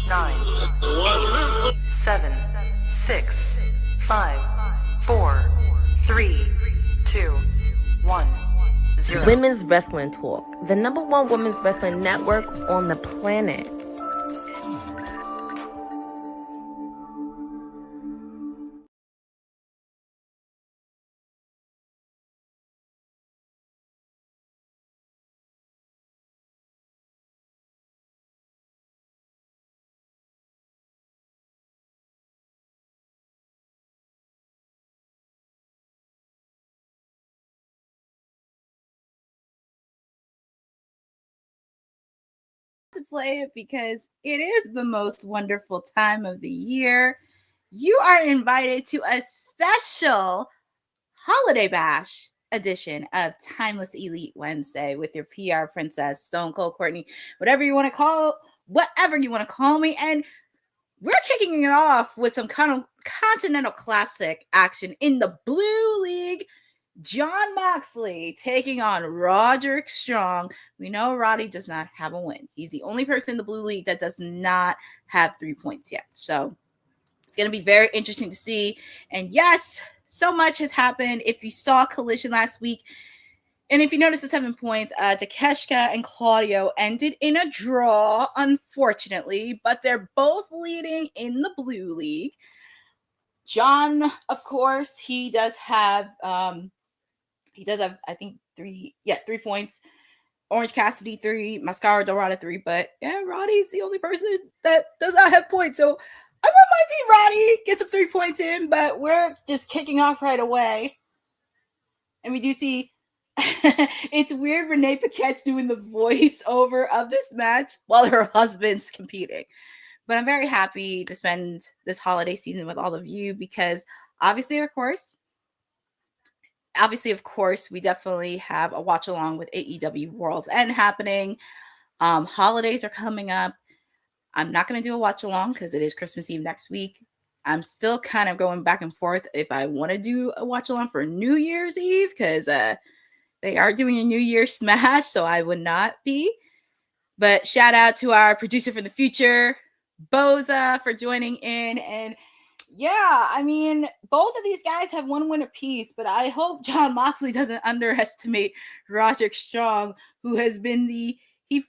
9, 8, 7, 6, 5, 4, 3, 2, 1, 0. Women's Wrestling Talk, the #1 women's wrestling network on the planet. To play it because it is the most wonderful time of the year. You are invited to a special holiday bash edition of Timeless Elite Wednesday with your PR princess, Stone Cold Courtney, whatever you want to call me. And we're kicking it off with some kind of Continental Classic action in the Blue League. Jon Moxley taking on Roderick Strong. We know Roddy does not have a win. He's the only person in the Blue League that does not have 3 points yet. So it's going to be very interesting to see. And yes, so much has happened. If you saw Collision last week, and if you notice the 7 points, Takeshita and Claudio ended in a draw, unfortunately, but they're both leading in the Blue League. Jon, of course, he does have, I think, 3 points. Orange Cassidy 3, Máscara, Dorada 3, but yeah, Roddy's the only person that does not have points. So I want my team Roddy get some 3 points in, but we're just kicking off right away. And we do see it's weird Renee Paquette's doing the voiceover of this match while her husband's competing. But I'm very happy to spend this holiday season with all of you because obviously, of course, we definitely have a watch along with AEW World's End happening. Holidays are coming up. I'm not going to do a watch along because it is Christmas Eve next week. I'm still kind of going back and forth if I want to do a watch along for New Year's Eve because they are doing a New Year's Smash, so I would not be. But shout out to our producer from the future, Boza, for joining in. And yeah, I mean, both of these guys have 1 win apiece, but I hope Jon Moxley doesn't underestimate Roderick Strong, who has been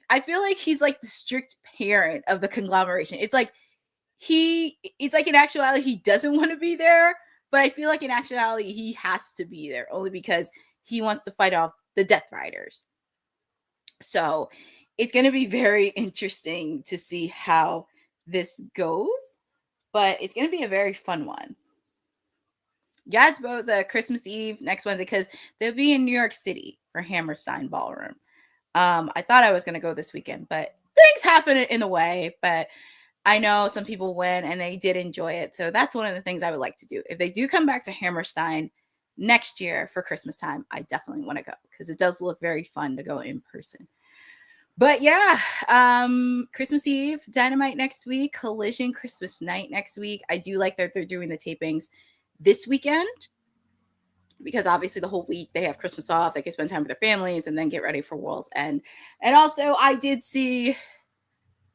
I feel like he's like the strict parent of the conglomeration. It's like in actuality, he doesn't want to be there, but I feel like in actuality, he has to be there only because he wants to fight off the Death Riders. So it's going to be very interesting to see how this goes. But it's going to be a very fun one. Yes, Boza, Christmas Eve next Wednesday, because they'll be in New York City for Hammerstein Ballroom. I thought I was going to go this weekend, but things happen in the way. But I know some people went and they did enjoy it. So that's one of the things I would like to do. If they do come back to Hammerstein next year for Christmas time, I definitely want to go because it does look very fun to go in person. But yeah, Christmas Eve, Dynamite next week, Collision, Christmas night next week. I do like that they're doing the tapings this weekend because obviously the whole week they have Christmas off. They can spend time with their families and then get ready for World's End. And also, I did see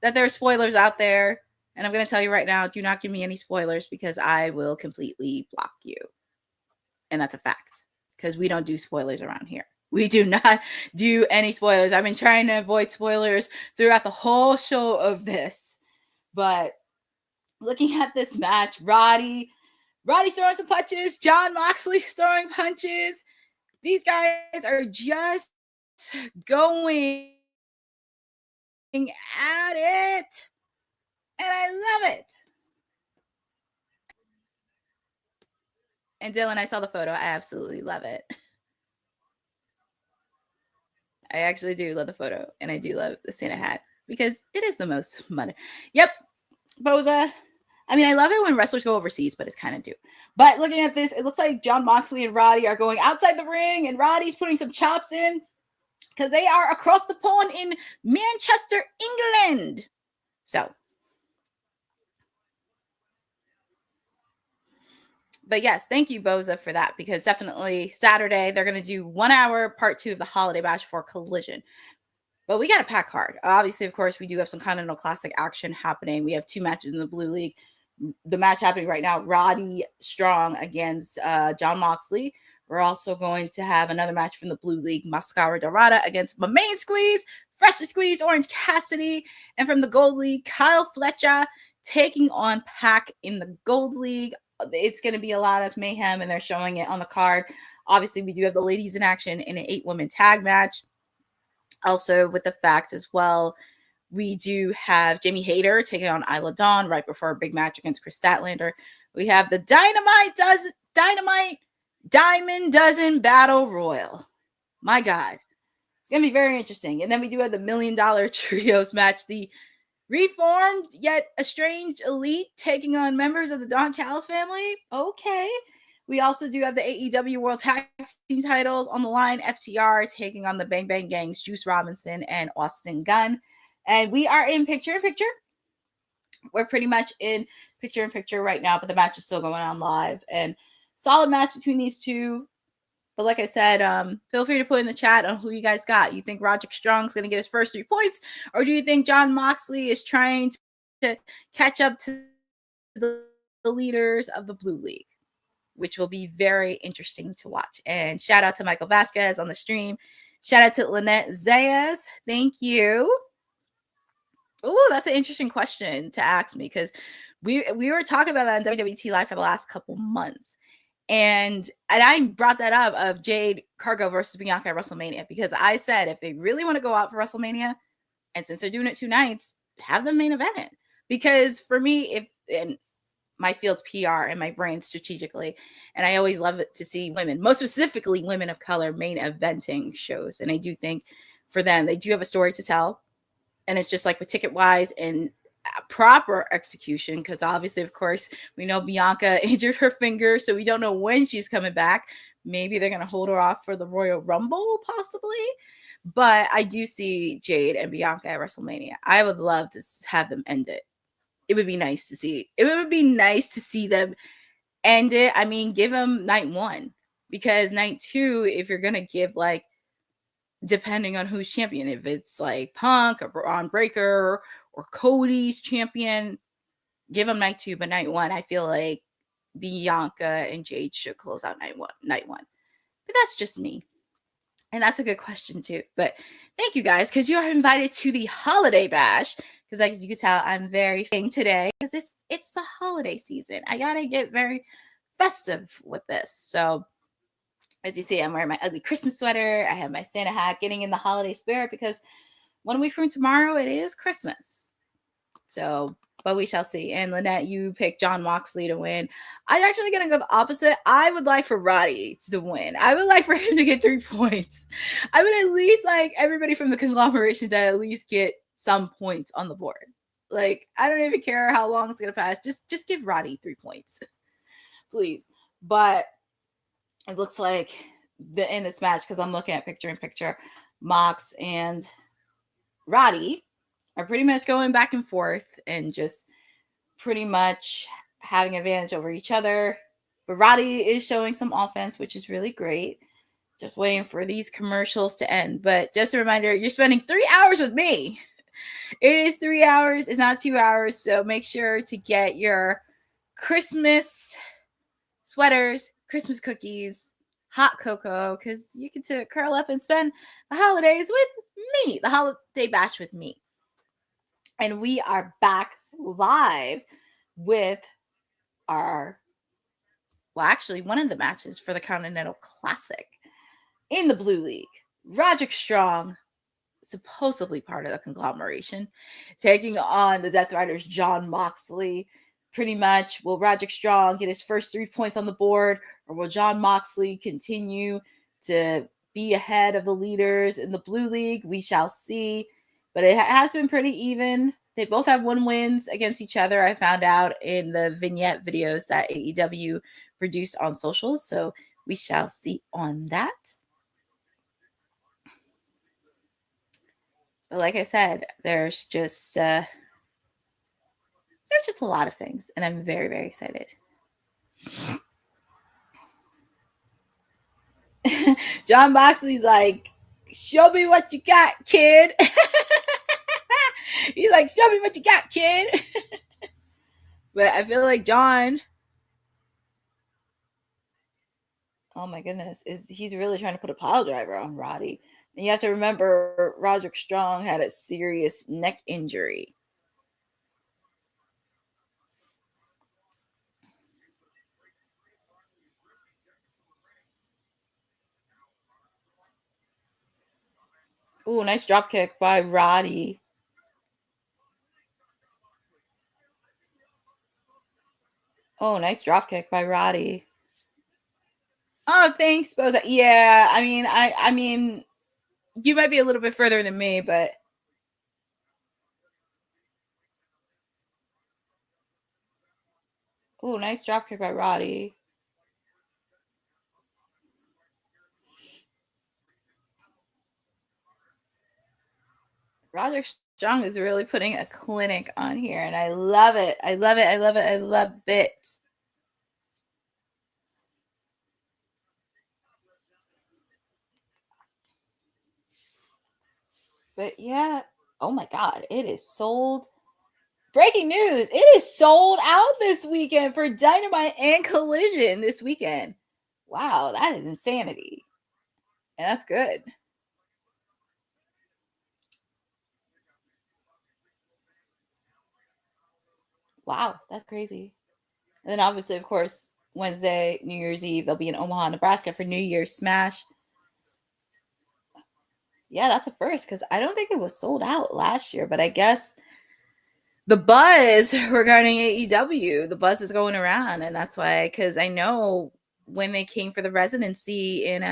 that there are spoilers out there. And I'm going to tell you right now, do not give me any spoilers because I will completely block you. And that's a fact because we don't do spoilers around here. We do not do any spoilers. I've been trying to avoid spoilers throughout the whole show of this. But looking at this match, Roddy's throwing some punches. Jon Moxley's throwing punches. These guys are just going at it. And I love it. And Dylan, I saw the photo. I absolutely love it. I actually do love the photo, and I do love the Santa hat because it is the most fun. Yep, Boza. I mean, I love it when wrestlers go overseas, but it's kind of due. But looking at this, it looks like Jon Moxley and Roddy are going outside the ring, and Roddy's putting some chops in because they are across the pond in Manchester, England. So, but yes, thank you, Boza, for that because definitely Saturday they're going to do 1 hour part 2 of the Holiday Bash for Collision. But we got a pack card. Obviously, of course, we do have some Continental Classic action happening. We have 2 matches in the Blue League. The match happening right now, Roddy Strong against Jon Moxley. We're also going to have another match from the Blue League, Máscara Dorada against my main squeeze, freshly squeezed Orange Cassidy. And from the Gold League, Kyle Fletcher taking on Pac in the Gold League. It's going to be a lot of mayhem, and they're showing it on the card. Obviously, we do have the ladies in action in an 8-woman tag match. Also, with the fact as well, we do have Jamie Hayter taking on Isla Dawn right before a big match against Chris Statlander. We have the Dynamite Diamond Dozen Battle Royal. My God. It's going to be very interesting. And then we do have the $1 Million Trios match. The reformed yet estranged Elite taking on members of the Don Callis family. Okay. We also do have the AEW World Tag Team titles on the line. FTR taking on the Bang Bang Gangs, Juice Robinson and Austin Gunn. And we are in picture-in-picture. We're pretty much in picture-in-picture right now, but the match is still going on live. And solid match between these two. But like I said, feel free to put in the chat on who you guys got. You think Roderick Strong's going to get his first 3 points? Or do you think Jon Moxley is trying to catch up to the leaders of the Blue League? Which will be very interesting to watch. And shout out to Michael Vasquez on the stream. Shout out to Lynette Zayas. Thank you. Oh, that's an interesting question to ask me, because we were talking about that on WWT Live for the last couple months. And I brought that up of Jade Cargill versus Bianca at WrestleMania, because I said if they really want to go out for WrestleMania, and since they're doing it 2 nights, have the main event it. Because for me, and my field's PR and my brain strategically, and I always love it to see women, most specifically women of color, main eventing shows. And I do think for them, they do have a story to tell. And it's just like with ticket wise and proper execution, because obviously, of course, we know Bianca injured her finger, so we don't know when she's coming back. Maybe they're going to hold her off for the Royal Rumble, possibly. But I do see Jade and Bianca at WrestleMania. I would love to have them end it. It would be nice to see. It would be nice to see them end it. I mean, give them night 1, because night 2, if you're going to give, like, depending on who's champion, if it's like Punk or Braun Breaker or Cody's champion, give them night 2. But night 1, I feel like Bianca and Jade should close out night one. But that's just me. And that's a good question too. But thank you guys, because you are invited to the holiday bash. Because as you can tell, I'm very fang today, because it's the holiday season. I gotta get very festive with this. So as you see, I'm wearing my ugly Christmas sweater. I have my Santa hat, getting in the holiday spirit, because 1 week from tomorrow, it is Christmas. So, but we shall see. And Lynette, you picked Jon Moxley to win. I'm actually going to go the opposite. I would like for Roddy to win. I would like for him to get 3 points. I would at least like everybody from the conglomeration to at least get some points on the board. Like, I don't even care how long it's going to pass. Just give Roddy 3 points, please. But it looks like in this match, because I'm looking at picture-in-picture, Mox and Roddy are pretty much going back and forth and just pretty much having advantage over each other. But Roddy is showing some offense, which is really great. Just waiting for these commercials to end. But just a reminder, you're spending 3 hours with me. It is 3 hours. It's not 2 hours. So make sure to get your Christmas sweaters, Christmas cookies, hot cocoa, because you get to curl up and spend the holidays with me, the holiday bash with me. And we are back live with actually one of the matches for the Continental Classic in the Blue League. Roderick Strong, supposedly part of the conglomeration, taking on the Death Riders, Jon Moxley. Pretty much, will Roderick Strong get his first 3 points on the board, or will Jon Moxley continue to be ahead of the leaders in the Blue League? We shall see. But it has been pretty even. They both have 1 wins against each other. I found out in the vignette videos that AEW produced on socials. So we shall see on that. But like I said, there's just a lot of things, and I'm very, very excited. Jon Moxley's like, show me what you got, kid. He's like, show me what you got, kid. But I feel like John, oh my goodness, he's really trying to put a pile driver on Roddy. And you have to remember, Roderick Strong had a serious neck injury. Ooh, nice drop kick by Roddy. Oh, nice drop kick by Roddy. Oh, thanks, Boza. Yeah, I mean, you might be a little bit further than me, but ooh, nice drop kick by Roddy. Roderick Strong is really putting a clinic on here, and I love it. I love it. I love it. I love it. But yeah, oh my God, it is sold. Breaking news, it is sold out this weekend for Dynamite and Collision this weekend. Wow, that is insanity. And that's good. Wow, that's crazy. And then obviously, of course, Wednesday, New Year's Eve, they'll be in Omaha, Nebraska for New Year's Smash. Yeah, that's a first because I don't think it was sold out last year, but I guess the buzz regarding AEW, the buzz is going around, and that's why. Because I know when they came for the residency in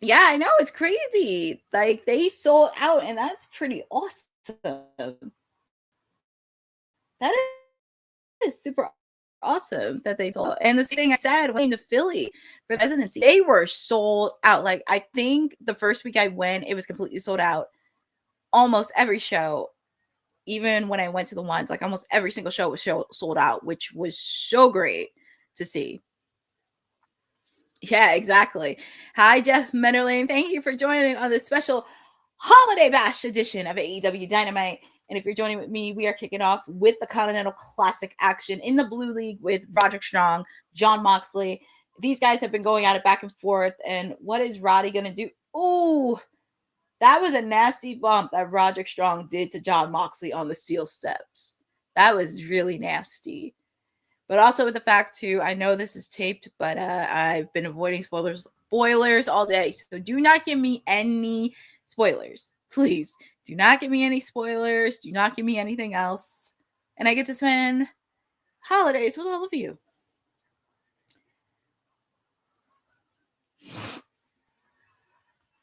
yeah, I know it's crazy. Like they sold out, and that's pretty awesome. That is super awesome that they sold out. And the same thing I said when I came to Philly for the residency, they were sold out. Like I think the first week I went, it was completely sold out. Almost every show, even when I went to the ones, like almost every single show was sold out, which was so great to see. Yeah, exactly. Hi, Jeff Menderling. Thank you for joining on this special holiday bash edition of AEW Dynamite. And if you're joining with me, we are kicking off with the Continental Classic action in the Blue League with Roderick Strong, Jon Moxley. These guys have been going at it back and forth. And what is Roddy going to do? Ooh, that was a nasty bump that Roderick Strong did to Jon Moxley on the steel steps. That was really nasty. But also with the fact too, I know this is taped, but I've been avoiding spoilers all day. So do not give me any spoilers. Please do not give me any spoilers. Do not give me anything else. And I get to spend holidays with all of you.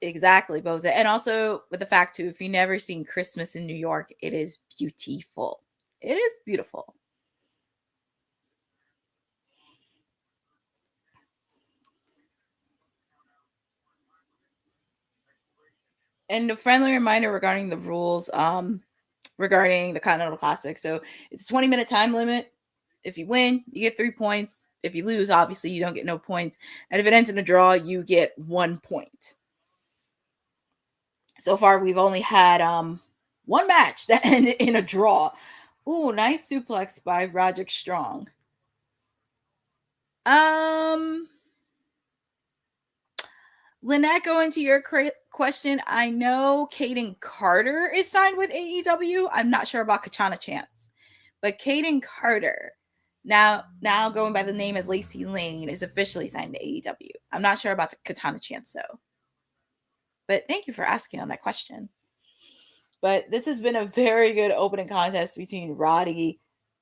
Exactly, Boza. And also with the fact too, if you've never seen Christmas in New York, it is beautiful. It is beautiful. And a friendly reminder regarding the rules, regarding the Continental Classic. So it's a 20-minute time limit. If you win, you get 3 points. If you lose, obviously you don't get no points. And if it ends in a draw, you get 1 point. So far, we've only had one match that ended in a draw. Ooh, nice suplex by Roderick Strong. Lynette, going to your question, I know Caden Carter is signed with AEW. I'm not sure about Kachana Chance, but Caden Carter, now going by the name as Lacey Lane, is officially signed to AEW. I'm not sure about Katana Chance though. But thank you for asking on that question. But this has been a very good opening contest between Roddy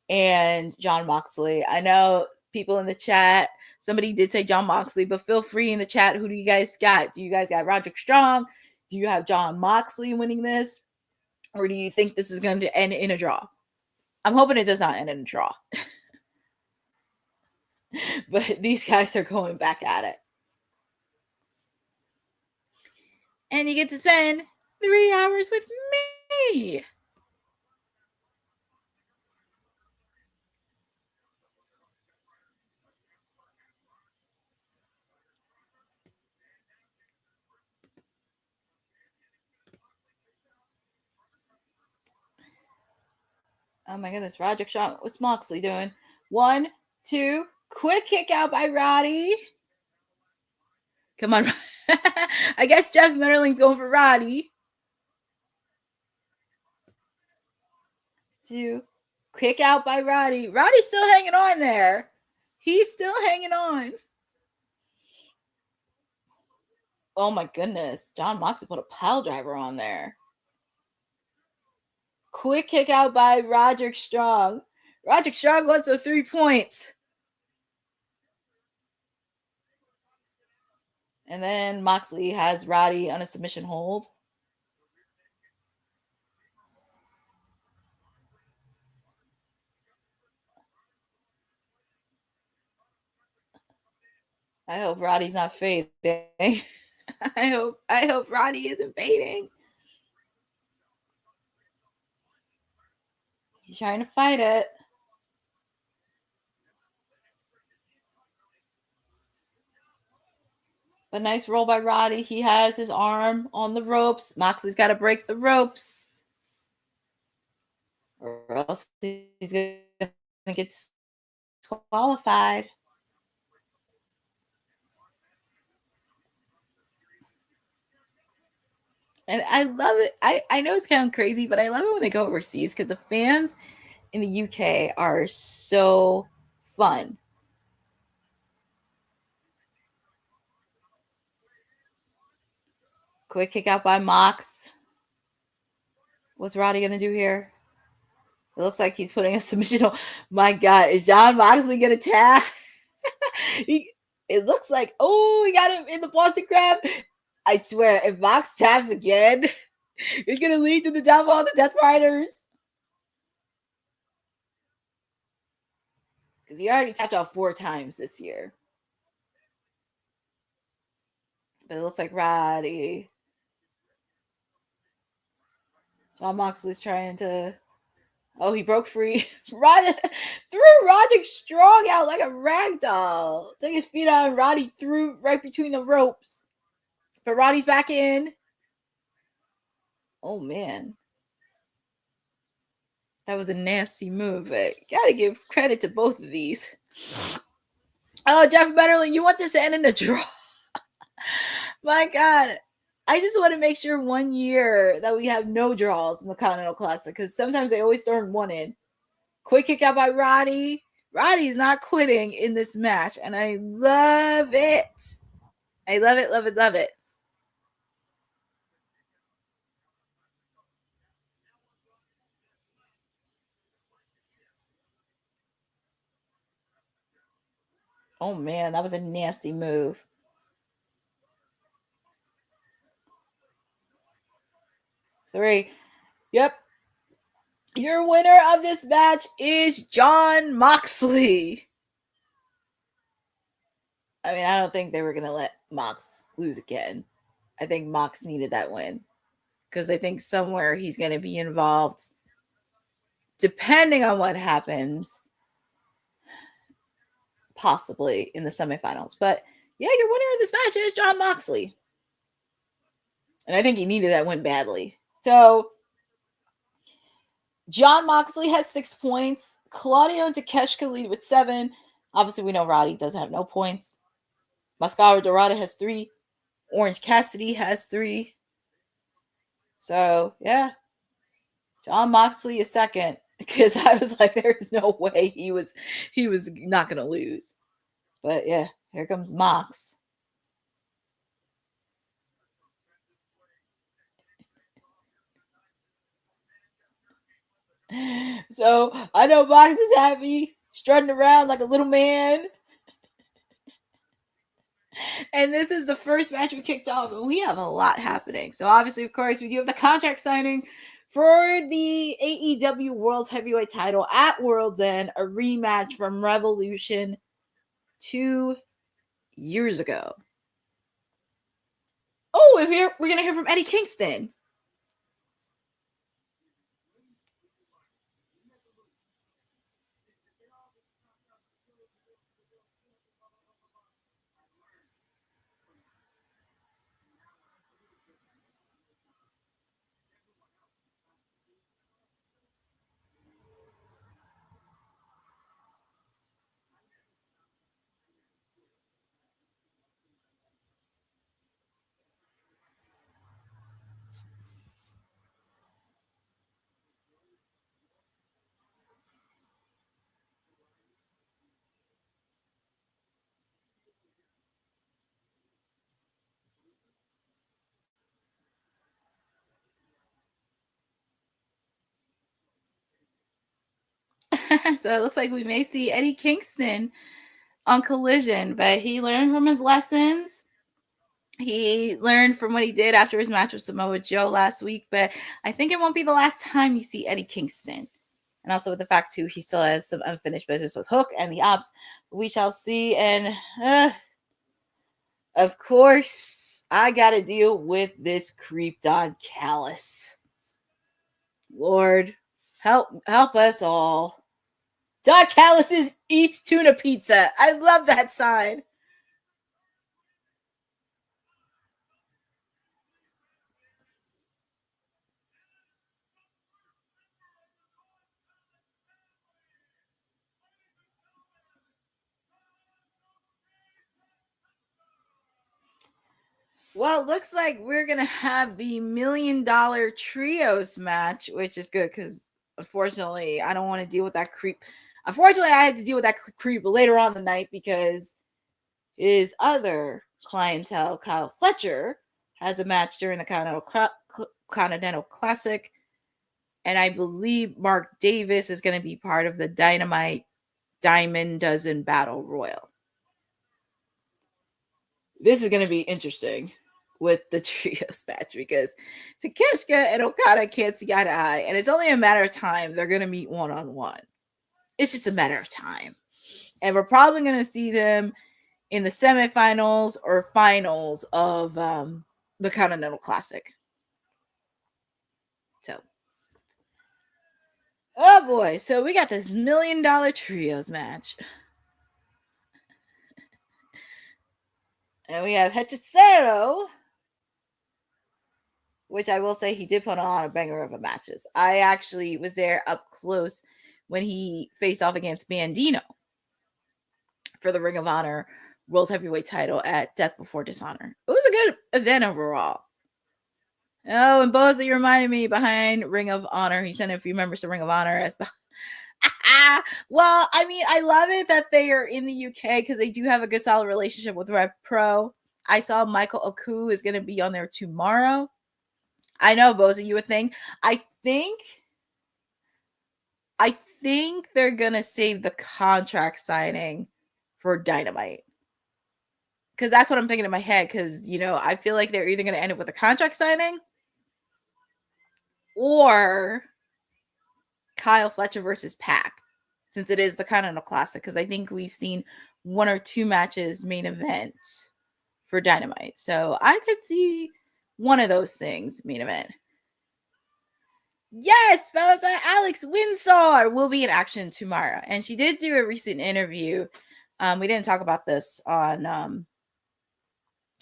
and Jon Moxley. I know people in the chat, somebody did say Jon Moxley, but feel free in the chat. Who do you guys got? Do you guys got Roderick Strong? Do you have Jon Moxley winning this? Or do you think this is going to end in a draw? I'm hoping it does not end in a draw. But these guys are going back at it. And you get to spend 3 hours with me. Oh my goodness, Roderick Strong. What's Moxley doing? 1, 2, quick kick out by Roddy. Come on. I guess Jeff Metterling's going for Roddy. 2, quick out by Roddy. Roddy's still hanging on there. He's still hanging on. Oh my goodness. John Moxley put a pile driver on there. Quick kick out by Roderick Strong. Roderick Strong wants the 3 points. And then Moxley has Roddy on a submission hold. I hope Roddy's not fading. I hope Roddy isn't fading. He's trying to fight it. But nice roll by Roddy. He has his arm on the ropes. Moxley's got to break the ropes, or else he's going to get disqualified. And I love it. I know it's kind of crazy, but I love it when they go overseas because the fans in the UK are so fun. Quick kick out by Mox. What's Roddy going to do here? It looks like he's putting a submission on. My God, is John Moxley going to tap? It looks like, he got him in the Boston Crab. I swear, if Mox taps again, it's going to lead to the downfall of the Death Riders. Because he already tapped out 4 times this year. But it looks like Roddy. John Moxley's trying to... Oh, he broke free. Threw Roderick Strong out like a rag doll. Took his feet out and Roddy threw right between the ropes. But Roddy's back in. Oh, man. That was a nasty move. But gotta give credit to both of these. Oh, Jeff Betterling, you want this to end in a draw? My God. I just want to make sure one year that we have no draws in the Continental Classic because sometimes they always throw one in. Quick kick out by Roddy. Roddy's not quitting in this match, and I love it. I love it, love it, love it. Oh, man, that was a nasty move. Three. Yep. Your winner of this match is John Moxley. I mean, I don't think they were going to let Mox lose again. I think Mox needed that win because I think somewhere he's going to be involved depending on what happens, possibly in the semifinals. But yeah, your winner of this match is John Moxley. And I think he needed that win badly. So John Moxley has 6 points. Claudio and Takeshita lead with 7. Obviously, we know Roddy doesn't have no points. Máscara Dorada has 3. Orange Cassidy has 3. So, yeah. John Moxley is second. Because I was like, there's no way he was not going to lose. But, yeah, here comes Mox. So I know Mox is happy, strutting around like a little man. And this is the first match we kicked off, and we have a lot happening. So obviously, of course, we do have the contract signing for the AEW World's Heavyweight title at World's End, a rematch from Revolution 2 years ago. Oh, we're going to hear from Eddie Kingston. So it looks like we may see Eddie Kingston on Collision, but he learned from his lessons. He learned from what he did after his match with Samoa Joe last week, but I think it won't be the last time you see Eddie Kingston. And also with the fact, too, he still has some unfinished business with Hook and the Ops. We shall see. And, of course, I got to deal with this creeped on Callis. Lord, help us all. Doc Callis eats tuna pizza. I love that sign. Well, it looks like we're going to have the $1 million trios match, which is good because, unfortunately, I don't want to deal with that creep. Unfortunately, I had to deal with that creep later on the night because his other clientele, Kyle Fletcher, has a match during the Continental Classic. And I believe Mark Davis is going to be part of the Dynamite Diamond Dozen Battle Royal. This is going to be interesting with the trios match because Takeshita and Okada can't see eye to eye, and it's only a matter of time they're going to meet one-on-one. It's just a matter of time. And we're probably going to see them in the semifinals or finals of the Continental Classic. So, oh boy. So we got this $1 million trios match. And we have Hechicero, which I will say he did put on a banger of a matches. I actually was there up close when he faced off against Bandino for the Ring of Honor World Heavyweight title at Death Before Dishonor. It was a good event overall. Oh, and Bosley reminded me behind Ring of Honor. He sent a few members to Ring of Honor as well, I mean, I love it that they are in the UK because they do have a good solid relationship with Rev Pro. I saw Michael Oku is going to be on there tomorrow. I know, Bosley, you would think. I think they're going to save the contract signing for Dynamite. Because that's what I'm thinking in my head. Because, you know, I feel like they're either going to end up with a contract signing or Kyle Fletcher versus Pac, since it is the Continental Classic. Because I think we've seen 1 or 2 matches main event for Dynamite. So I could see one of those things main event. Yes, fellas, Alex Windsor will be in action tomorrow. And she did do a recent interview. We didn't talk about this on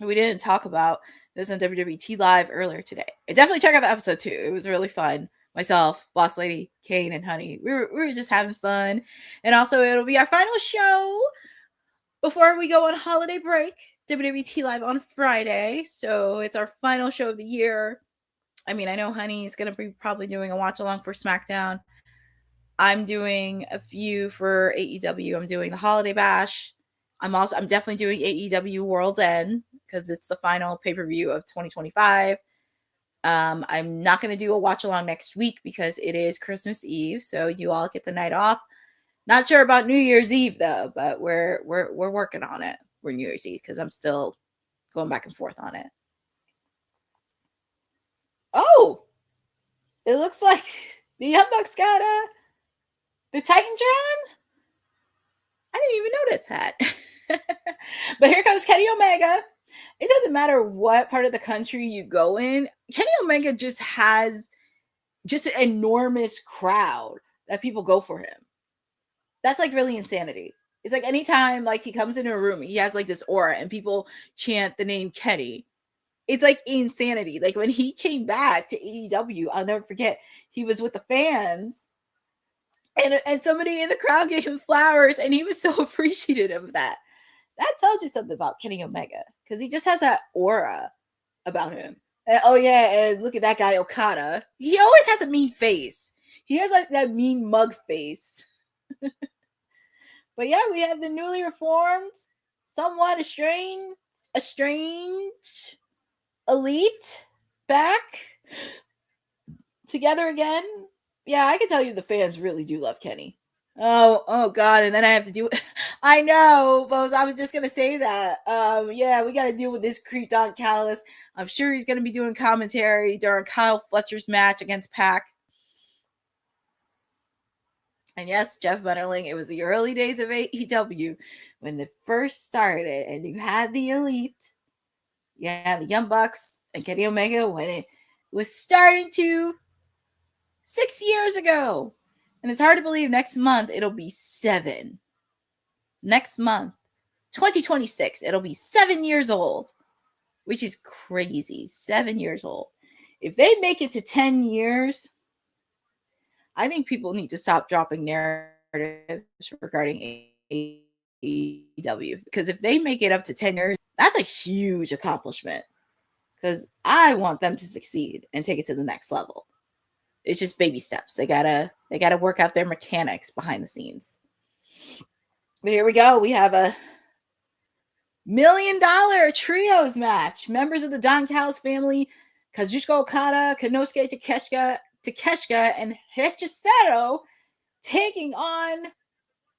WWT Live earlier today. And definitely check out the episode too. It was really fun. Myself, Boss Lady, Kane, and Honey. We were just having fun. And also it'll be our final show before we go on holiday break. WWT Live on Friday. So it's our final show of the year. I mean, I know Honey's going to be probably doing a watch along for SmackDown. I'm doing a few for AEW. I'm doing the Holiday Bash. I'm definitely doing AEW World's End because it's the final pay-per-view of 2025. I'm not going to do a watch along next week because it is Christmas Eve, so you all get the night off. Not sure about New Year's Eve though, but we're working on it. We're New Year's Eve because I'm still going back and forth on it. Oh, it looks like the Young Bucks got the Titantron. I didn't even notice that. But here comes Kenny Omega. It doesn't matter what part of the country you go in. Kenny Omega just has just an enormous crowd that people go for him. That's like really insanity. It's like anytime like he comes into a room, he has like this aura and people chant the name Kenny. It's like insanity. Like when he came back to AEW, I'll never forget, he was with the fans and somebody in the crowd gave him flowers and he was so appreciative of that. That tells you something about Kenny Omega because he just has that aura about him. And, oh yeah, and look at that guy Okada. He always has a mean face. He has like that mean mug face. But yeah, we have the newly reformed, somewhat estranged Elite back together again. Yeah, I can tell you the fans really do love Kenny. Oh God. And then I have to do I know, but I was just gonna say that. Yeah, we gotta deal with this creep Don Callis. I'm sure he's gonna be doing commentary during Kyle Fletcher's match against Pac. And yes, Jeff Butterling, it was the early days of AEW when it first started, and you had the Elite, yeah, the Young Bucks and Kenny Omega when it was starting to 6 years ago. And it's hard to believe next month it'll be 7. Next month, 2026, it'll be 7 years old, which is crazy. 7 years old. If they make it to 10 years, I think people need to stop dropping narratives regarding AEW. Because if they make it up to 10 years, that's a huge accomplishment. Because I want them to succeed and take it to the next level. It's just baby steps. They gotta work out their mechanics behind the scenes. But here we go. We have a $1 million trios match. Members of the Don Callis family, Kazuchika Okada, Konosuke Takeshita, and Hechicero taking on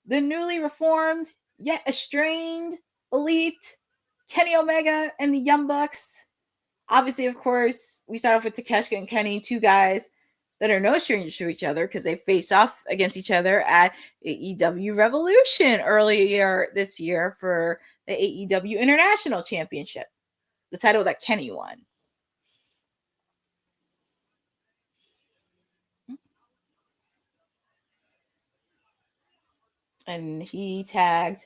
the newly reformed yet estranged Elite, Kenny Omega, and the Young Bucks. Obviously, of course, we start off with Takeshita and Kenny, two guys that are no strangers to each other because they face off against each other at AEW Revolution earlier this year for the AEW International Championship, the title that Kenny won. And he tagged,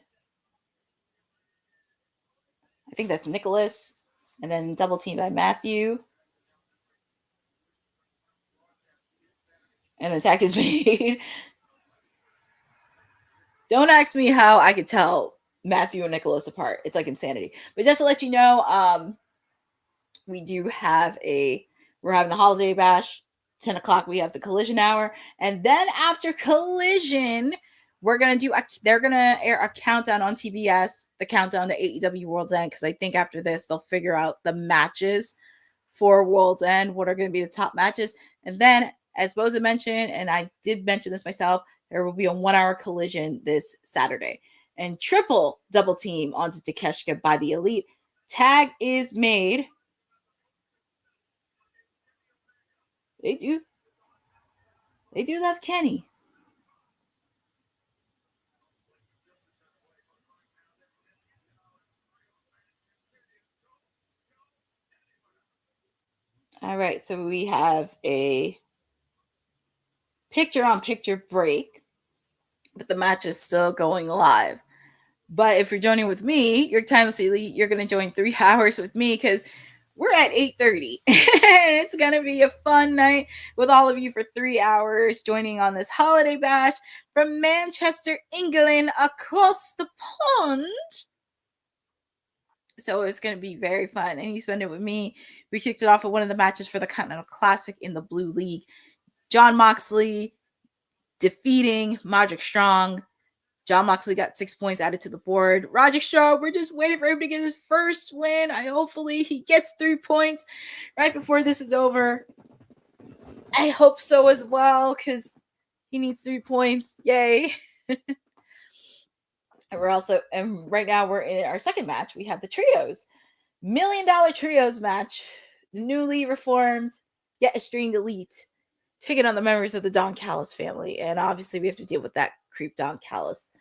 I think that's Nicholas, and then double teamed by Matthew. And the tag is made. Don't ask me how I could tell Matthew and Nicholas apart. It's like insanity. But just to let you know, we do have we're having the holiday bash. 10 o'clock, we have the collision hour. And then after collision, they're going to air a countdown on TBS, the countdown to AEW World's End, because I think after this, they'll figure out the matches for World's End, what are going to be the top matches. And then, as Boza mentioned, and I did mention this myself, there will be a 1-hour collision this Saturday. And triple double team onto Takeshita by the Elite. Tag is made. They do love Kenny. All right, so we have a picture-on-picture break, but the match is still going live. But if you're joining with me, your time is elite. You're going to join 3 hours with me because we're at 8:30. And it's going to be a fun night with all of you for 3 hours joining on this holiday bash from Manchester, England, across the pond. So it's going to be very fun. And you spend it with me. We kicked it off with one of the matches for the Continental Classic in the Blue League. Jon Moxley defeating Roderick Strong. Jon Moxley got 6 points added to the board. Roderick Strong, we're just waiting for him to get his first win. Hopefully he gets 3 points right before this is over. I hope so as well, because he needs 3 points. Yay. And right now we're in our second match. We have the trios. $1 million trios match. The newly reformed, yet estranged Elite taking on the members of the Don Callis family. And obviously we have to deal with that creep Don Callis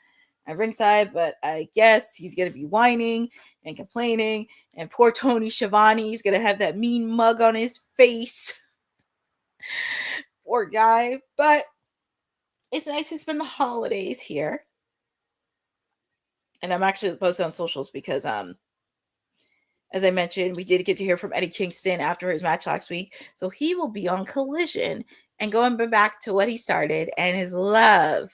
at ringside, but I guess he's going to be whining and complaining. And poor Tony Schiavone is going to have that mean mug on his face. Poor guy. But it's nice to spend the holidays here. And I'm actually posting on socials because, as I mentioned, we did get to hear from Eddie Kingston after his match last week. So he will be on Collision and going back to what he started and his love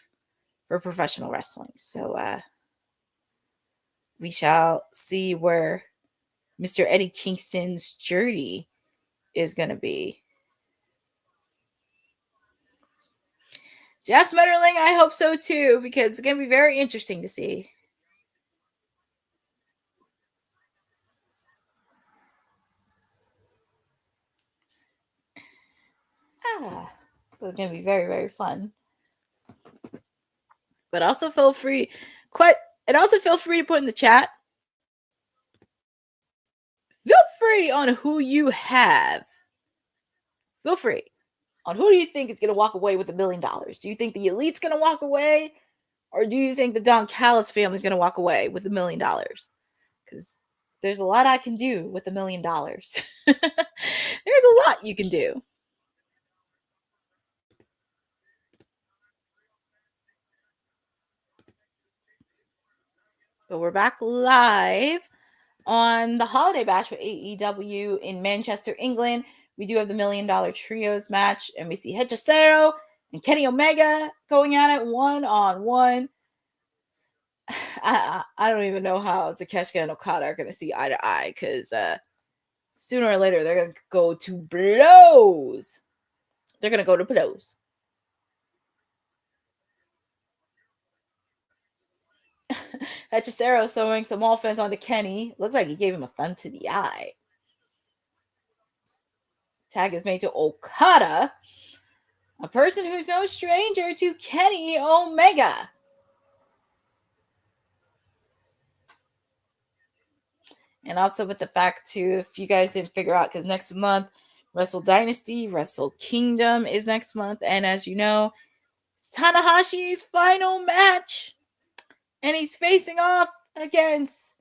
for professional wrestling. So we shall see where Mr. Eddie Kingston's journey is going to be. Jeff Metterling, I hope so too, because it's going to be very interesting to see. So it's going to be very, very fun. But also feel free, to put in the chat. Feel free on who you have. Feel free on who do you think is going to walk away with $1 million. Do you think the Elite's going to walk away? Or do you think the Don Callis family is going to walk away with $1 million? Because there's a lot I can do with $1 million. There's a lot you can do. But we're back live on the Holiday Bash for AEW in Manchester, England. We do have the $1 Million Trios match, and we see Hechicero and Kenny Omega going at it one-on-one. I don't even know how Takeshita and Okada are going to see eye to eye, because sooner or later they're going to go to blows. They're going to go to blows. Hechicero throwing some offense onto Kenny. Looks like he gave him a thumb to the eye. Tag is made to Okada, a person who's no stranger to Kenny Omega. And also with the fact, too, if you guys didn't figure out, because next month, Wrestle Dynasty, Wrestle Kingdom is next month. And as you know, it's Tanahashi's final match. And he's facing off against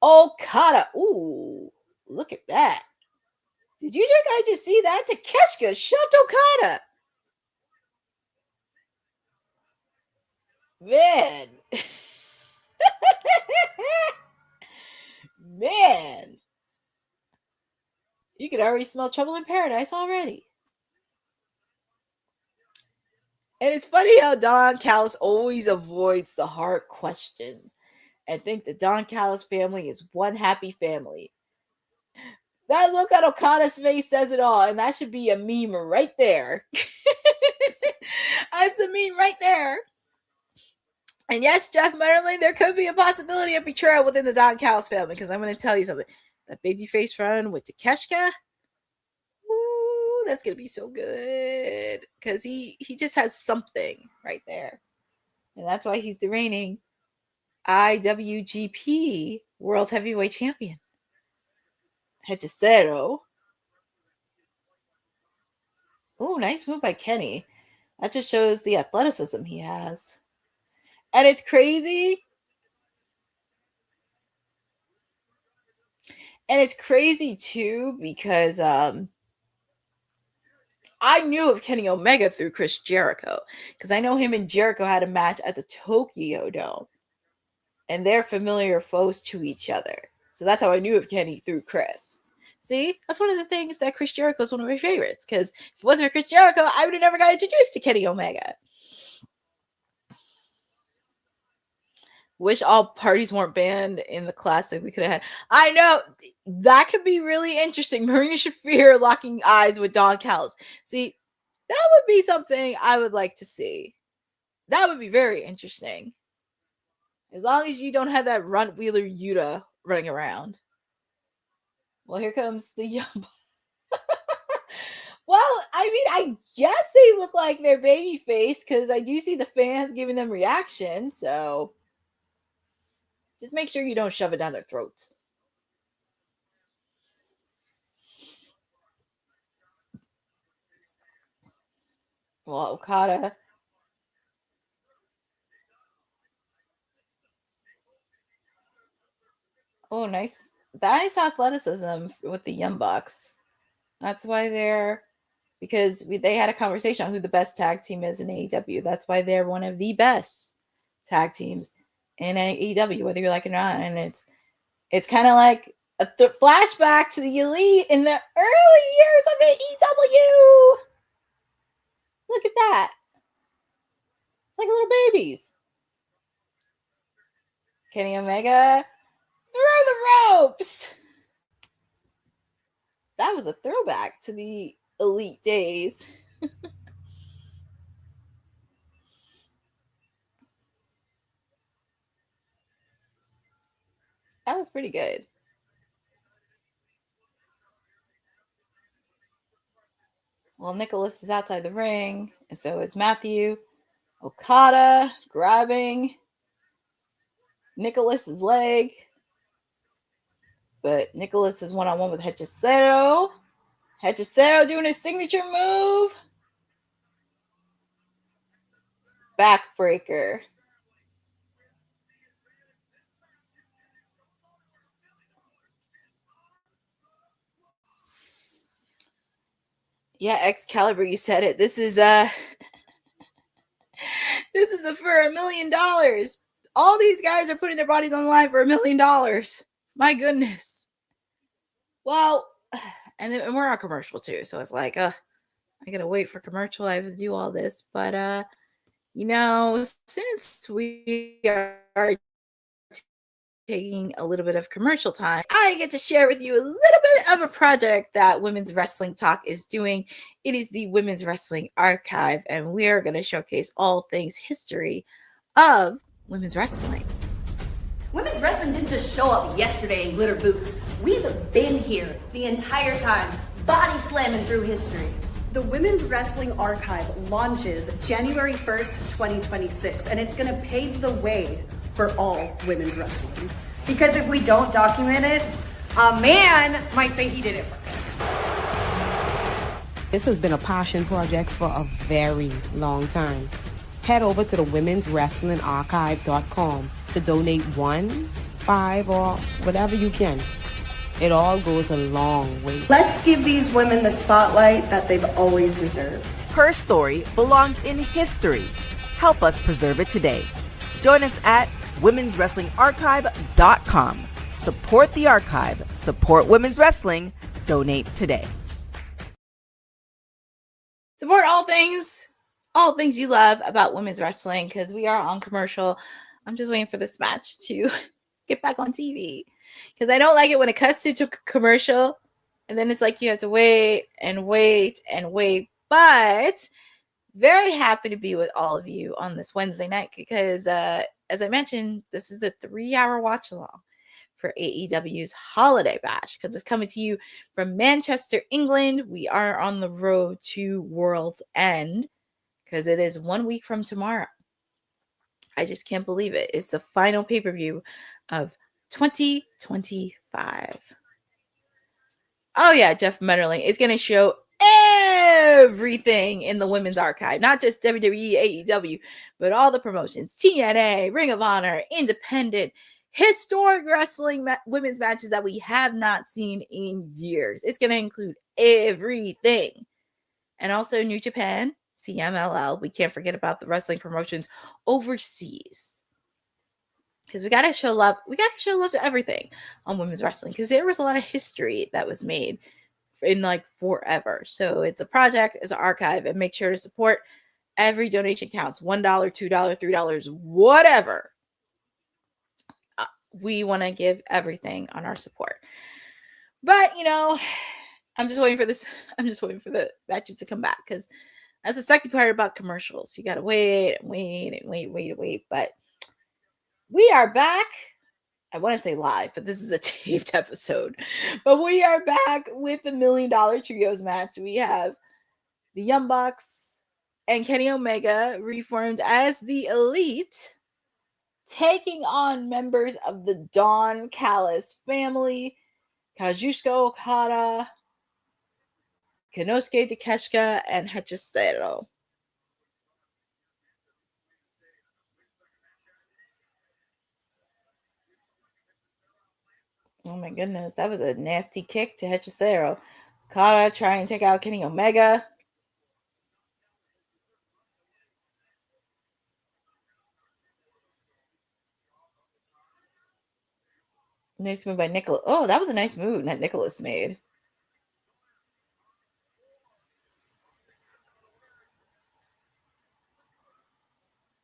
Okada. Ooh, look at that. Did you guys just see that? Takeshita shoved Okada. Man. Man. You could already smell trouble in paradise already. And it's funny how Don Callis always avoids the hard questions and think the Don Callis family is one happy family. That look on Okada's face says it all, and that should be a meme right there. That's the meme right there. And yes, Jeff Mutterling, there could be a possibility of betrayal within the Don Callis family, because I'm going to tell you something. That babyface run with Takeshita, ooh, that's going to be so good, because he just has something right there. And that's why he's the reigning IWGP World Heavyweight Champion. Hechicero. Oh, nice move by Kenny. That just shows the athleticism he has. And it's crazy. And it's crazy, too, because I knew of Kenny Omega through Chris Jericho, because I know him and Jericho had a match at the Tokyo Dome. And they're familiar foes to each other. So that's how I knew of Kenny through Chris. See, that's one of the things that Chris Jericho is one of my favorites, because if it wasn't for Chris Jericho, I would have never got introduced to Kenny Omega. Wish all parties weren't banned in the classic we could have had. I know, that could be really interesting. Marina Shafir locking eyes with Don Callis. See, that would be something I would like to see. That would be very interesting. As long as you don't have that runt wheeler Yuta running around. Well, here comes the young. Well, I mean, I guess they look like they're babyface, because I do see the fans giving them reaction. So just make sure you don't shove it down their throats. Well, Okada. Oh, nice. Nice athleticism with the Young Bucks. That's why they're, because they had a conversation on who the best tag team is in AEW. That's why they're one of the best tag teams in AEW, whether you like it or not. And it's kind of like a flashback to the Elite in the early years of AEW. Look at that. It's like little babies. Kenny Omega through the ropes. That was a throwback to the Elite days. That was pretty good. Well, Nicholas is outside the ring, and so is Matthew. Okada grabbing Nicholas's leg. But Nicholas is one-on-one with Hechicero. Hechicero doing his signature move. Backbreaker. Yeah, Excalibur, you said it. This is this is for $1 million. All these guys are putting their bodies on the line for $1 million. My goodness. Well, and we're on commercial too, so it's like, I gotta wait for commercial. I have to do all this, but since we are taking a little bit of commercial time, I get to share with you a little bit of a project that Women's Wrestling Talk is doing. It is the Women's Wrestling Archive, and we are going to showcase all things history of women's wrestling. Women's wrestling didn't just show up yesterday in glitter boots. We've been here the entire time, body slamming through history. The Women's Wrestling Archive launches January 1st, 2026, and it's going to pave the way for all women's wrestling. Because if we don't document it, a man might say he did it first. This has been a passion project for a very long time. Head over to the womenswrestlingarchive.com to donate $1, $5, or whatever you can. It all goes a long way. Let's give these women the spotlight that they've always deserved. Her story belongs in history. Help us preserve it today. Join us at womenswrestlingarchive.com. Support the archive. Support women's wrestling. Donate today. Support all things you love about women's wrestling, because we are on commercial. I'm just waiting for this match to get back on TV, because I don't like it when it cuts to commercial and then it's like you have to wait and wait and wait. But very happy to be with all of you on this Wednesday night, because as I mentioned, this is the 3-hour watch along for AEW's Holiday Bash, because it's coming to you from Manchester, England. We are on the road to World's End, because it is 1 week from tomorrow. I just can't believe it. It's the final pay-per-view of 2025. Oh yeah, Jeff Metterling is going to show everything in the women's archive, not just WWE, AEW, but all the promotions, TNA, Ring of Honor, independent, historic wrestling women's matches that we have not seen in years. It's going to include everything. And also New Japan, CMLL. We can't forget about the wrestling promotions overseas, because we got to show love. We got to show love to everything on women's wrestling, because there was a lot of history that was made in like forever. So it's a project, it's an archive, and make sure to support. Every donation counts. $1, $2, $3, whatever. We want to give everything on our support. But I'm just waiting for this. I'm just waiting for the matches to come back, because that's the second part about commercials. You got to wait and wait and wait. But we are back. I want to say live, but this is a taped episode. But we are back with the $1 Million Trios match. We have the Young Bucks and Kenny Omega, reformed as the Elite, taking on members of the Don Callis family, Kazuchika Okada, Konosuke Takeshita, and Hechicero. Oh my goodness, that was a nasty kick to Hechicero. Okada trying to take out Kenny Omega. Nice move by Nicholas. Oh, that was a nice move that Nicholas made.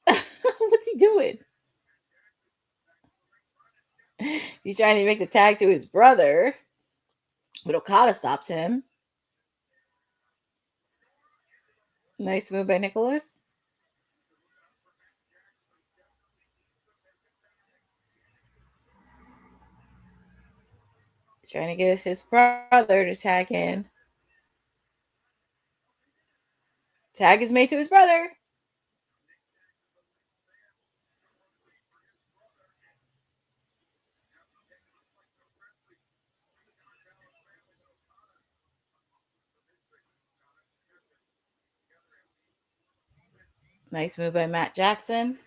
What's he doing? He's trying to make the tag to his brother, but Okada stopped him. Nice move by Nicholas. Trying to get his brother to tag in. Tag is made to his brother. Nice move by Matt Jackson.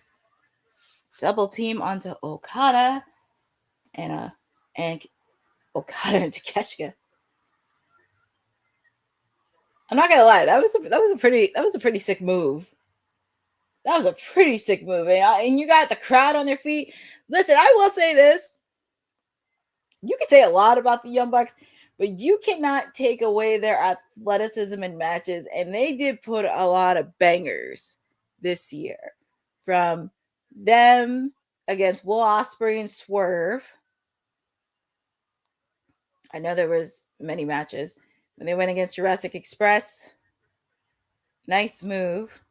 Double team onto Okada and Okada and Takeshita. I'm not gonna lie, that was a pretty sick move. That was a pretty sick move, and you got the crowd on their feet. Listen, I will say this: you can say a lot about the Young Bucks, but you cannot take away their athleticism in matches, and they did put a lot of bangers this year, from them against Will Ospreay and Swerve. I know there was many matches when they went against Jurassic Express. Nice move.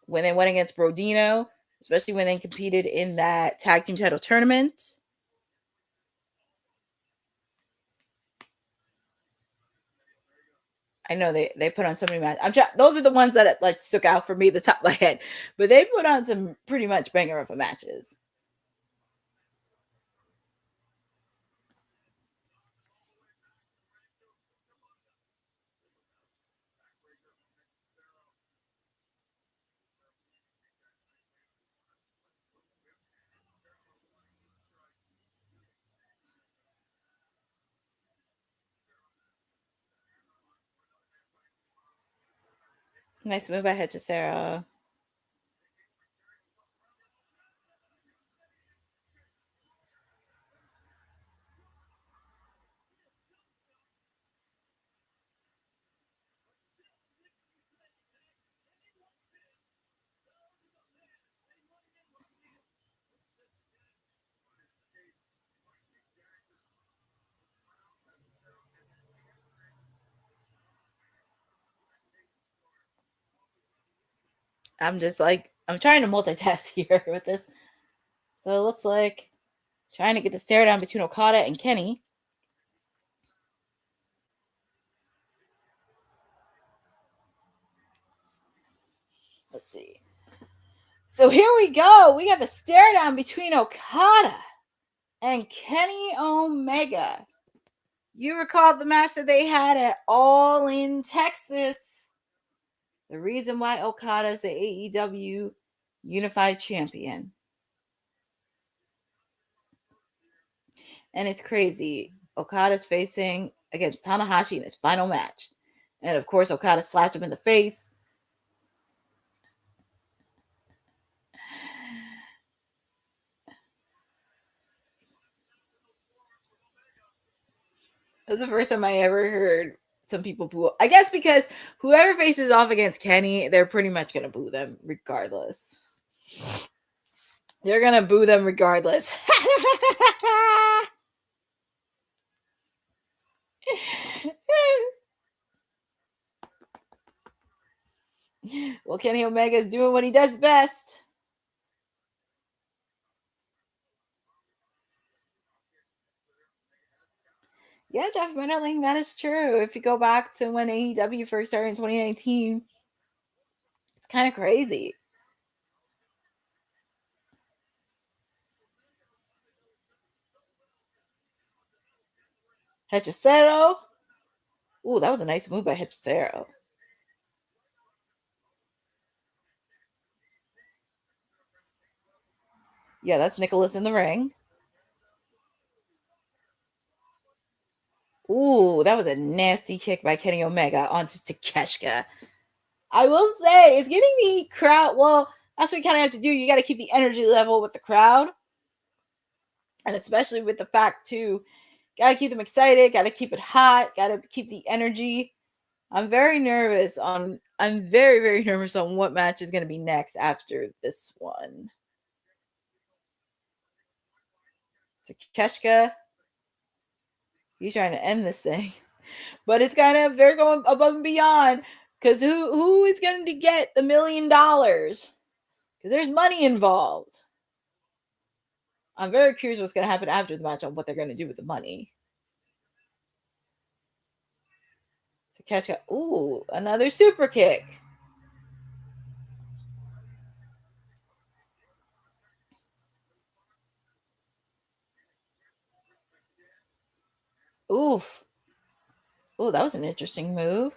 When they went against Brodino, especially when they competed in that tag team title tournament. I know they put on so many matches. Those are the ones that like stuck out for me, the top of my head. But they put on some pretty much banger of matches. Nice move by Hechicero. I'm trying to multitask here with this. So it looks like trying to get the stare down between Okada and Kenny. Let's see. So here we go. We got the stare down between Okada and Kenny Omega. You recall the match that they had at All in Texas. The reason why Okada is the AEW Unified Champion. And it's crazy. Okada's facing against Tanahashi in his final match. And of course, Okada slapped him in the face. That's the first time I ever heard some people boo. I guess because whoever faces off against Kenny, they're pretty much going to boo them regardless. They're going to boo them regardless. Well, Kenny Omega is doing what he does best. Yeah, Jeff Menderling, that is true. If you go back to when AEW first started in 2019, it's kind of crazy. Hechicero. Ooh, that was a nice move by Hechicero. Yeah, that's Nicholas in the ring. Ooh, that was a nasty kick by Kenny Omega onto Takeshita. I will say, it's getting the crowd. Well, that's what you kind of have to do. You got to keep the energy level with the crowd. And especially with the fact, too, got to keep them excited. Got to keep it hot. Got to keep the energy. I'm very nervous on. I'm very, very nervous on what match is going to be next after this one. Takeshita. He's trying to end this thing. But it's kind of, they're going above and beyond. Because who is going to get the $1 million? Because there's money involved. I'm very curious what's going to happen after the match on what they're going to do with the money. Takeshita. Ooh, another super kick. Oof. Ooh, that was an interesting move.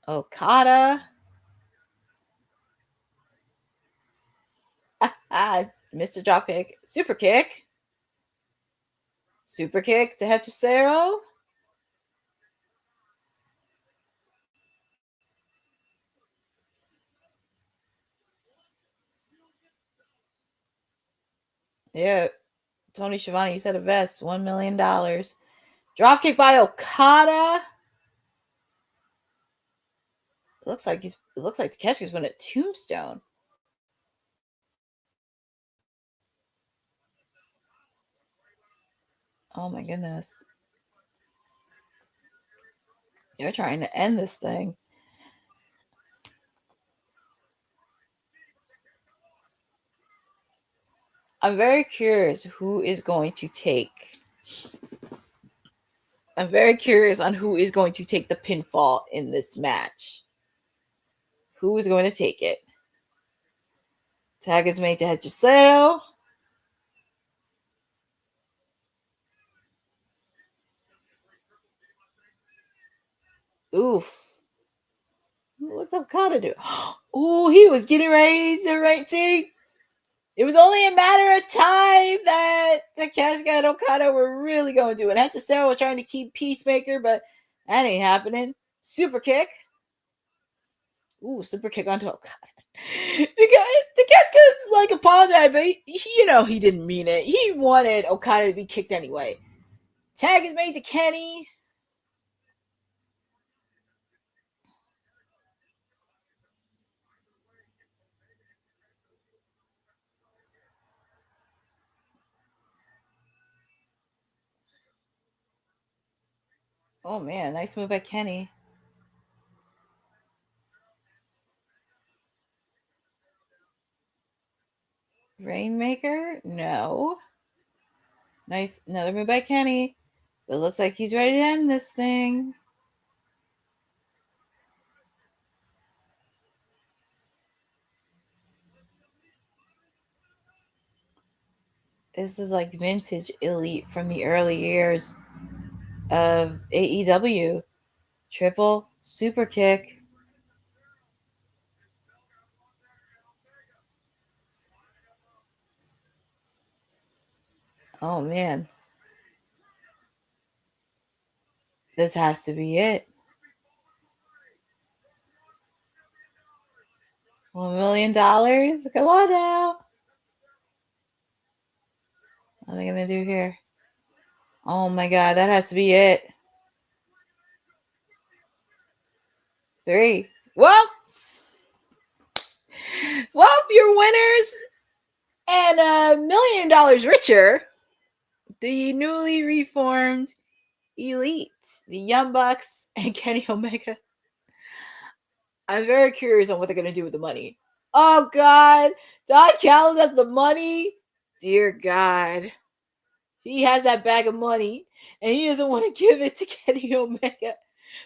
Okada Mr. Dropkick. Super kick. Super kick to Hechicero. Yeah. Tony Schiavone, you said a vest. $1 million. Dropkick by Okada. It looks like Takeshita's won a tombstone. Oh my goodness. You're trying to end this thing. I'm very curious who is going to take. I'm very curious on who is going to take the pinfall in this match. Who is going to take it? Tag is made to Hechicero. Oof. What's Okada do? Oh, he was getting ready to right. See, it was only a matter of time that Takeshita and Okada were really going to do it. Hechicero was trying to keep Peacemaker, but that ain't happening. Super kick. Ooh, super kick onto Okada. Takeshita's like apologized, but he didn't mean it. He wanted Okada to be kicked anyway. Tag is made to Kenny. Oh man, nice move by Kenny. Rainmaker? No. Nice. Another move by Kenny. But it looks like he's ready to end this thing. This is like vintage Elite from the early years of AEW. Triple super kick. Oh man. This has to be it. $1 million? Come on now. What are they going to do here? Oh my god, that has to be it. 3. Well, your winners and $1 million richer. The newly reformed Elite, the Young Bucks, and Kenny Omega. I'm very curious on what they're going to do with the money. Oh, God. Don Callis has the money. Dear God. He has that bag of money, and he doesn't want to give it to Kenny Omega.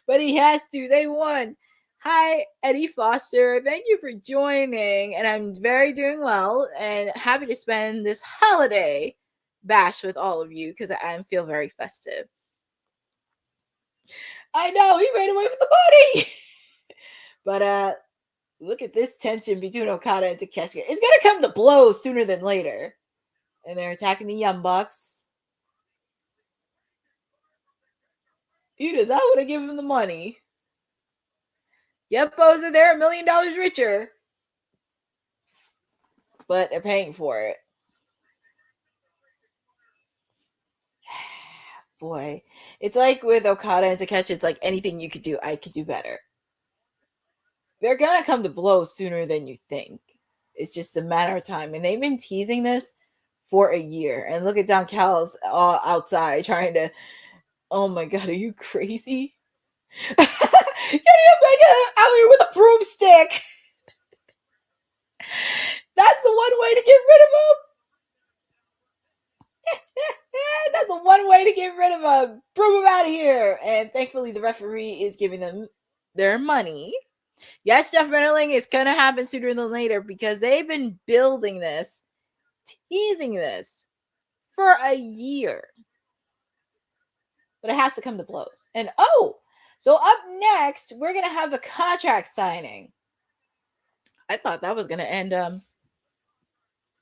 But he has to. They won. Hi, Eddie Foster. Thank you for joining. And I'm doing well and happy to spend this holiday bash with all of you because I feel very festive. I know, he ran away with the money. But look at this tension between Okada and Takeshita. It's gonna come to blows sooner than later. And they're attacking the Young Bucks. You did not want to give him the money. Yep, Boza, they're $1 million richer. But they're paying for it. Boy. It's like with Okada and Takeshita, it's like anything you could do, I could do better. They're going to come to blows sooner than you think. It's just a matter of time. And they've been teasing this for a year. And look at Don Callis outside trying to... Oh my God, are you crazy? Kenny Omega out here with a broomstick. That's the one way to get rid of him. That's the one way to get rid of him. Broom him out of here. And thankfully, the referee is giving them their money. Yes, Jeff Menderling, is going to happen sooner than later because they've been building this, teasing this for a year. But it has to come to blows. And so up next, we're going to have the contract signing. I thought that was going to end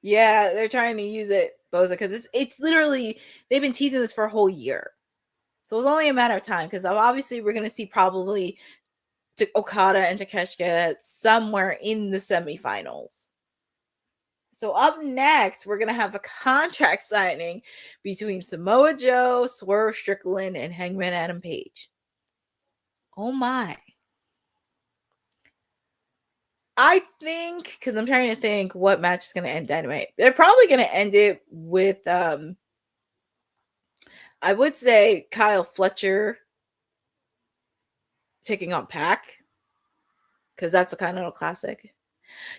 Yeah, they're trying to use it, Boza, because it's literally they've been teasing this for a whole year. So it's only a matter of time because obviously we're gonna see probably Okada and Takeshita somewhere in the semifinals. So up next, we're gonna have a contract signing between Samoa Joe, Swerve Strickland, and Hangman Adam Page. Oh my. I think, because I'm trying to think what match is going to end Dynamite. They're probably going to end it with, I would say Kyle Fletcher taking on Pac, because that's a Continental Classic.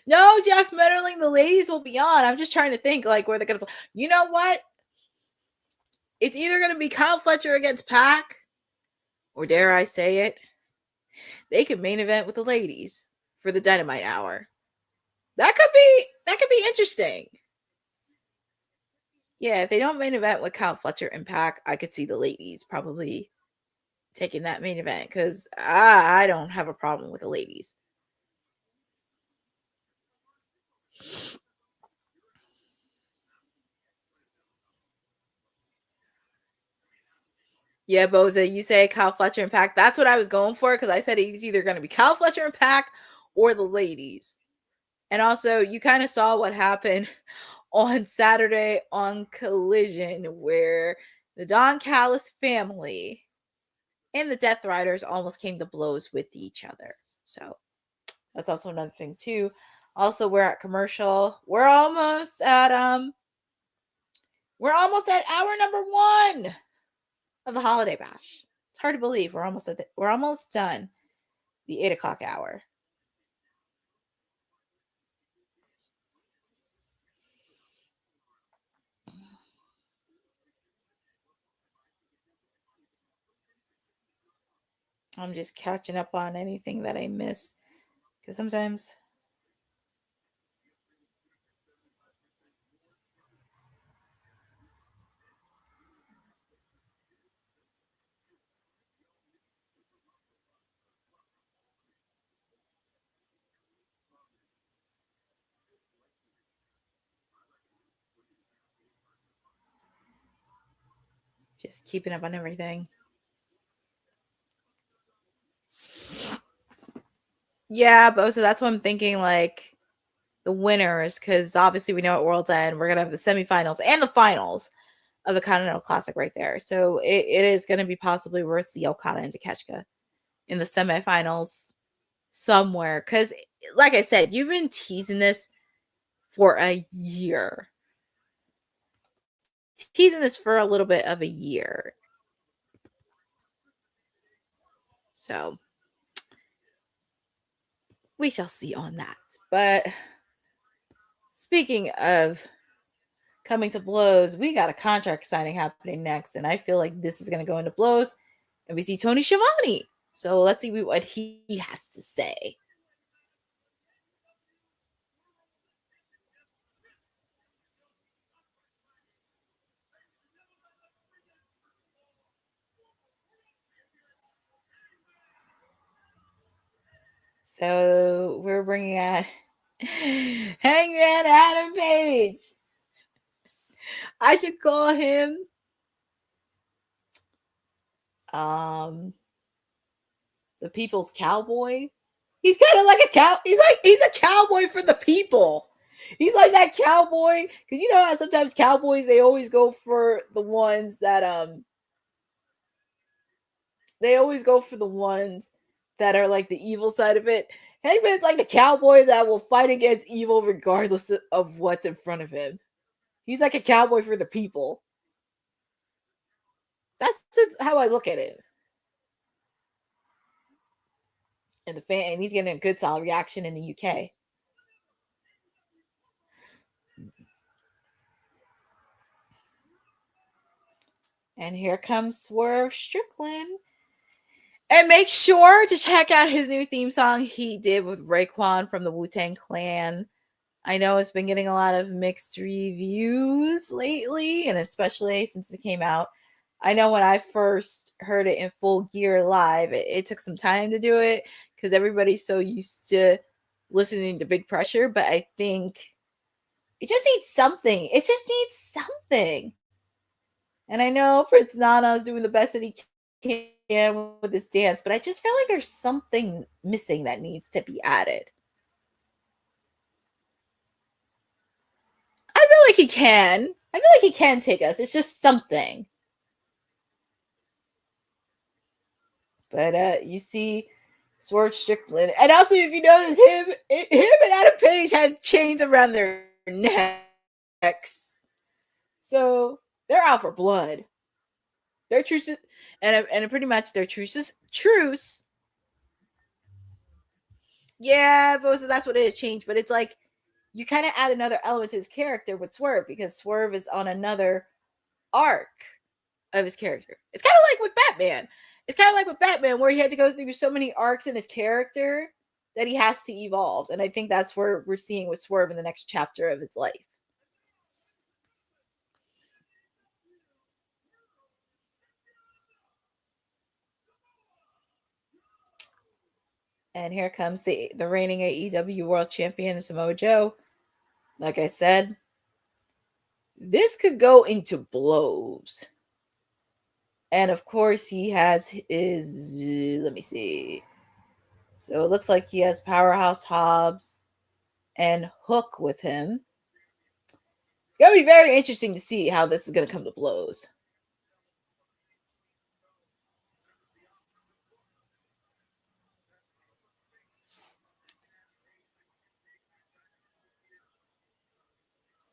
No, Jeff Meddling, the ladies will be on. I'm just trying to think like where they're going to play. You know what? It's either going to be Kyle Fletcher against Pac, or dare I say it, they could main event with the ladies for the Dynamite hour. That could be interesting. Yeah, if they don't main event with Kyle Fletcher and Pac, I could see the ladies probably taking that main event because I don't have a problem with the ladies. Yeah, Boza, you say Kyle Fletcher and Pac. That's what I was going for because I said it's either going to be Kyle Fletcher and Pac or the ladies. And also, you kind of saw what happened on Saturday on Collision where the Don Callis family and the Death Riders almost came to blows with each other. So that's also another thing too. Also, we're at commercial. We're almost at hour number 1 of the holiday bash. It's hard to believe we're almost done the 8 o'clock hour. I'm just catching up on anything that I miss because sometimes just keeping up on everything. Yeah, but so that's what I'm thinking, like the winners, because obviously we know at World's End we're gonna have the semifinals and the finals of the Continental Classic right there. So it is gonna be possibly where it's the Okada and Takeshita in the semifinals somewhere. Because, like I said, you've been teasing this for a year. Teasing this for a little bit of a year. So we shall see on that. But speaking of coming to blows, we got a contract signing happening next, and I feel like this is going to go into blows, and we see Tony Schiavone. So let's see what he has to say. So we're bringing out Hangman Adam Page. I should call him the People's Cowboy. He's kind of like a cow. He's a cowboy for the people. He's like that cowboy because you know how sometimes cowboys they always go for the ones that are like the evil side of it. Hangman's like the cowboy that will fight against evil regardless of what's in front of him. He's like a cowboy for the people. That's just how I look at it. And he's getting a good solid reaction in the UK. And here comes Swerve Strickland. And make sure to check out his new theme song he did with Raekwon from the Wu-Tang Clan. I know it's been getting a lot of mixed reviews lately, and especially since it came out. I know when I first heard it in full gear live, it took some time to do it because everybody's so used to listening to Big Pressure, but I think It just needs something. It just needs something. And I know Prince Nana is doing the best that he can with this dance, but I just feel like there's something missing that needs to be added. I feel like he can. I feel like he can take us. It's just something. But you see Swerve Strickland. And also, if you notice, him and Adam Page have chains around their necks. So they're out for blood. Their truce, and pretty much their truce. Yeah, but so that's what it is, change. But it's like you kind of add another element to his character with Swerve because Swerve is on another arc of his character. It's kind of like with Batman. It's kind of like with Batman where he had to go through so many arcs in his character that he has to evolve. And I think that's where we're seeing with Swerve in the next chapter of his life. And here comes the reigning AEW World Champion, Samoa Joe. Like I said, this could go into blows. And of course, he has his, let me see. So it looks like he has Powerhouse Hobbs and Hook with him. It's going to be very interesting to see how this is going to come to blows.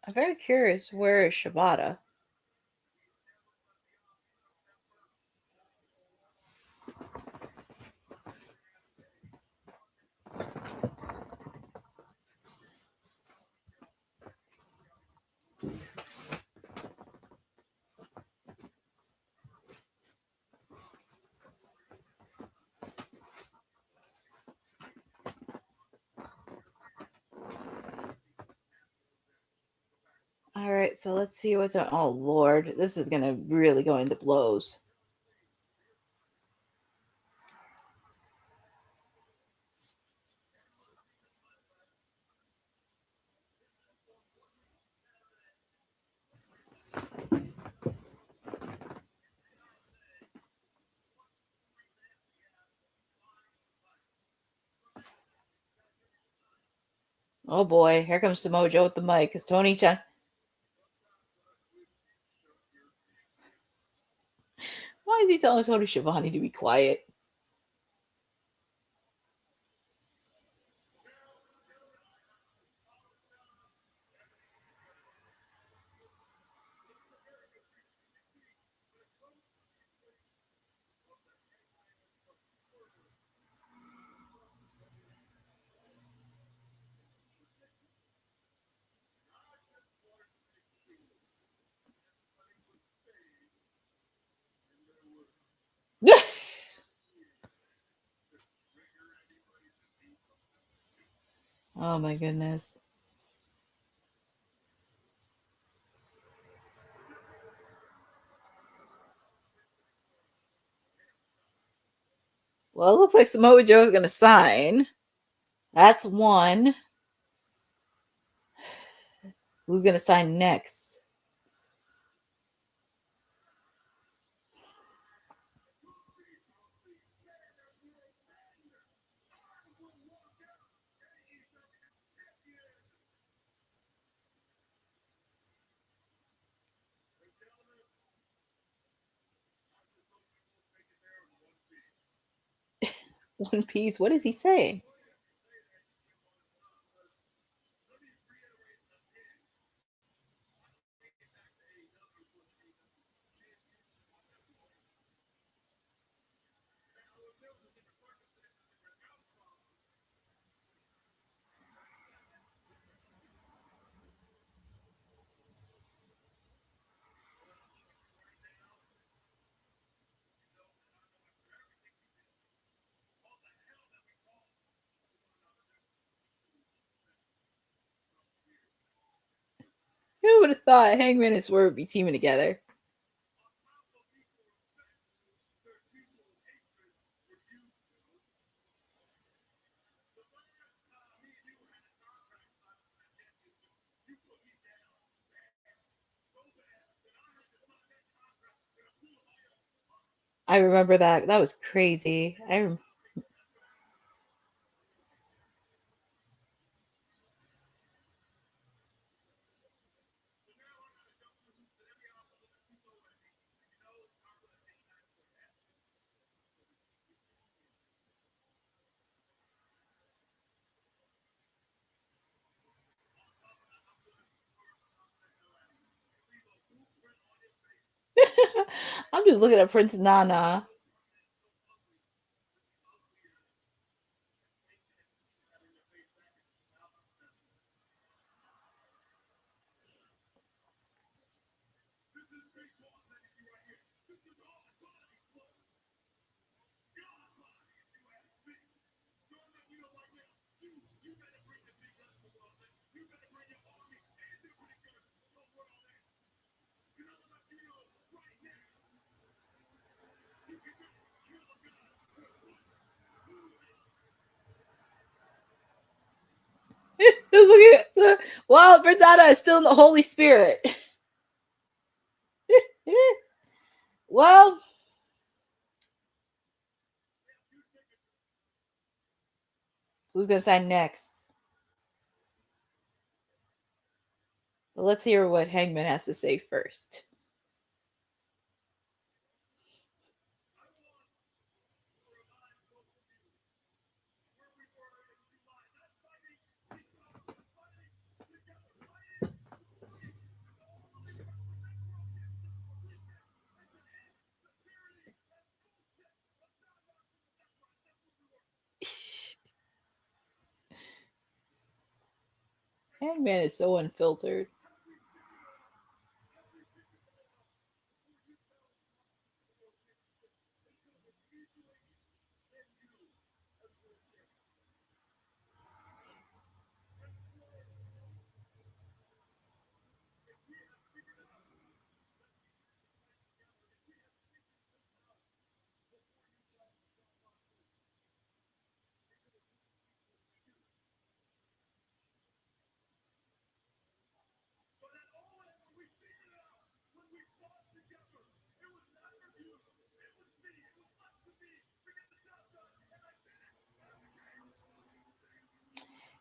I'm very curious, where is Shibata? All right, so let's see what's on. Oh, Lord. This is going to really go into blows. Oh, boy. Here comes Samoa Joe with the mic. Because Tony-chan... Why is he telling Tony Schiavone to be quiet? Oh, my goodness. Well, it looks like Samoa Joe is going to sign. That's one. Who's going to sign next? One Piece. What is he saying? Who would have thought Hangman and Swerve would be teaming together? I remember that. That was crazy. I'm just looking at Prince Nana. Look at well, Prince Nana is still in the Holy Spirit. Well, who's gonna sign next? Well, let's hear what Hangman has to say first. Hangman is so unfiltered.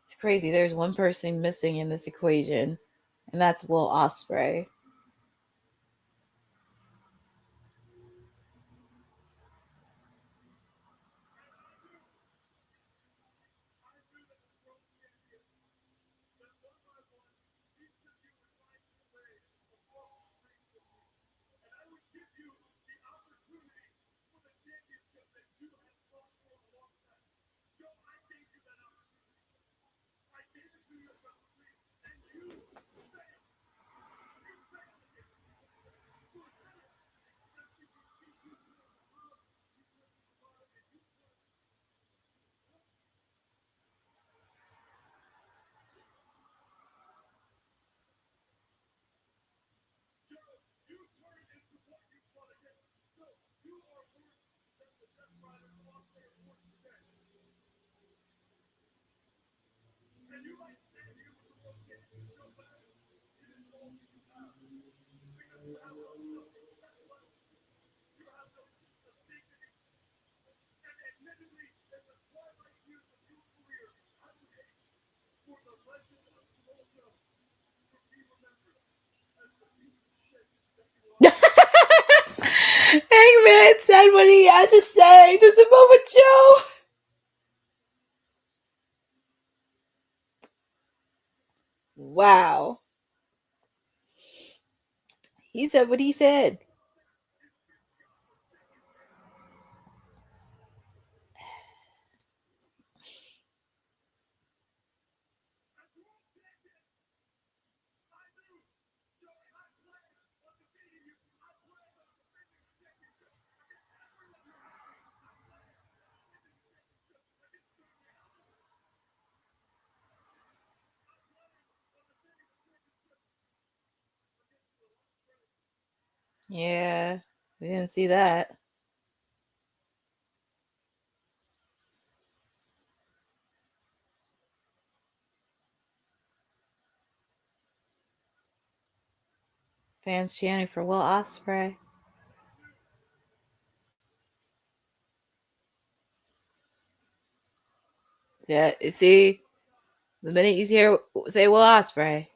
It's crazy. There's one person missing in this equation, and that's Will Ospreay. Hangman said what he had to say to Samoa Joe. Wow. He said what he said. Yeah, we didn't see that. Fans chanting for Will Ospreay. Yeah, see, the minute you hear say Will Ospreay.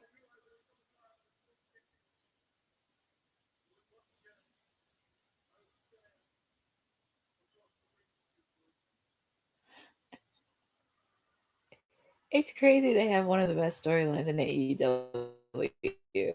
It's crazy they have one of the best storylines in AEW.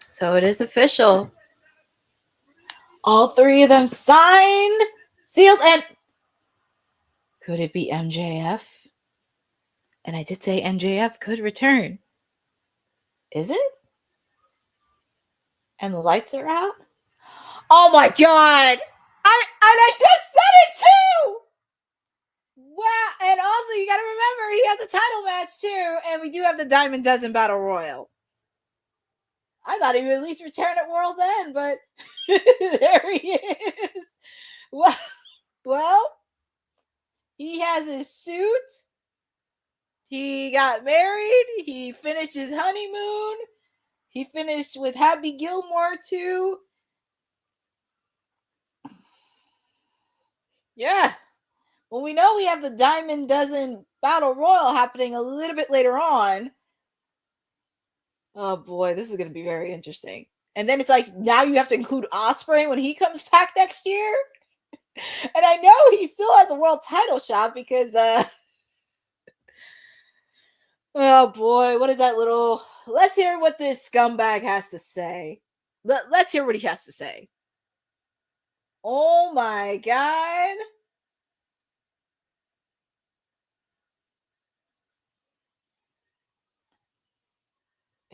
So it is official. All three of them signed, sealed, and could it be MJF? And I did say MJF could return. Is it? And the lights are out? Oh my god! I just said it too! Wow, and also you gotta remember he has a title match too, and we do have the Diamond Dozen Battle Royal. I thought he would at least return at World's End, but there he is. Well, he has his suit. He got married. He finished his honeymoon. He finished with Happy Gilmore too. Yeah. Well, we know we have the Diamond Dozen Battle Royal happening a little bit later on. Oh boy, this is going to be very interesting. And then it's like now you have to include Ospreay when he comes back next year. And I know he still has a world title shot because oh boy, what is that little? Let's hear what this scumbag has to say. Let's hear what he has to say. Oh my god.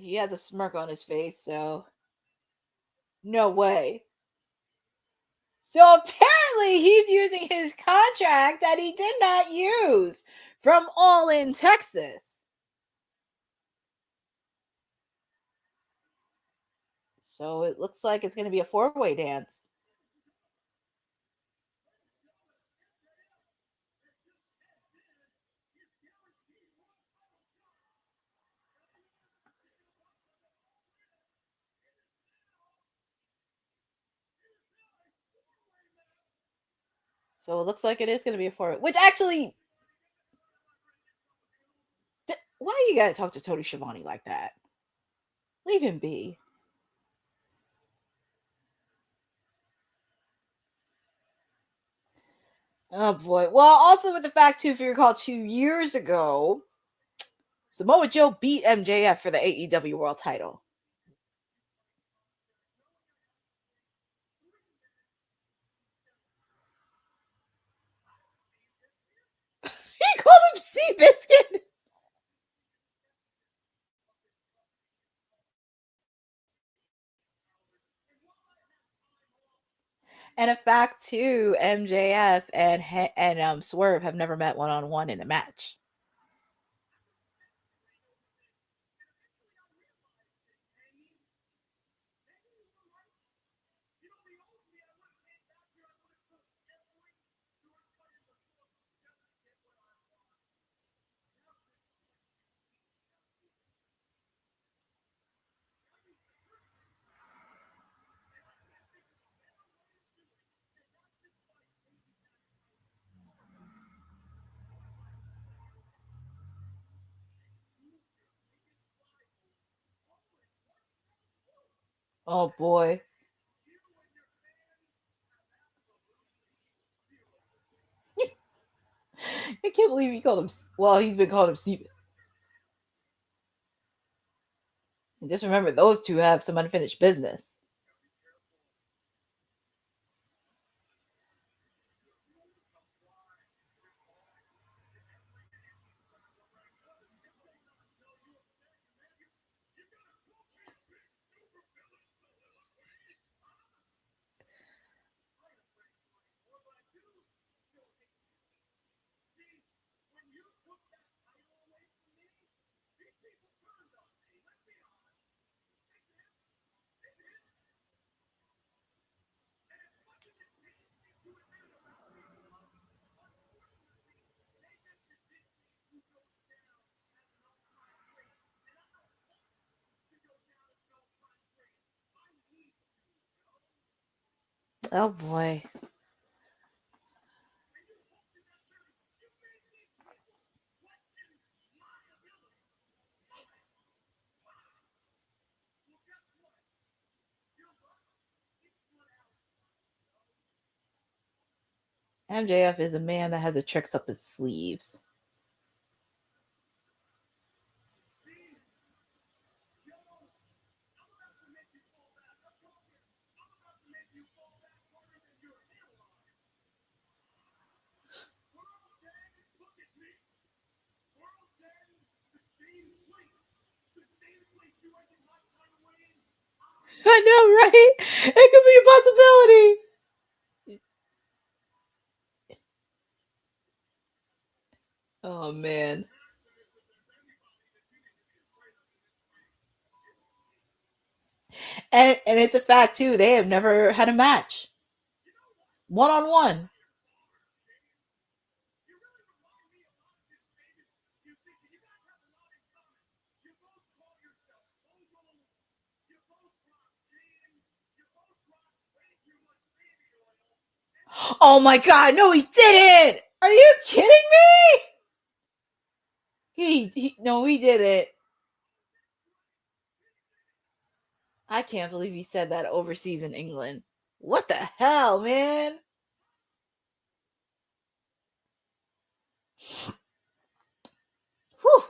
He has a smirk on his face, so no way. So apparently he's using his contract that he did not use from All In Texas. So it looks like it's going to be a four-way dance. So it looks like it is going to be a four-way, which actually, why you got to talk to Tony Schiavone like that? Leave him be. Oh boy. Well, also with the fact too, if you recall 2 years ago, Samoa Joe beat MJF for the AEW World Title. He called him Seabiscuit. And a fact too, MJF and Swerve have never met one-on-one in a match. Oh boy. I can't believe he called him. Well, he's been called him Steven. And just remember, those two have some unfinished business. Oh boy. MJF is a man that has the tricks up his sleeves. I know, right? It could be a possibility. Oh man. And it's a fact too. They have never had a match. 1-on-1. Oh my god, no he didn't! Are you kidding me? He didn't. I can't believe he said that overseas in England. What the hell, man? Whew.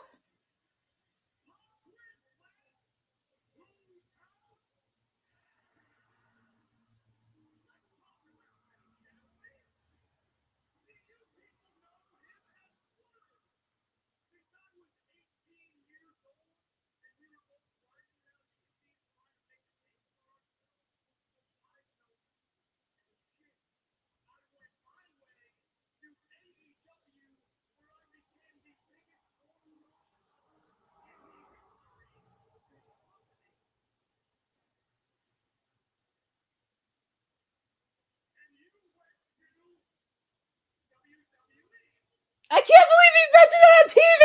I can't believe he mentioned it on TV!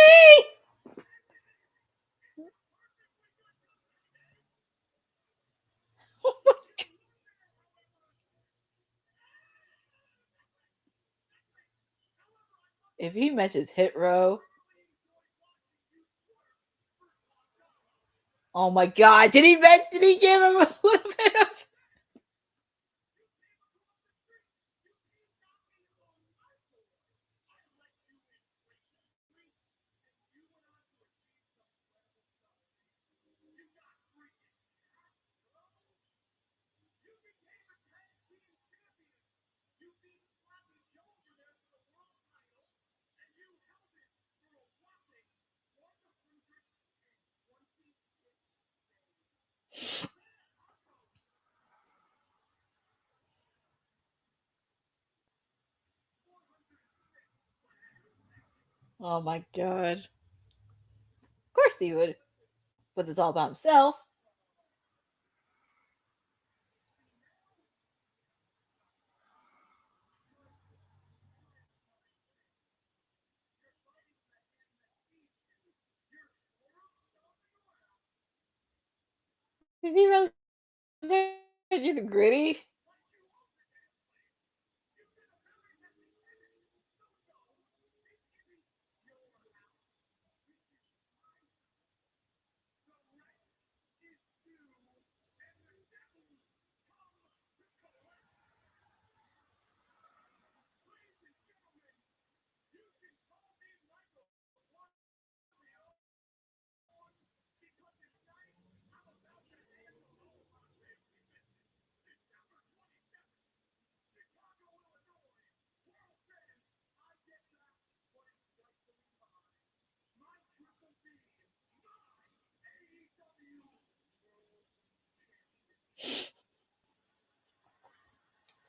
Oh my God. If he mentions Hit Row, oh my god, did he give him a little bit of oh my god. Of course he would. But it's all about himself. Is he really you the gritty?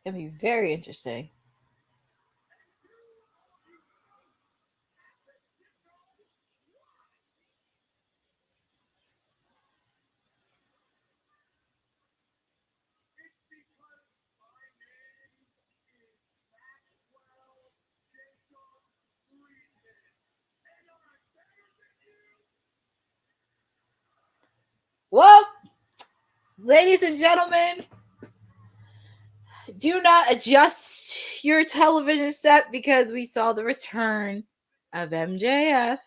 It'll be very interesting. Well, ladies and gentlemen, do not adjust your television set because we saw the return of MJF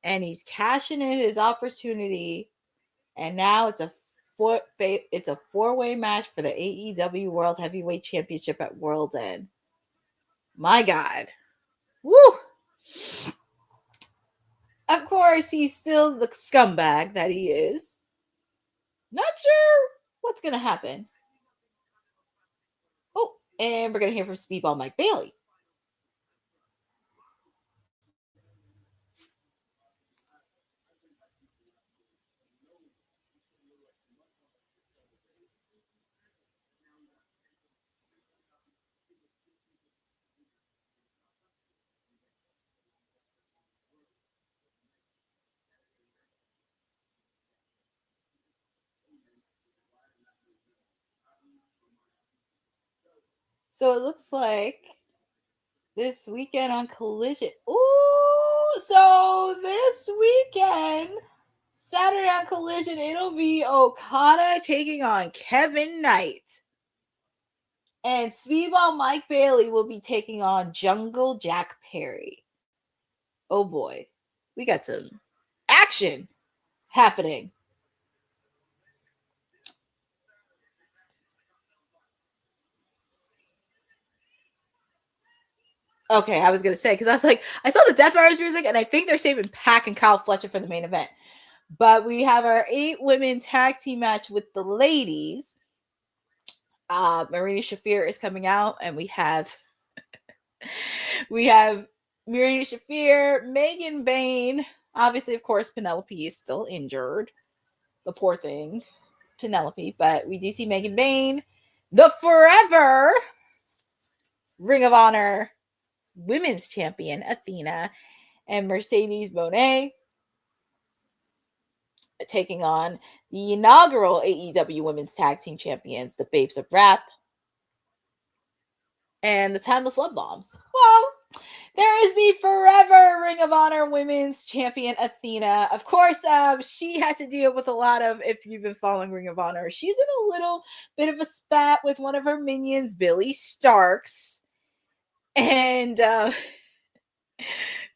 and he's cashing in his opportunity, and now it's a four-way match for the AEW World Heavyweight Championship at World's End. My God. Woo! Of course, he's still the scumbag that he is. Not sure what's going to happen. Oh, and we're going to hear from Speedball Mike Bailey. So it looks like this weekend on Collision. Ooh, so this weekend, Saturday on Collision, it'll be Okada taking on Kevin Knight. And Speedball Mike Bailey will be taking on Jungle Jack Perry. Oh boy, we got some action happening. Okay, I was going to say, because I was like, I saw the Death Riders music, and I think they're saving Pac and Kyle Fletcher for the main event. But we have our 8-women tag team match with the ladies. Marina Shafir is coming out, and we have Marina Shafir, Megan Bayne. Obviously, of course, Penelope is still injured. The poor thing, Penelope. But we do see Megan Bayne, the forever Ring of Honor Women's Champion, Athena, and Mercedes Moné taking on the inaugural AEW Women's Tag Team Champions, the Babes of Wrath, and the Timeless Love Bombs. Well, there is the forever Ring of Honor Women's Champion, Athena. Of course, she had to deal with a lot of, if you've been following Ring of Honor, she's in a little bit of a spat with one of her minions, Billy Starks. And this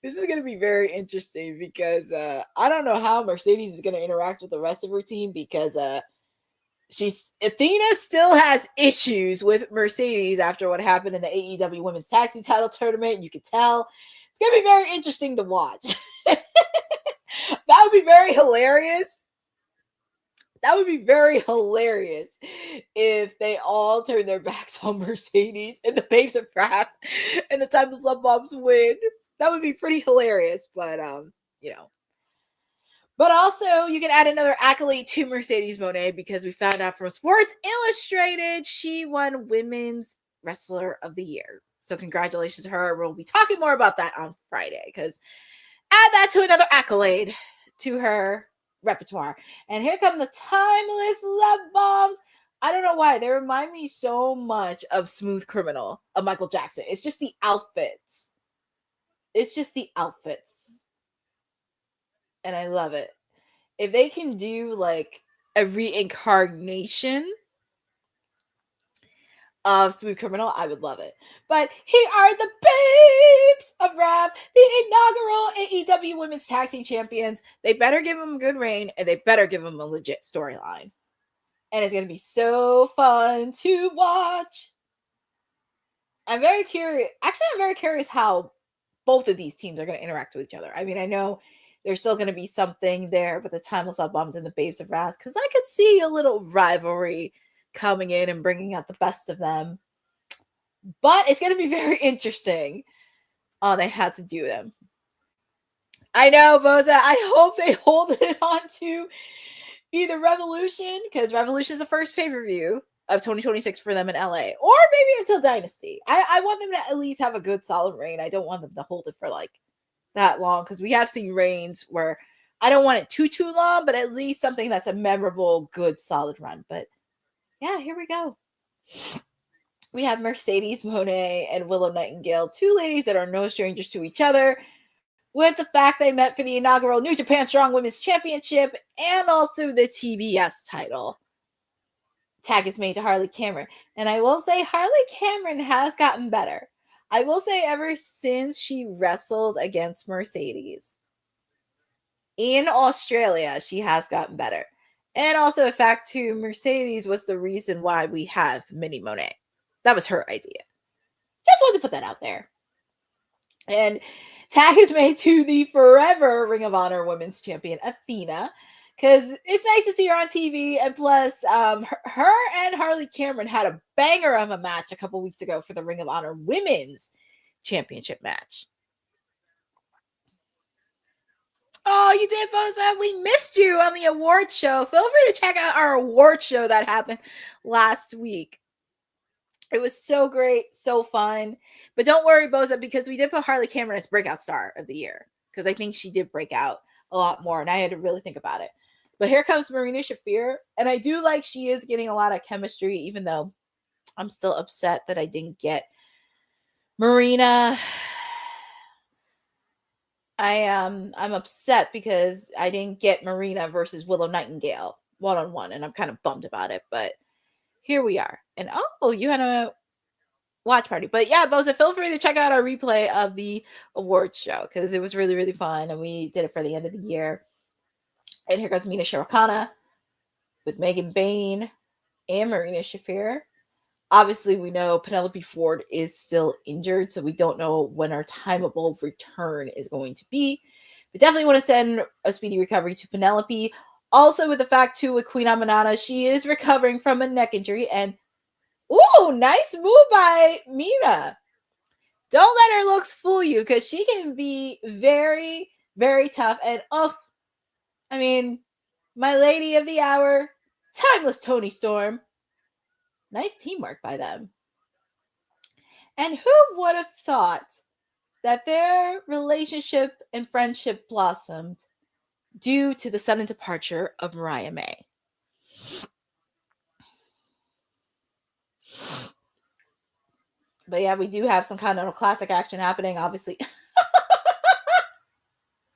is going to be very interesting because I don't know how Mercedes is going to interact with the rest of her team because Athena still has issues with Mercedes after what happened in the AEW Women's Tag Team Title Tournament. You can tell it's going to be very interesting to watch. That would be very hilarious. That would be very hilarious if they all turn their backs on Mercedes and the Babes of Wrath and the Timeless Love Bombs win. That would be pretty hilarious, but you know. But also, you can add another accolade to Mercedes Moné because we found out from Sports Illustrated she won Women's Wrestler of the Year. So congratulations to her. We'll be talking more about that on Friday because add that to another accolade to her repertoire. And here come the Timeless Love Bombs. I don't know why. They remind me so much of Smooth Criminal, of Michael Jackson. It's just the outfits. And I love it. If they can do like a reincarnation of Smooth Criminal, I would love it. But here are the Babes of Wrath, the inaugural AEW Women's Tag Team Champions. They better give them a good reign, and they better give them a legit storyline. And it's going to be so fun to watch. I'm very curious. Actually, I'm very curious how both of these teams are going to interact with each other. I mean, I know there's still going to be something there with the Timeless Love Bombs and the Babes of Wrath, because I could see a little rivalry coming in and bringing out the best of them. But it's going to be very interesting on they had to do them. I know, Boza. I hope they hold it on to either Revolution, because Revolution is the first pay-per-view, of 2026 for them in LA, or maybe until Dynasty. I want them to at least have a good solid reign. I don't want them to hold it for like that long, because we have seen reigns where I don't want it too long, but at least something that's a memorable, good, solid run. But yeah, here we go. We have Mercedes Moné and Willow Nightingale, two ladies that are no strangers to each other, with the fact they met for the inaugural New Japan Strong Women's Championship and also the TBS title. Tag is made to Harley Cameron. And I will say Harley Cameron has gotten better. I will say ever since she wrestled against Mercedes in Australia, she has gotten better. And also the fact too, Mercedes was the reason why we have Mini Moné. That was her idea. Just wanted to put that out there. And tag is made to the forever Ring of Honor Women's Champion, Athena, because it's nice to see her on TV. And plus, her and Harley Cameron had a banger of a match a couple weeks ago for the Ring of Honor Women's Championship match. Oh, you did, Boza. We missed you on the award show. Feel free to check out our award show that happened last week. It was so great, so fun. But don't worry, Boza, because we did put Harley Cameron as breakout star of the year, because I think she did break out a lot more, and I had to really think about it. But here comes Marina Shafir, and I do like she is getting a lot of chemistry, even though I'm still upset that I didn't get Marina. I'm upset because I didn't get Marina versus Willow Nightingale one-on-one, and I'm kind of bummed about it, but here we are. And oh, you had a watch party. But yeah, Boza, feel free to check out our replay of the awards show, because it was really, really fun, and we did it for the end of the year. And here goes Mina Shirakawa with Megan Bayne and Marina Shafir. Obviously, we know Penelope Ford is still injured, so we don't know when our timeable return is going to be. But definitely want to send a speedy recovery to Penelope. Also, with the fact, too, with Queen Aminata, she is recovering from a neck injury. And, ooh, nice move by Mina. Don't let her looks fool you, because she can be very, very tough. And, I mean, my lady of the hour, timeless Toni Storm. Nice teamwork by them. And who would have thought that their relationship and friendship blossomed due to the sudden departure of Mariah May? But yeah, we do have some kind of classic action happening, obviously. I'm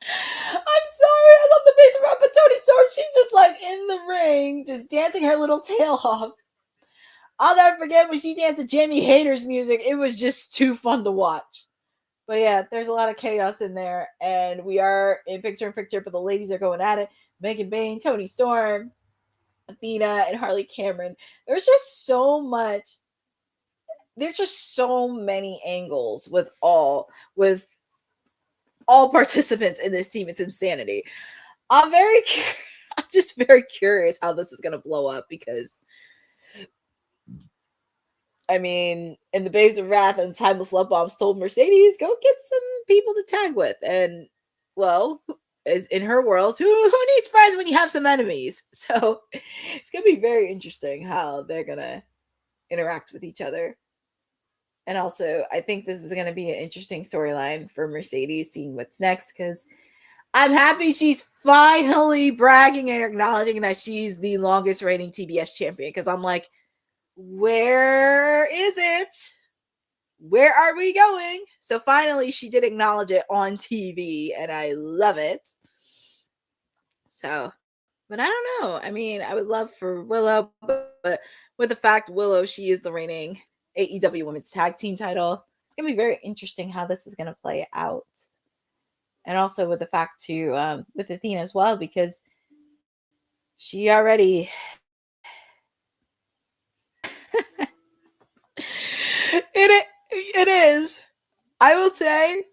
sorry, I love the base around, but Toni Storm, she's just like in the ring, just dancing her little tail off. I'll never forget when she danced to Jamie Hayter's music. It was just too fun to watch. But yeah, there's a lot of chaos in there, and we are in picture-in-picture, but the ladies are going at it. Megan Bayne, Toni Storm, Athena, and Harley Cameron. There's just so much. There's just so many angles with all participants in this team. It's insanity. I'm just very curious how this is going to blow up, because I mean, in the Babes of Wrath and Timeless Love Bombs told Mercedes, go get some people to tag with. And, well, as in her world, who needs friends when you have some enemies? So it's going to be very interesting how they're going to interact with each other. And also, I think this is going to be an interesting storyline for Mercedes, seeing what's next, because I'm happy she's finally bragging and acknowledging that she's the longest reigning TBS champion, because I'm like, where is it? Where are we going? So finally, she did acknowledge it on TV, and I love it. So, but I don't know. I mean, I would love for Willow, but with the fact Willow, she is the reigning AEW Women's Tag Team title. It's going to be very interesting how this is going to play out. And also with the fact too, with Athena as well, because she already... It is. I will say,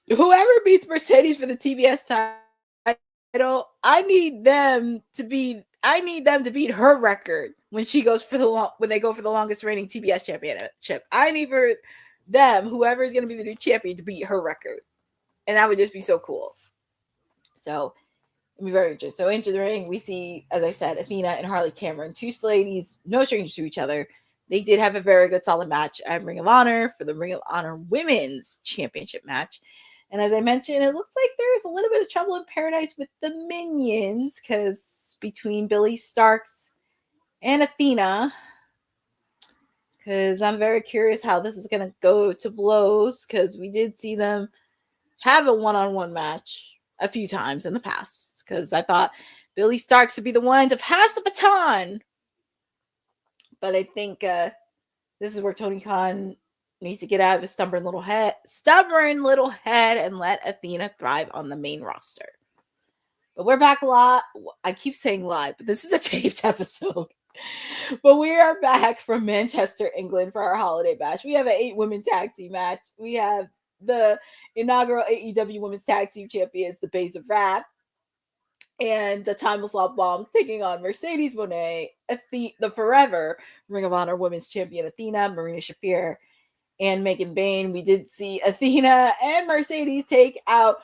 whoever beats Mercedes for the TBS title, I need them to beat her record when she goes when they go for the longest reigning TBS championship. I need for them, whoever is going to be the new champion, to beat her record, and that would just be so cool. So It'll be very interesting. So into the ring, we see, as I said, Athena and Harley Cameron, two ladies, no strangers to each other. They did have a very good, solid match at Ring of Honor for the Ring of Honor Women's Championship match. And as I mentioned, it looks like there's a little bit of trouble in paradise with the Minions, because between Billy Starks and Athena, because I'm very curious how this is going to go to blows, because we did see them have a one-on-one match a few times in the past, because I thought Billy Starks would be the one to pass the baton. But I think this is where Tony Khan needs to get out of his stubborn little head and let Athena thrive on the main roster. But we're back a lot. I keep saying live, but this is a taped episode. But we are back from Manchester, England for our holiday bash. We have an 8-women tag team match. We have the inaugural AEW Women's Tag Team Champions, the Babes of Wrath, and the Timeless Love Bombs taking on Mercedes Moné, the forever Ring of Honor Women's Champion Athena, Marina Shafir, and Megan Bayne. We did see Athena and Mercedes take out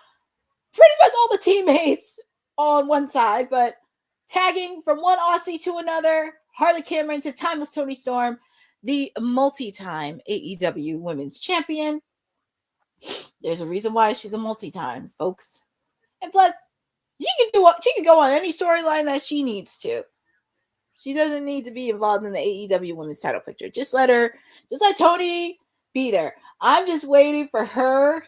pretty much all the teammates on one side, but tagging from one Aussie to another, Harley Cameron to Timeless Toni Storm, the multi-time AEW Women's Champion. There's a reason why she's a multi-time, folks. And plus, she can go on any storyline that she needs to. She doesn't need to be involved in the AEW Women's title picture. Just let Toni be there. I'm just waiting for her.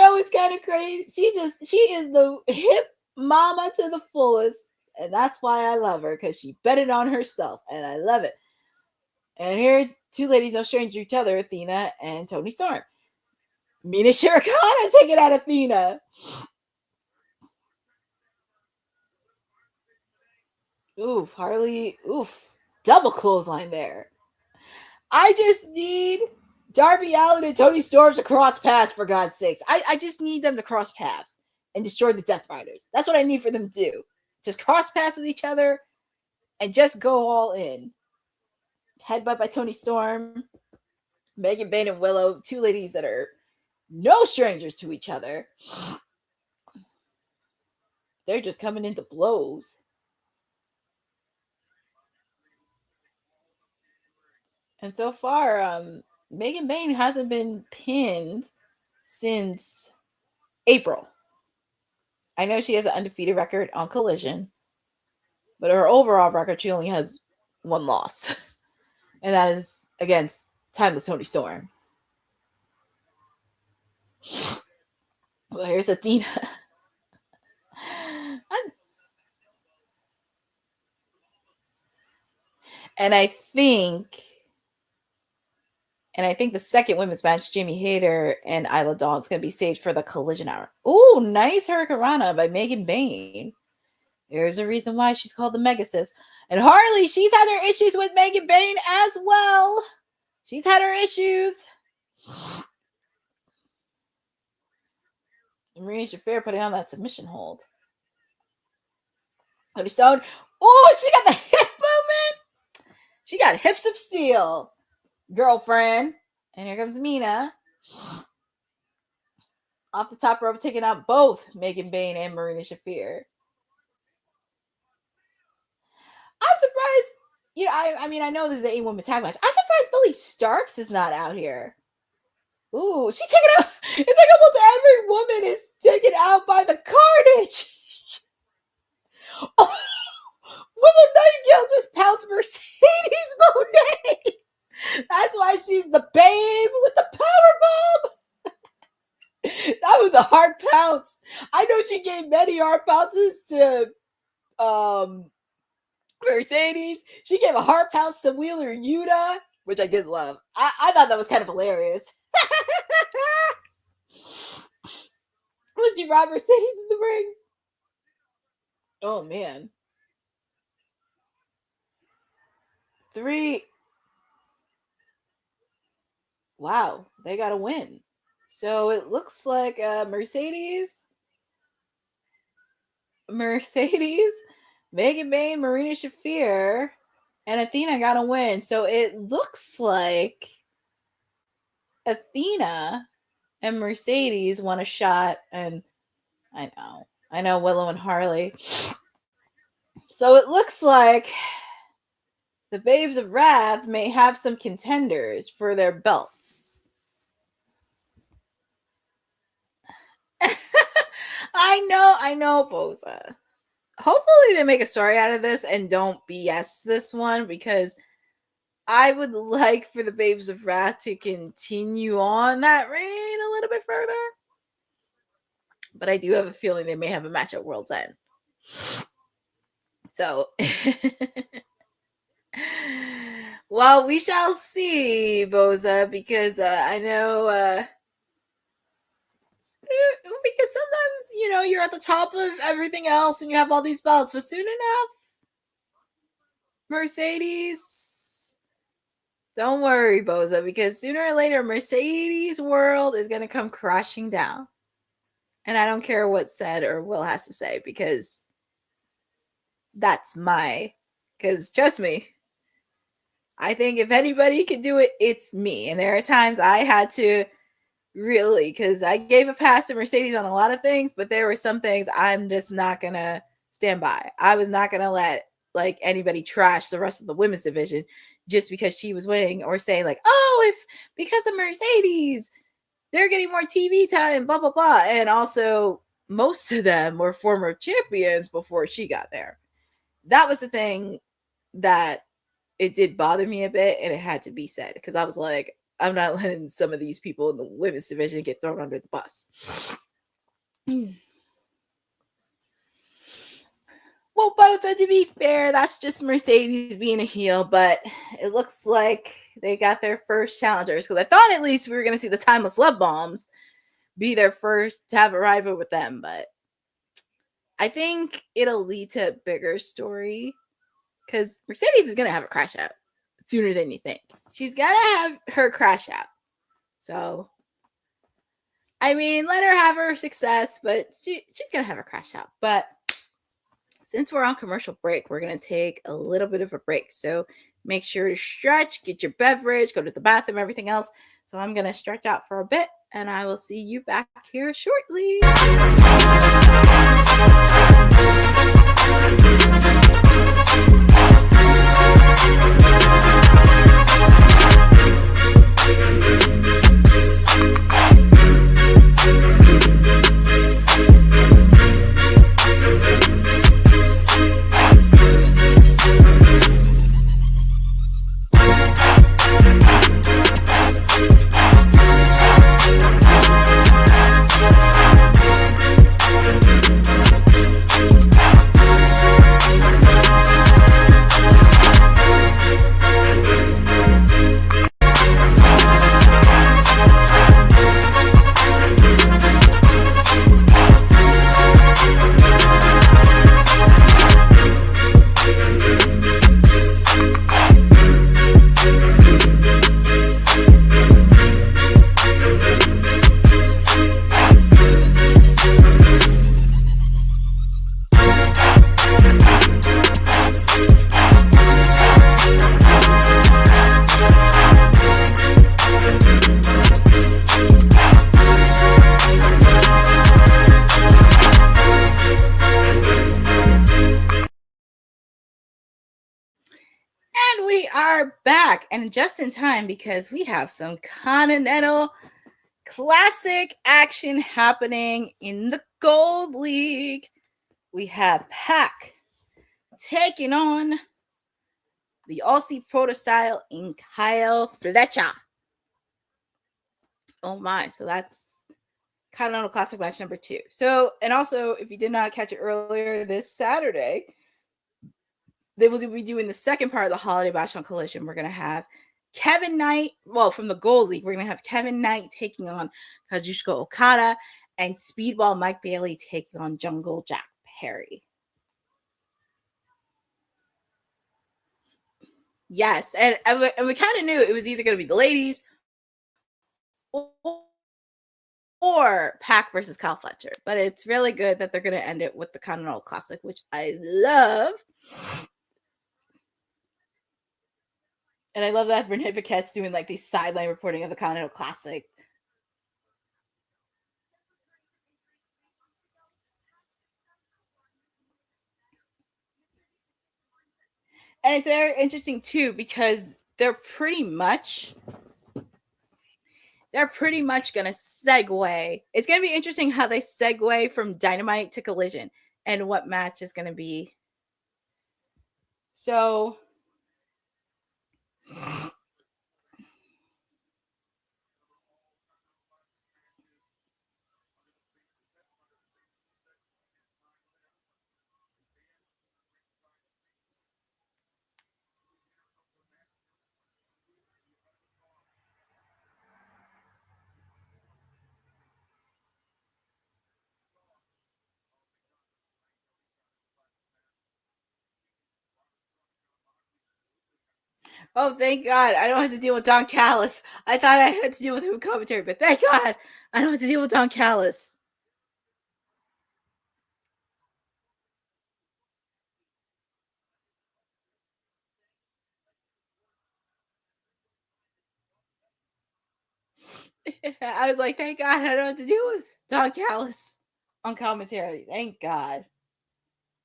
Oh, it's kind of crazy. She is the hip mama to the fullest, and that's why I love her, because she bet it on herself, and I love it. And here's two ladies no stranger to each other, Athena and Toni Storm. Mina Shirakawa taking out Athena. Oof, Harley. Oof. Double clothesline there. I just need Darby Allin and Toni Storm to cross paths, for God's sakes. I just need them to cross paths and destroy the Death Riders. That's what I need for them to do. Just cross paths with each other and just go all in. Headbutt by Toni Storm, Megan Bayne and Willow, two ladies that are no strangers to each other. They're just coming into blows. And so far, Megan Bayne hasn't been pinned since April. I know she has an undefeated record on Collision, but her overall record, she only has one loss. And that is against Timeless Toni Storm. Well, here's Athena. And I think the second women's match, Jamie Hayter and Isla Dawn, is going to be staged for the Collision Hour. Ooh, nice Hurricanrana by Megan Bayne. There's a reason why she's called the Megasis. And Harley, she's had her issues with Megan Bayne as well. She's had her issues. And Marina Shafir putting on that submission hold. Toni Stone. Oh, she got the hip movement. She got hips of steel, girlfriend. And here comes Mina. Off the top rope, taking out both Megan Bayne and Marina Shafir. I'm surprised. I know this is an 8-woman tag match. I'm surprised Billy Starks is not out here. Ooh, she's taken out. It's like almost every woman is taken out by the carnage. Oh, Willow Nightingale just pounced Mercedes Moné. That's why she's the babe with the power bomb. That was a hard pounce. I know she gave many hard pounces to Mercedes. She gave a hard pounce to Wheeler Yuta, which I did love. I thought that was kind of hilarious. Was she rob Mercedes in the ring? Oh man. 3. Wow, they got a win. So it looks like Mercedes, Megan Bayne, Marina Shafir, and Athena got a win. So it looks like Athena and Mercedes want a shot, and I know Willow and Harley. So it looks like the Babes of Wrath may have some contenders for their belts. I know, Boza. Hopefully they make a story out of this and don't BS this one, because I would like for the Babes of Wrath to continue on that reign a little bit further. But I do have a feeling they may have a match at World's End. So, well, we shall see, Boza, because I know, because sometimes, you're at the top of everything else and you have all these belts, but soon enough, Mercedes, don't worry, Boza, because sooner or later, Mercedes' world is going to come crashing down. And I don't care what's said or Will has to say, because because trust me, I think if anybody can do it, it's me. And there are times I had to really, because I gave a pass to Mercedes on a lot of things, but there were some things I'm just not going to stand by. I was not going to let anybody trash the rest of the women's division just because she was winning, or saying because of Mercedes, they're getting more TV time, blah, blah, blah. And also, most of them were former champions before she got there. That was the thing that it did bother me a bit, and it had to be said, because I was like, I'm not letting some of these people in the women's division get thrown under the bus. Well, Boza, to be fair, that's just Mercedes being a heel, but it looks like they got their first challengers, because I thought at least we were going to see the Timeless Love Bombs be their first to have a rival with them, but I think it'll lead to a bigger story, because Mercedes is going to have a crash out sooner than you think. She's going to have her crash out. So, I mean, let her have her success, but she's going to have a crash out. But since we're on commercial break, we're going to take a little bit of a break. So make sure to stretch, get your beverage, go to the bathroom, everything else. So I'm going to stretch out for a bit, and I will see you back here shortly. Back, and just in time, because we have some Continental Classic action happening in the Gold League. We have Pac taking on the Aussie Proto Style in Kyle Fletcher. Oh my, so that's Continental Classic match number 2. So, and also, if you did not catch it earlier, this Saturday, they will be doing the second part of the Holiday Bash on Collision. We're going to have Kevin Knight, from the Gold League, we're going to have Kevin Knight taking on Kazuchika Okada, and Speedball Mike Bailey taking on Jungle Jack Perry. Yes, and we kind of knew it was either going to be the ladies or Pac versus Kyle Fletcher, but it's really good that they're going to end it with the Continental Classic, which I love. And I love that Renee Paquette's doing these sideline reporting of the Continental Classic. And it's very interesting too because they're pretty much going to segue. It's going to be interesting how they segue from Dynamite to Collision and what match is going to be. So oh, thank God. I don't have to deal with Don Callis. I thought I had to deal with him commentary, but thank God I don't have to deal with Don Callis. I was like, thank God I don't have to deal with Don Callis on commentary. Thank God.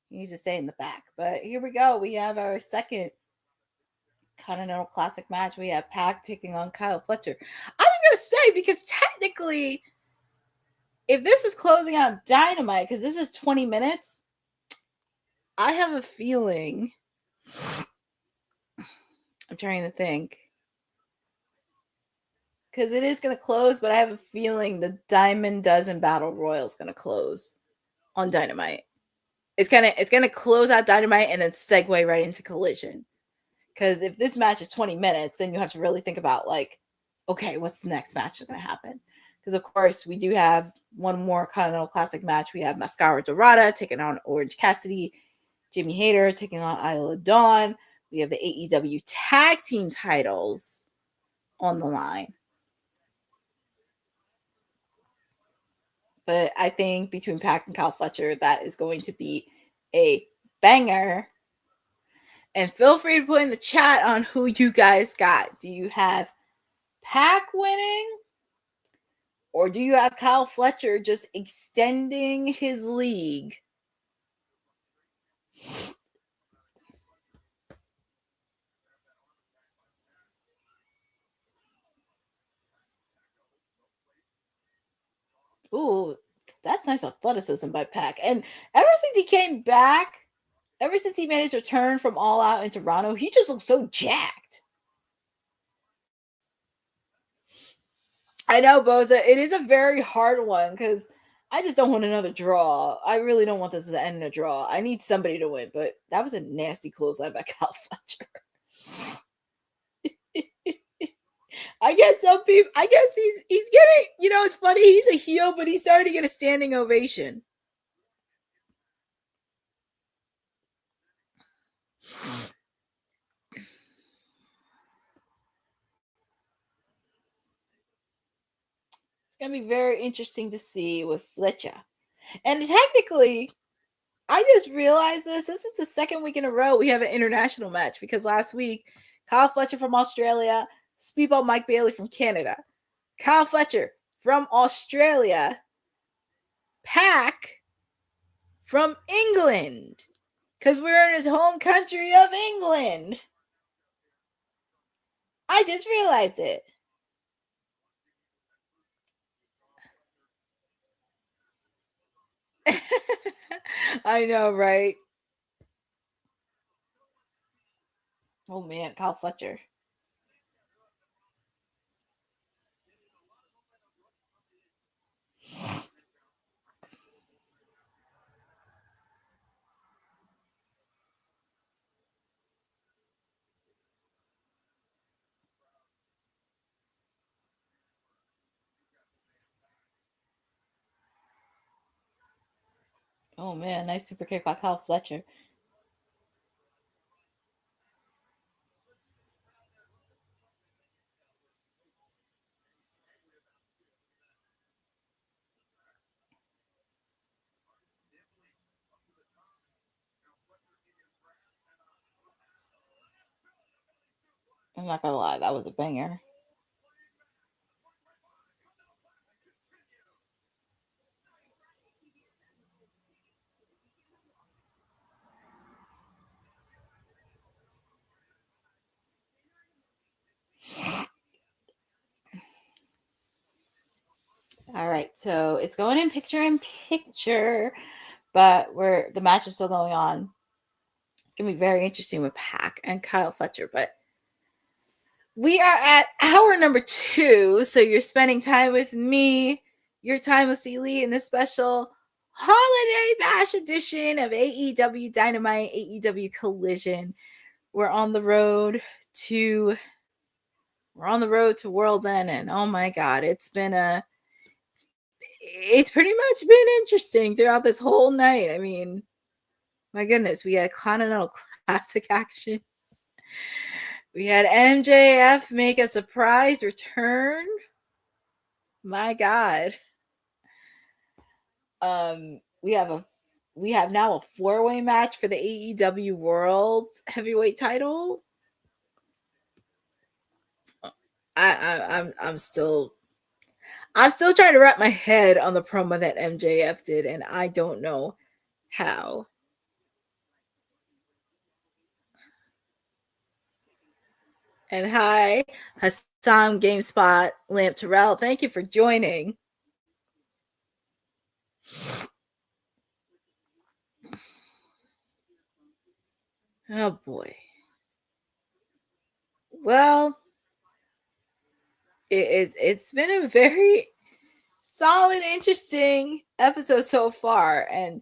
He needs to stay in the back. But here we go. We have our second Continental Classic match. We have Pac taking on Kyle Fletcher. I was going to say, because technically, if this is closing out Dynamite, because this is 20 minutes, I have a feeling. I'm trying to think. Because it is going to close, but I have a feeling the Diamond Dozen Battle Royal is going to close on Dynamite. It's gonna close out Dynamite and then segue right into Collision. Because if this match is 20 minutes, then you have to really think about, like, okay, what's the next match that's going to happen? Because, of course, we do have one more Continental Classic match. We have Máscara Dorada taking on Orange Cassidy. Jimmy Hayter taking on Isla Dawn. We have the AEW Tag Team titles on the line. But I think between Pac and Kyle Fletcher, that is going to be a banger. And feel free to put in the chat on who you guys got. Do you have Pac winning? Or do you have Kyle Fletcher just extending his league? Ooh, that's nice athleticism by Pac. And ever since he came back, ever since he made his return from All Out in Toronto, he just looks so jacked. I know, Boza. It is a very hard one because I just don't want another draw. I really don't want this to end in a draw. I need somebody to win, but that was a nasty clothesline by Kyle Fletcher. I guess some people. I guess he's getting. You know, it's funny. He's a heel, but he's starting to get a standing ovation. It's gonna be very interesting to see with Fletcher. And technically, I just realized this. This is the second week in a row we have an international match because last week, Kyle Fletcher from Australia, Speedball Mike Bailey from Canada. Kyle Fletcher from Australia, Pac from England. Because we're in his home country of England. I just realized it. I know, right? Oh man, Kyle Fletcher. Oh man, nice super kick by Kyle Fletcher. I'm not gonna lie, that was a banger. right, so it's going in picture, but the match is still going on. It's gonna be very interesting with Pac and Kyle Fletcher, but we are at hour number 2, so you're spending time with me, your time with Celie, in this special holiday bash edition of AEW Dynamite, AEW Collision. We're on the road to World's End, and oh my god, it's pretty much been interesting throughout this whole night. I mean, my goodness, we had Continental Classic action. We had MJF make a surprise return. My god. We have now a 4-way match for the AEW World Heavyweight title. I'm still trying to wrap my head on the promo that MJF did, and I don't know how. And hi, Hassan, GameSpot, Lamp Terrell. Thank you for joining. Oh boy. Well, it's been a very solid, interesting episode so far, and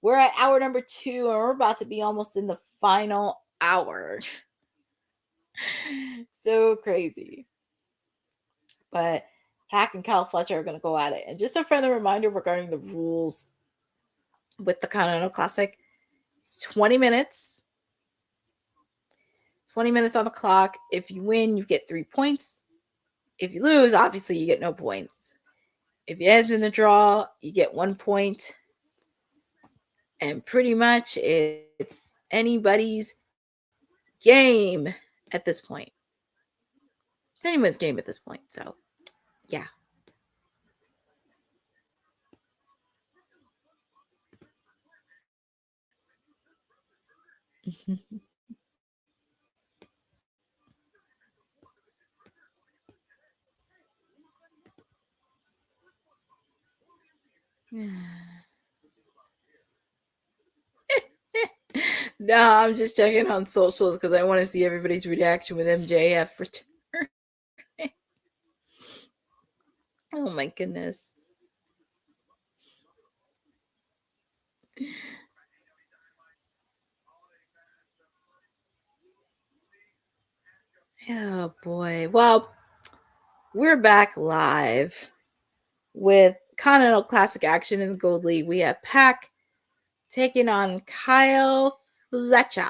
we're at hour number 2, and we're about to be almost in the final hour. So crazy. But Pac and Kyle Fletcher are going to go at it. And just a friendly reminder regarding the rules with the Continental Classic. It's 20 minutes. 20 minutes on the clock. If you win, you get 3 points. If you lose, obviously you get no points. If it ends in a draw, you get 1 point. And pretty much it's anybody's game at this point. It's anyone's game at this point. So, yeah. No, I'm just checking on socials because I want to see everybody's reaction with MJF return. Oh my goodness. Oh boy. Well, we're back live with Continental Classic action in the Gold League. We have Pac taking on Kyle Fletcher.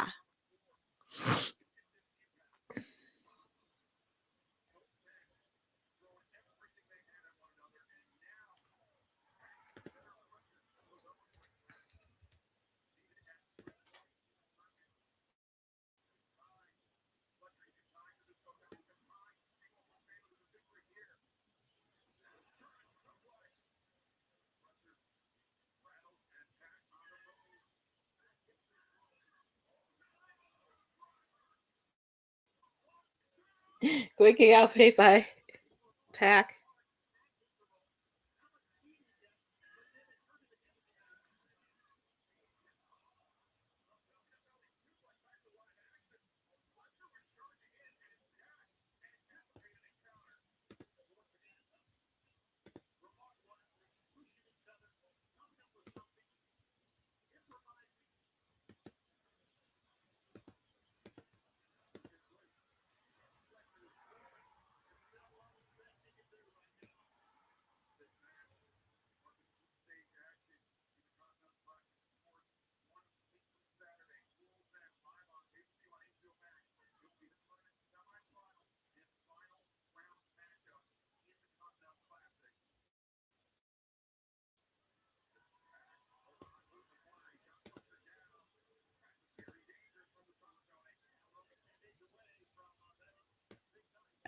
Quick kick out paid by Pac.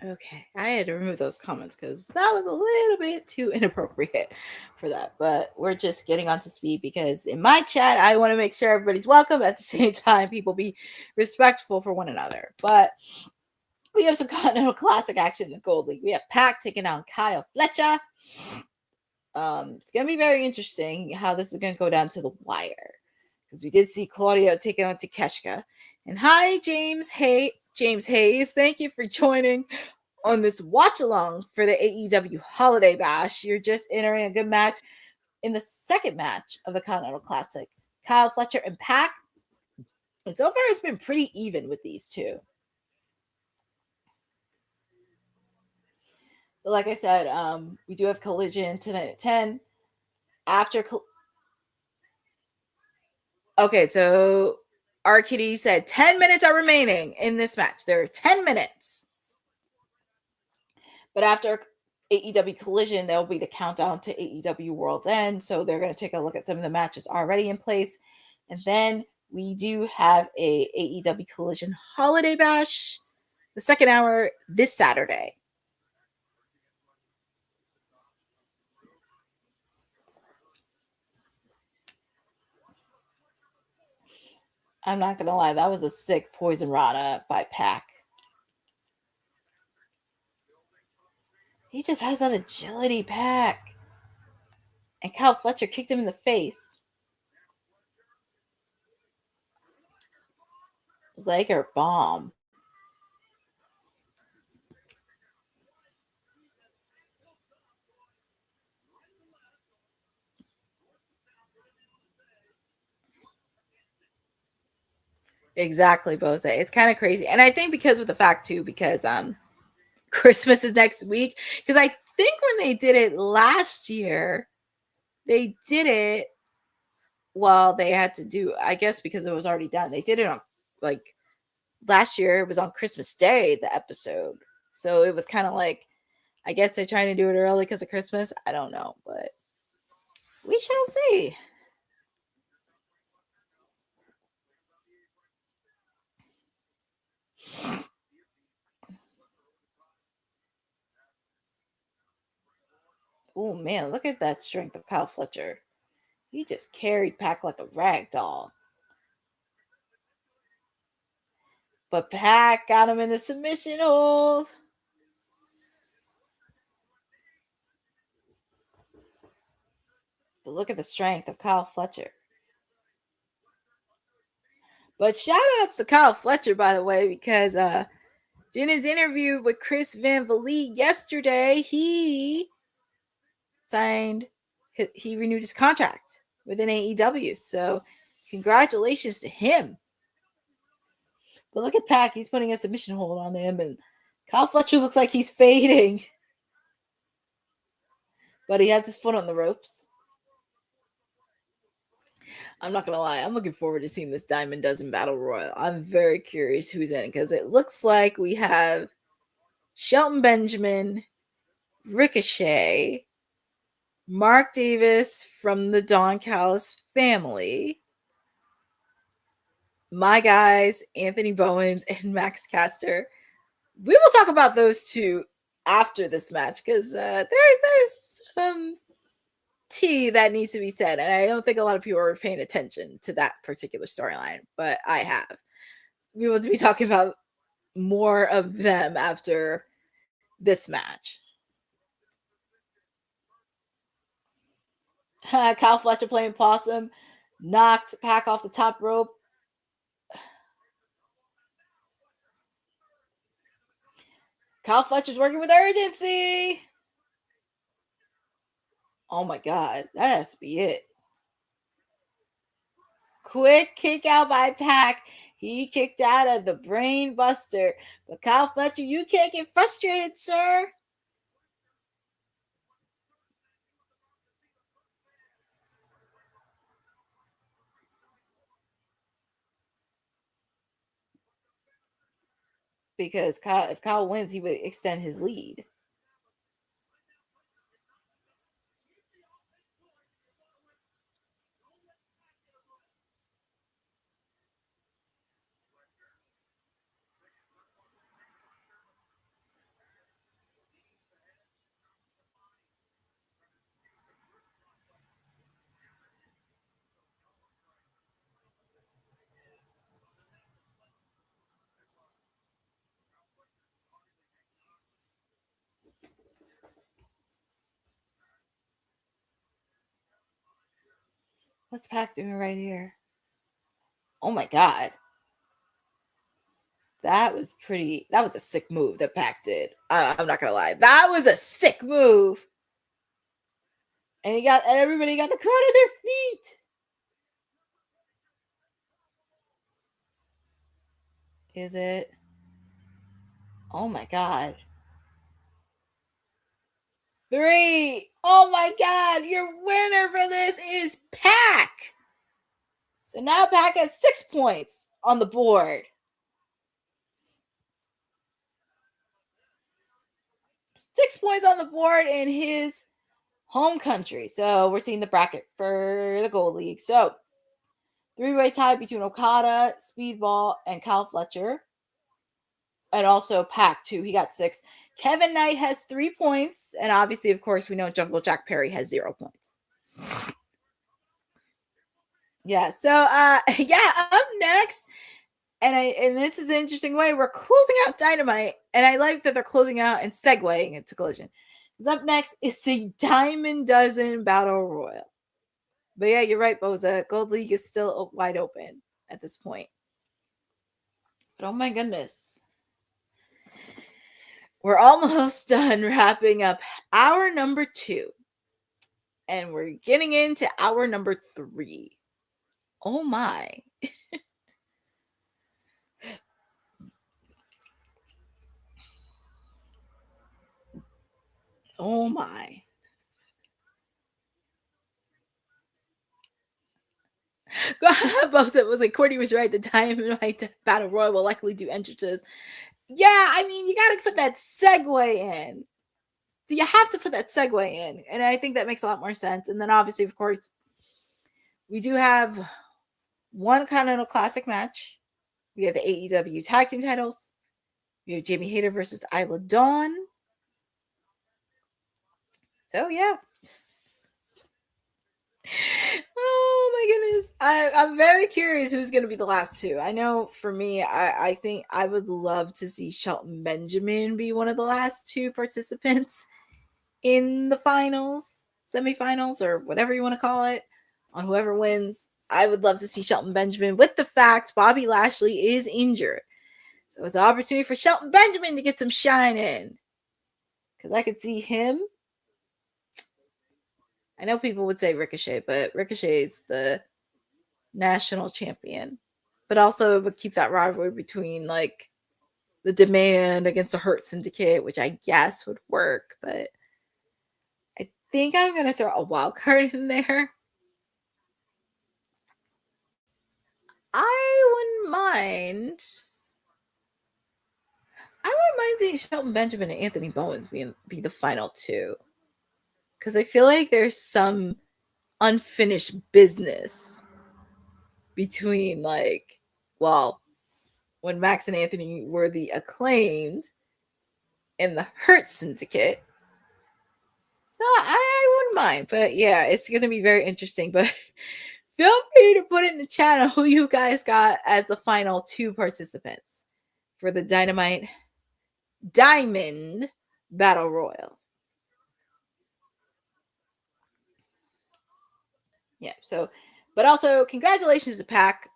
Okay, I had to remove those comments because that was a little bit too inappropriate for that. But we're just getting on to speed because in my chat, I want to make sure everybody's welcome. At the same time, people be respectful for one another. But we have some Continental Classic action in the Gold League. We have Pac taking on Kyle Fletcher. It's gonna be very interesting how this is gonna go down to the wire, because we did see Claudio take on Takeshita. And hi, James. Hey, James Hayes. Thank you for joining on this watch along for the AEW Holiday Bash. You're just entering a good match in the second match of the Continental Classic. Kyle Fletcher and Pac. And so far, it's been pretty even with these two. But like I said, we do have Collision tonight at 10. Okay, so our kitty said 10 minutes are remaining in this match. There are 10 minutes. But after AEW Collision, there will be the countdown to AEW World's End. So they're going to take a look at some of the matches already in place. And then we do have a AEW Collision Holiday Bash, the second hour this Saturday. I'm not going to lie, that was a sick Poison Rana by Pac. He just has that agility, Pac. And Kyle Fletcher kicked him in the face. Leg or bomb. Exactly, Bose. It's kind of crazy. And I think because of the fact too, because Christmas is next week. Because I think when they did it last year, they did it while they had to do, I guess because it was already done. They did it on like last year, it was on Christmas Day, the episode. So it was kind of like, I guess they're trying to do it early because of Christmas. I don't know, but we shall see. Oh man, look at that strength of Kyle Fletcher. He just carried Pac like a rag doll. But Pac got him in the submission hold. But look at the strength of Kyle Fletcher. But shout outs to Kyle Fletcher, by the way, because in his interview with Chris Van Vliet yesterday, he renewed his contract within AEW. So congratulations to him. But look at Pac, he's putting a submission hold on him, and Kyle Fletcher looks like he's fading. But he has his foot on the ropes. I'm not going to lie. I'm looking forward to seeing this Diamond Dozen Battle Royal. I'm very curious who's in it because it looks like we have Shelton Benjamin, Ricochet, Mark Davis from the Don Callis family, my guys, Anthony Bowens and Max Caster. We will talk about those two after this match because there's some tea that needs to be said. And I don't think a lot of people are paying attention to that particular storyline, but I have. We will be talking about more of them after this match. Kyle Fletcher playing possum, knocked Pac off the top rope. Kyle Fletcher's working with urgency. Oh my God, that has to be it. Quick kick out by Pac. He kicked out of the brain buster. But Kyle Fletcher, you can't get frustrated, sir. Because if Kyle wins, he would extend his lead. What's Pac doing right here? Oh my god. That was a sick move that Pac did. I'm not gonna lie. That was a sick move. And everybody got the crowd on their feet. Is it? Oh my god. 3. Oh my god. Your winner for this is Pac. So now Pac has 6 points on the board. 6 points on the board in his home country. So we're seeing the bracket for the Gold League. So 3-way tie between Okada, Speedball, and Fletcher. And also Pac, too. He got 6. Kevin Knight has 3 points. And obviously, of course, we know Jungle Jack Perry has 0 points. Yeah, so, up next, and this is an interesting way, we're closing out Dynamite, and I like that they're closing out and segueing into Collision. Because up next is the Diamond Dozen Battle Royal. But yeah, you're right, Boza. Gold League is still wide open at this point. But oh my goodness. We're almost done wrapping up hour number 2. And we're getting into hour number 3. Oh my. Oh my. Bosa was like, Courtney was right. The Dynamite Battle Royal will likely do entrances. Yeah, I mean, you got to put that segue in. So you have to put that segue in. And I think that makes a lot more sense. And then obviously, of course, we do have one Continental Classic match. We have the AEW Tag Team titles. We have Jamie Hayter versus Isla Dawn. So, yeah. Oh my goodness. I'm very curious who's going to be the last 2. I know for me, I think I would love to see Shelton Benjamin be one of the last 2 participants in the finals, semifinals, or whatever you want to call it, on whoever wins. I would love to see Shelton Benjamin, with the fact Bobby Lashley is injured. So it's an opportunity for Shelton Benjamin to get some shine in. Because I could see him. I know people would say Ricochet, but Ricochet is the national champion. But also it would keep that rivalry between like the Demand against the Hurt Syndicate, which I guess would work. But I think I'm going to throw a wild card in there. I wouldn't mind seeing Shelton Benjamin and Anthony Bowens be the final 2. Because I feel like there's some unfinished business between, like, well, when Max and Anthony were the Acclaimed and the Hurt Syndicate. So I wouldn't mind. But yeah, it's going to be very interesting. But feel free to put in the chat who you guys got as the final 2 participants for the Dynamite Diamond Battle Royal. Yeah, so, but also congratulations to Pac.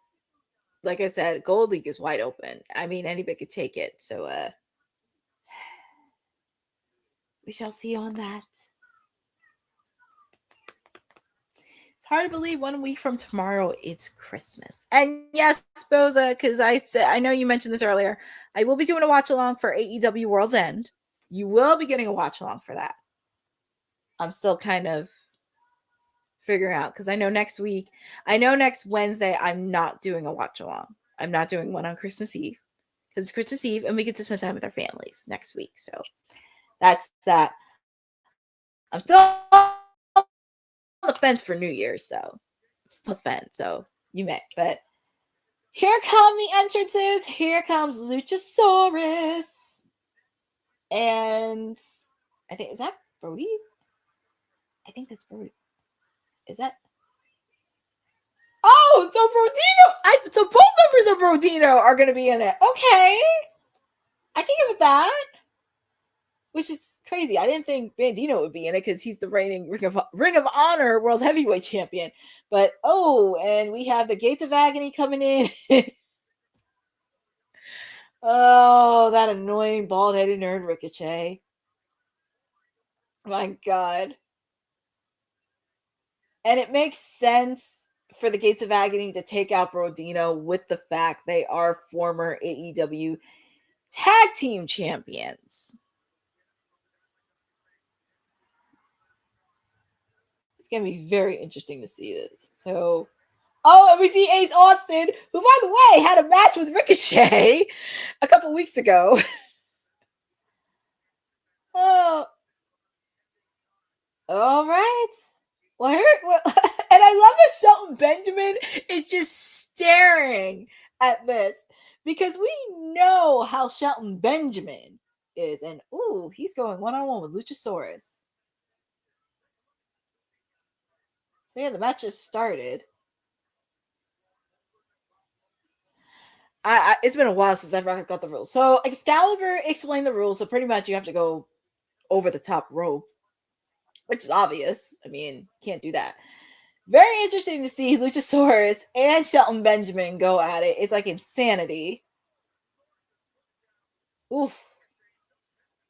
Like I said, Gold League is wide open. I mean, anybody could take it. So, we shall see on that. It's hard to believe 1 week from tomorrow it's Christmas. And yes, Boza, because I know you mentioned this earlier. I will be doing a watch along for AEW World's End. You will be getting a watch along for that. I'm still kind of figuring out because I know next Wednesday I'm not doing a watch along. I'm not doing one on Christmas Eve because it's Christmas Eve and we get to spend time with our families next week. So that's that. I'm still on the fence for New Year's, so I'm still on the fence. So you may, but here come the entrances. Here comes Luchasaurus, and I think is that Brody? I think that's Brody. Is that? Oh, so Brodino. So both members of Brodino are going to be in it. Okay. I can give it that. which is crazy. I didn't think Bandito would be in it because he's the reigning Ring of Honor World Heavyweight Champion. But and we have the Gates of Agony coming in. Oh, that annoying bald-headed nerd Ricochet. My God. And it makes sense for the Gates of Agony to take out Brodino with the fact they are former AEW tag team champions. It's going to be very interesting to see this. So, and we see Ace Austin, who, by the way, had a match with Ricochet a couple weeks ago. Oh. All right. Well, and I love that Shelton Benjamin is just staring at this because we know how Shelton Benjamin is. And, he's going one-on-one with Luchasaurus. So, yeah, the match just started. It's been a while since I've got the rules. So, Excalibur explained the rules. So, pretty much you have to go over the top rope, which is obvious. I mean, can't do that. Very interesting to see Luchasaurus and Shelton Benjamin go at it. It's like insanity. Oof.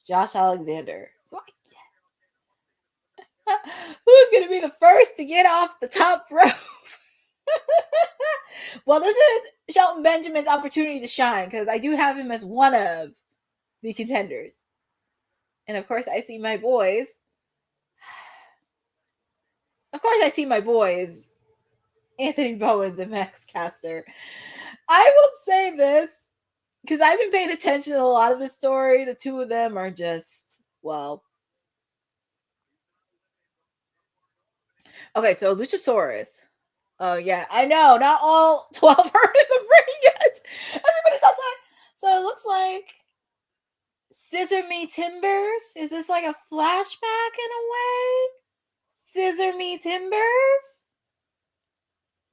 Josh Alexander. So who's going to be the first to get off the top rope? Well, this is Shelton Benjamin's opportunity to shine because I do have him as one of the contenders. And of course, I see my boys. Anthony Bowens and Max Caster. I will say this because I've been paying attention to a lot of this story. The two of them are just, well. Okay, so Luchasaurus. Oh, yeah, I know. Not all 12 are in the ring yet. Everybody's outside. So it looks like Scissor Me Timbers. Is this like a flashback in a way? Scissor Me Timbers?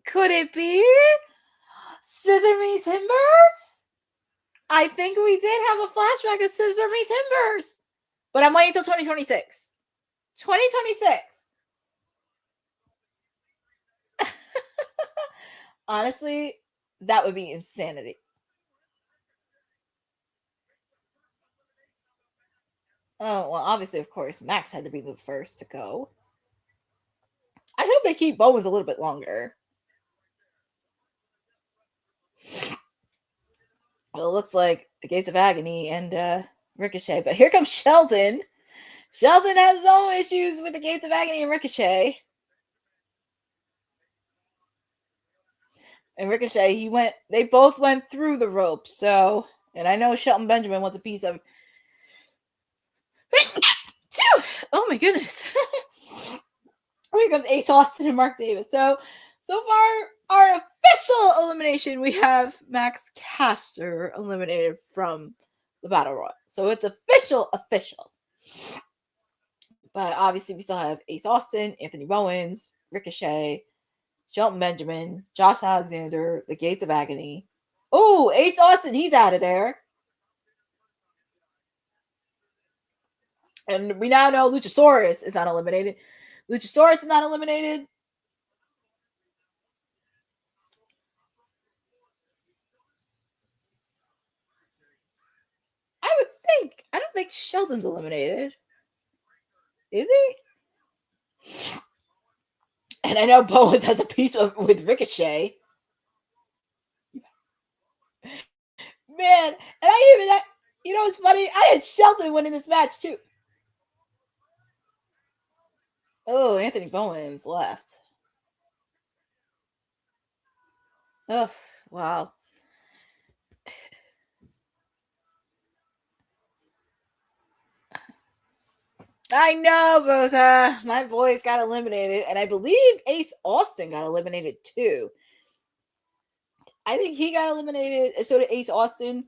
Could it be Scissor Me Timbers? I think we did have a flashback of Scissor Me Timbers. But I'm waiting until 2026. 2026. Honestly, that would be insanity. Oh, well, obviously, of course, Max had to be the first to go. I hope they keep Bowens a little bit longer. Well, it looks like the Gates of Agony and Ricochet. But here comes Sheldon. Sheldon has his own issues with the Gates of Agony and Ricochet. And Ricochet, they both went through the ropes. So, and I know Shelton Benjamin wants a piece of. Oh my goodness. Here comes Ace Austin and Mark Davis. So far, our official elimination, we have Max Caster eliminated from the Battle Royal. So it's official. But obviously, we still have Ace Austin, Anthony Bowens, Ricochet, Shelton Benjamin, Josh Alexander, the Gates of Agony. Oh, Ace Austin, he's out of there. And we now know Luchasaurus is not eliminated. Luchasaurus is not eliminated. I don't think Sheldon's eliminated. Is he? And I know Bowens has a piece with Ricochet. Man, and it's funny. I had Sheldon winning this match too. Oh, Anthony Bowens left. Oh, wow. I know, Boza. My boys got eliminated, and I believe Ace Austin got eliminated too. I think he got eliminated, and so did Ace Austin.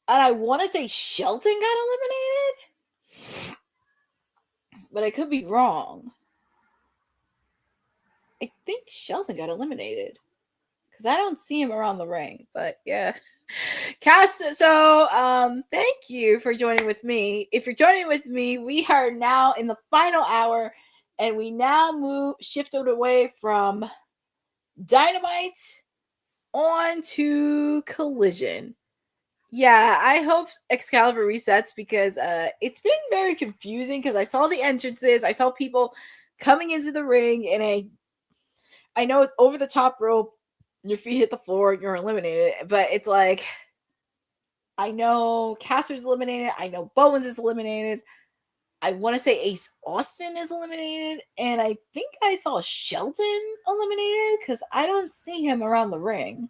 And I want to say Shelton got eliminated, but I could be wrong. I think Shelton got eliminated because I don't see him around the ring. But yeah, Cast. So, thank you for joining with me. If you're joining with me, we are now in the final hour, and we now shifted away from Dynamite on to Collision. Yeah, I hope Excalibur resets because it's been very confusing because I saw the entrances, I saw people coming into the ring, and I know it's over the top rope, your feet hit the floor, you're eliminated, but it's like I know Caster's eliminated, I know Bowens is eliminated. I want to say Ace Austin is eliminated, and I think I saw Shelton eliminated because I don't see him around the ring.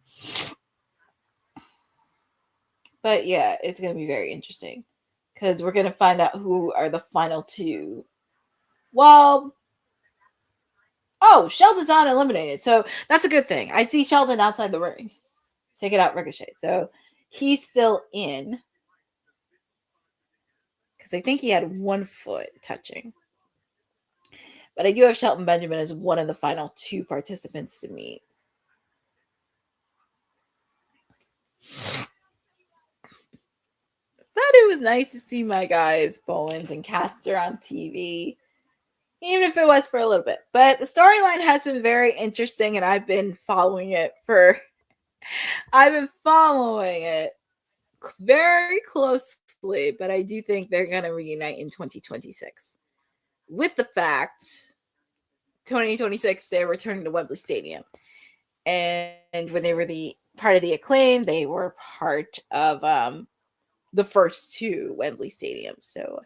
But yeah, it's going to be very interesting because we're going to find out who are the final two. Well, Shelton's not eliminated, so that's a good thing. I see Shelton outside the ring. Take it out, Ricochet. So he's still in because I think he had one foot touching. But I do have Shelton Benjamin as one of the final two participants to meet. Thought it was nice to see my guys, Bowens and Caster, on TV, even if it was for a little bit. But the storyline has been very interesting, and I've been following it very closely, but I do think they're going to reunite in 2026. With the fact, 2026, they're returning to Wembley Stadium. And when they were the part of the Acclaim, they were part of the first two Wembley Stadiums. So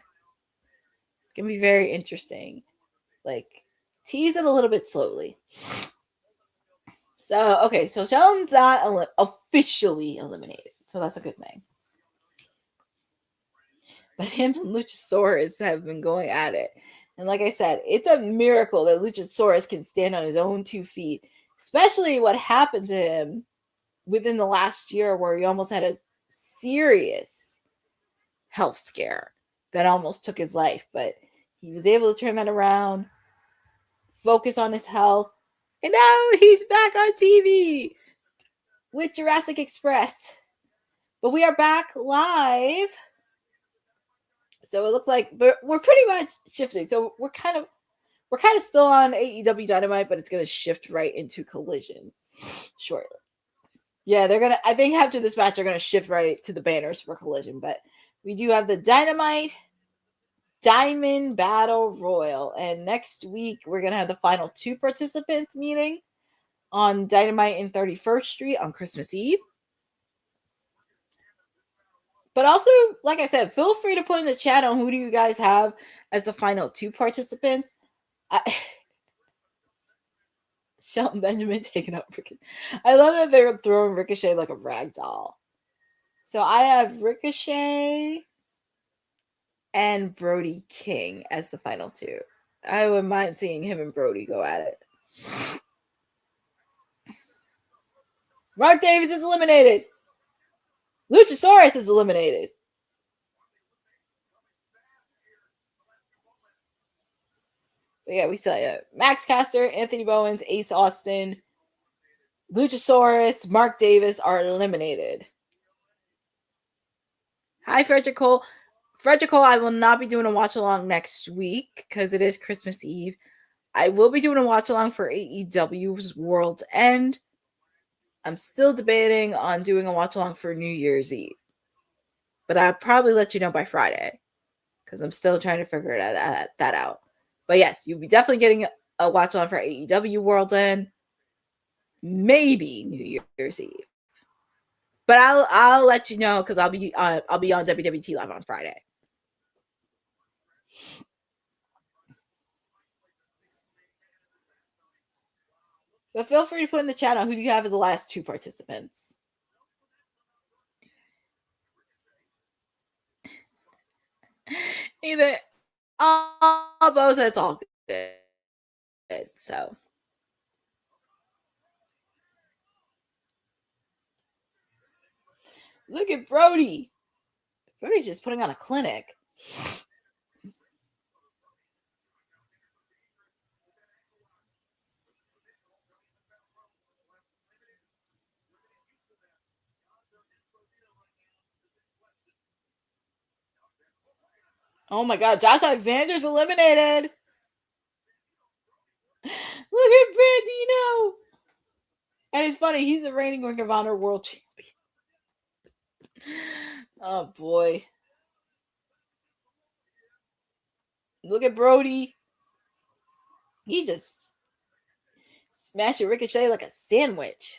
it's going to be very interesting. Like, tease it a little bit slowly. So, okay, so Shelton's not officially eliminated. So that's a good thing. But him and Luchasaurus have been going at it. And like I said, it's a miracle that Luchasaurus can stand on his own 2 feet, especially what happened to him within the last year where he almost had a serious health scare that almost took his life. But he was able to turn that around, focus on his health, and now he's back on TV with Jurassic Express. But we are back live. So it looks like we're pretty much shifting. So we're kind of still on AEW Dynamite, but it's going to shift right into Collision shortly. Yeah, I think after this match, they're going to shift right to the banners for Collision. But we do have the Dynamite Diamond Battle Royal. And next week, we're going to have the final 2 participants meeting on Dynamite in 31st Street on Christmas Eve. But also, like I said, feel free to put in the chat on who do you guys have as the final 2 participants. Shelton Benjamin taking up Ricochet. I love that they're throwing Ricochet like a rag doll. So I have Ricochet and Brody King as the final 2. I wouldn't mind seeing him and Brody go at it. Mark Davis is eliminated. Luchasaurus is eliminated. But yeah, we still have Max Caster, Anthony Bowens, Ace Austin, Luchasaurus, Mark Davis are eliminated. Hi, Fletcher Cole. Fletcher Cole, I will not be doing a watch along next week because it is Christmas Eve. I will be doing a watch along for AEW's World's End. I'm still debating on doing a watch along for New Year's Eve. But I'll probably let you know by Friday because I'm still trying to figure that out. But yes, you'll be definitely getting a watch along for AEW World's End. Maybe New Year's Eve. But I'll let you know because I'll be on WWT Live on Friday. But feel free to put in the chat on who do you have as the last 2 participants. Either both, it's all good. So look at Brody. Brody's just putting on a clinic. Oh my god, Josh Alexander's eliminated. Look at Bandito. And it's funny, he's the reigning Ring of Honor world champion. Oh boy. Look at Brody. He just smashed a Ricochet like a sandwich.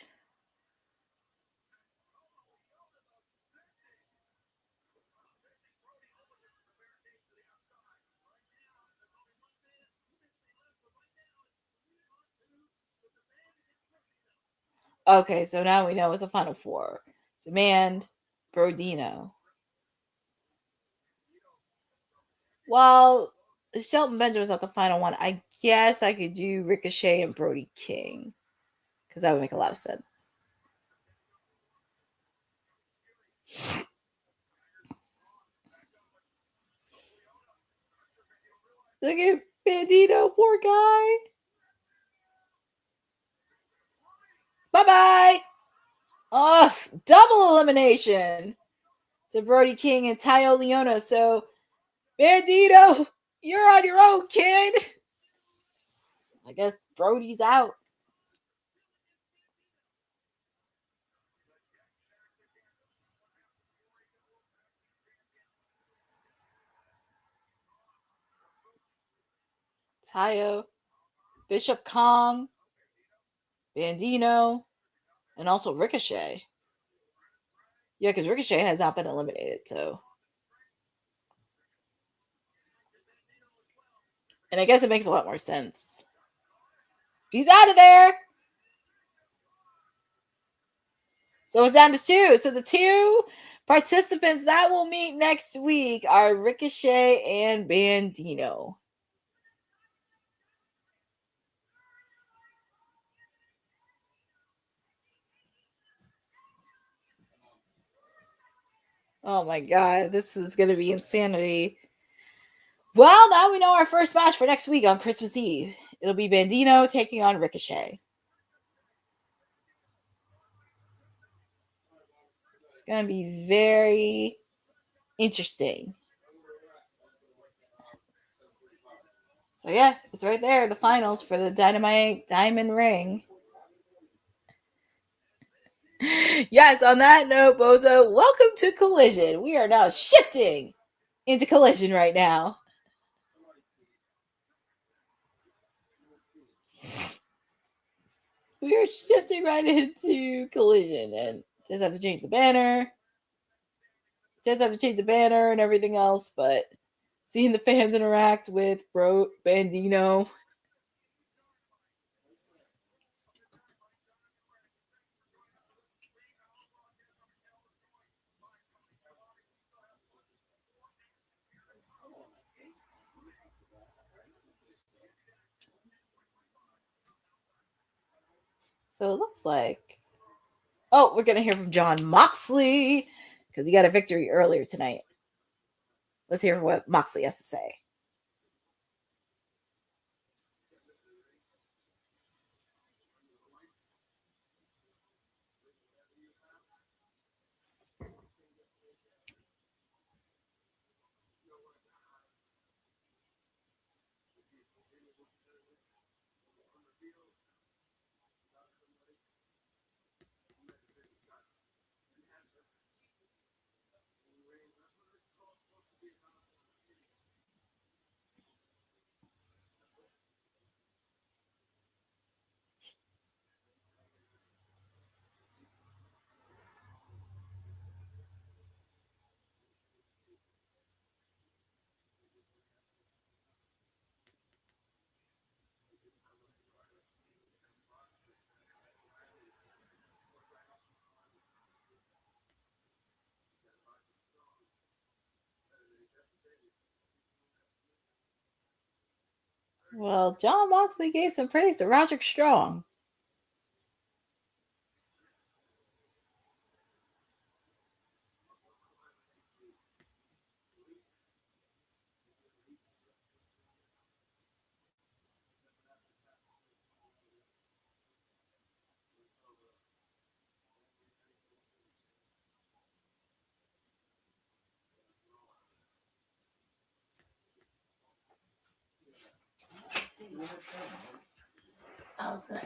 Okay, so now we know it's a final four. Demand, Brodino. Well, Shelton Benjamin's not the final one. I guess I could do Ricochet and Brody King. Because that would make a lot of sense. Look at Bandito, poor guy. Bye-bye. Oh, double elimination to Brody King and Tayo Leona. So, Bandito, you're on your own, kid. I guess Brody's out. Tayo, Bishop Kong, Bandino, and also Ricochet. Yeah, because Ricochet has not been eliminated, so. And I guess it makes a lot more sense. He's out of there. So it's down to two. So the two participants that will meet next week are Ricochet and Bandino. Oh my god, this is going to be insanity. Well, now we know our first match for next week on Christmas Eve. It'll be Bandino taking on Ricochet. It's going to be very interesting. So yeah, it's right there, the finals for the Dynamite Diamond Ring. Yes, on that note, Bozo, welcome to Collision. We are now shifting into Collision right now. We are shifting right into Collision and just have to change the banner. Just have to change the banner and everything else, but seeing the fans interact with Bandino. So it looks like, oh, we're going to hear from Jon Moxley because he got a victory earlier tonight. Let's hear what Moxley has to say. Well, Jon Moxley gave some praise to Roderick Strong. I was gonna.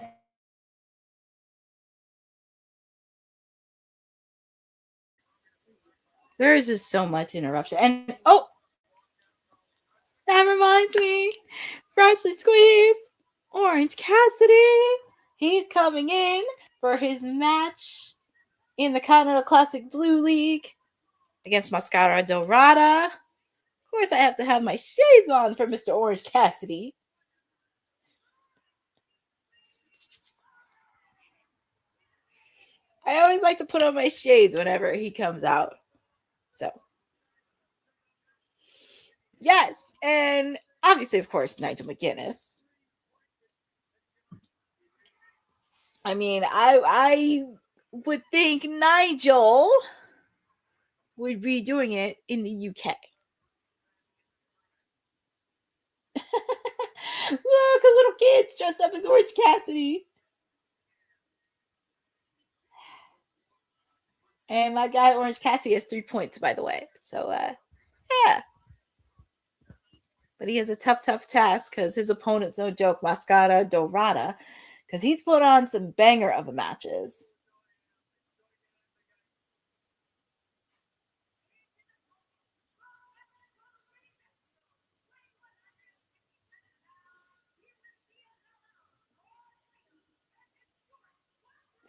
There is just so much interruption. And that reminds me, freshly squeezed Orange Cassidy. He's coming in for his match in the Continental Classic Blue League against Máscara Dorada. Of course, I have to have my shades on for Mr. Orange Cassidy. I always like to put on my shades whenever he comes out. So, yes. And obviously, of course, Nigel McGuinness. I mean, I would think Nigel would be doing it in the UK. Look, a little kid's dressed up as Orange Cassidy. And my guy Orange Cassidy has 3 points, by the way. So, yeah. But he has a tough task because his opponent's no joke, Máscara Dorada, because he's put on some banger of a matches.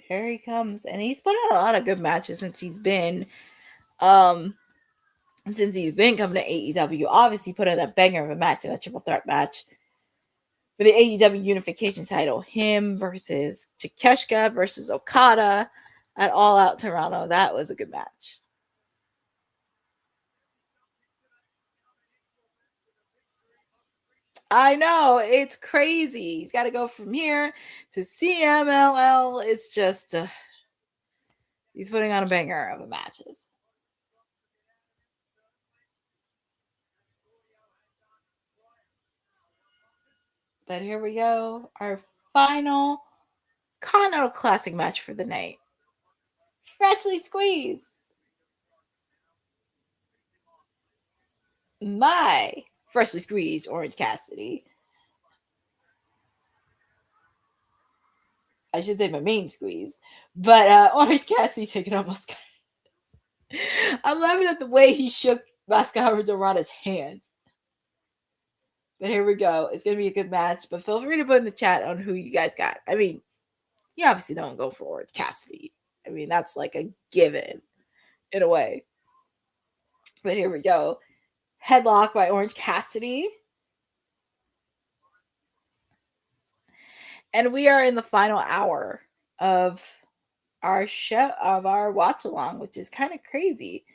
Here he comes, and he's put on a lot of good matches since he's been coming to AEW. Obviously put on that banger of a match in that triple threat match for the AEW Unification title. Him versus Takeshita versus Okada at All Out Toronto. That was a good match. I know, it's crazy. He's got to go from here to CMLL. It's just, he's putting on a banger of a matches. But here we go. Our final Continental Classic match for the night. Freshly squeezed. My freshly squeezed Orange Cassidy. I should say my main squeeze. But Orange Cassidy taking on Máscara. I'm laughing at the way he shook Máscara Dorada's hand. But here we go. It's going to be a good match. But feel free to put in the chat on who you guys got. I mean, you obviously don't go for Orange Cassidy. I mean, that's like a given in a way. But here we go. Headlock by Orange Cassidy. And we are in the final hour of our show, of our watch along, which is kind of crazy.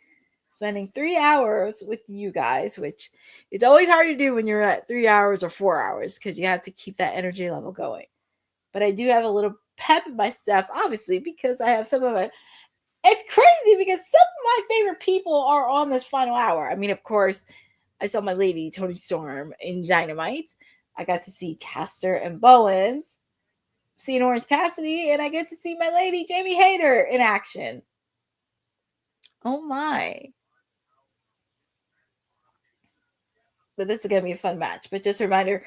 Spending 3 hours with you guys, which it's always hard to do when you're at 3 hours or 4 hours because you have to keep that energy level going. But I do have a little pep in my step, obviously, because I have some of it. It's crazy because some of my favorite people are on this final hour. I mean, of course, I saw my lady, Toni Storm, in Dynamite. I got to see Caster and Bowens, seeing Orange Cassidy, and I get to see my lady, Jamie Hayter, in action. Oh, my. But this is going to be a fun match. But just a reminder,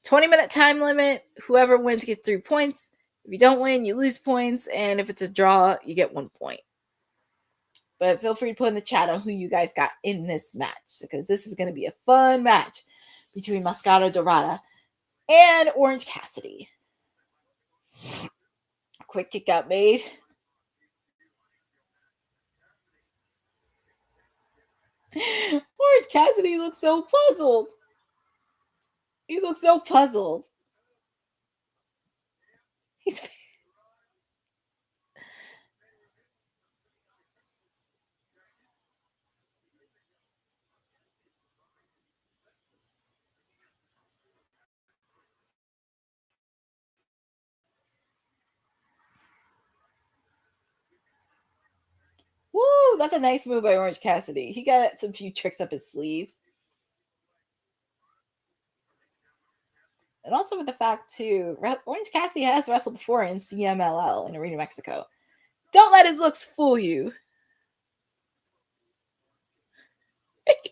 20-minute time limit. Whoever wins gets 3 points. If you don't win, you lose points. And if it's a draw, you get 1 point. But feel free to put in the chat on who you guys got in this match, because this is going to be a fun match between Máscara Dorada and Orange Cassidy. Quick kick out made. Orange Cassidy looks so puzzled. He looks so puzzled. He's... Woo, that's a nice move by Orange Cassidy. He got some few tricks up his sleeves. And also with the fact, too, Orange Cassidy has wrestled before in CMLL in Arena, Mexico. Don't let his looks fool you.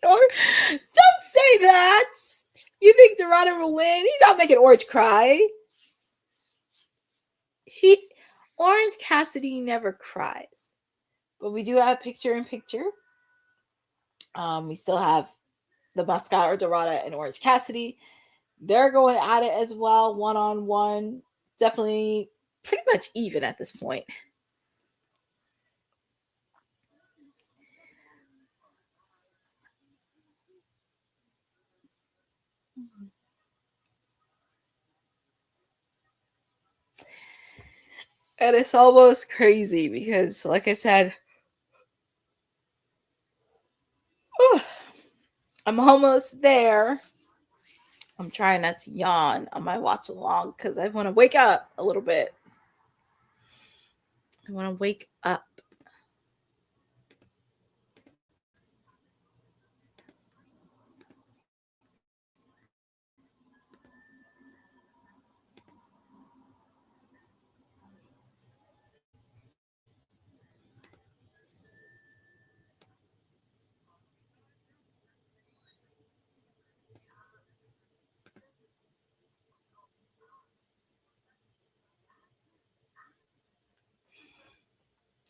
Don't say that. You think Dorada will win? He's not making Orange cry. Orange Cassidy never cries. But we do have picture in picture. We still have the Máscara, Dorada, and Orange Cassidy. They're going at it as well, one-on-one. Definitely pretty much even at this point. And it's almost crazy because, like I said, I'm almost there. I'm trying not to yawn on my watch along because I want to wake up a little bit. I want to wake up.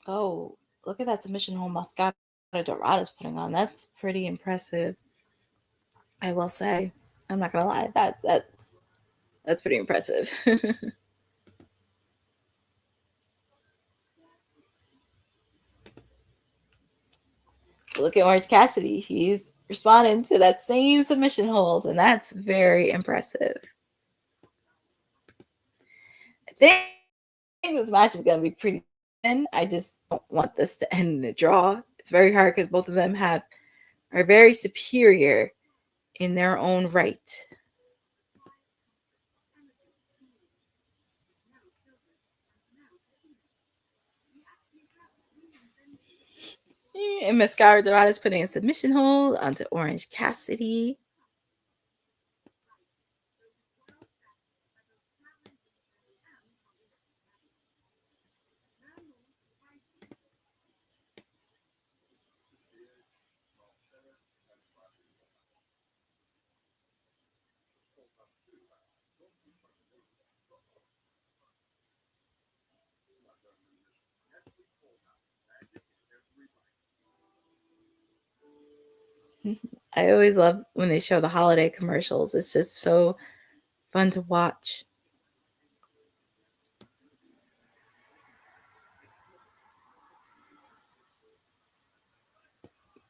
Oh, look at that submission hold Máscara Dorada's putting on. That's pretty impressive. I will say. I'm not gonna lie. That's pretty impressive. Look at Orange Cassidy. He's responding to that same submission hold, and that's very impressive. I think this match is going to be pretty thin. I just don't want this to end in a draw. It's very hard because both of them are very superior in their own right. And Máscara Dorada is putting a submission hold onto Orange Cassidy. I always love when they show the holiday commercials. It's just so fun to watch.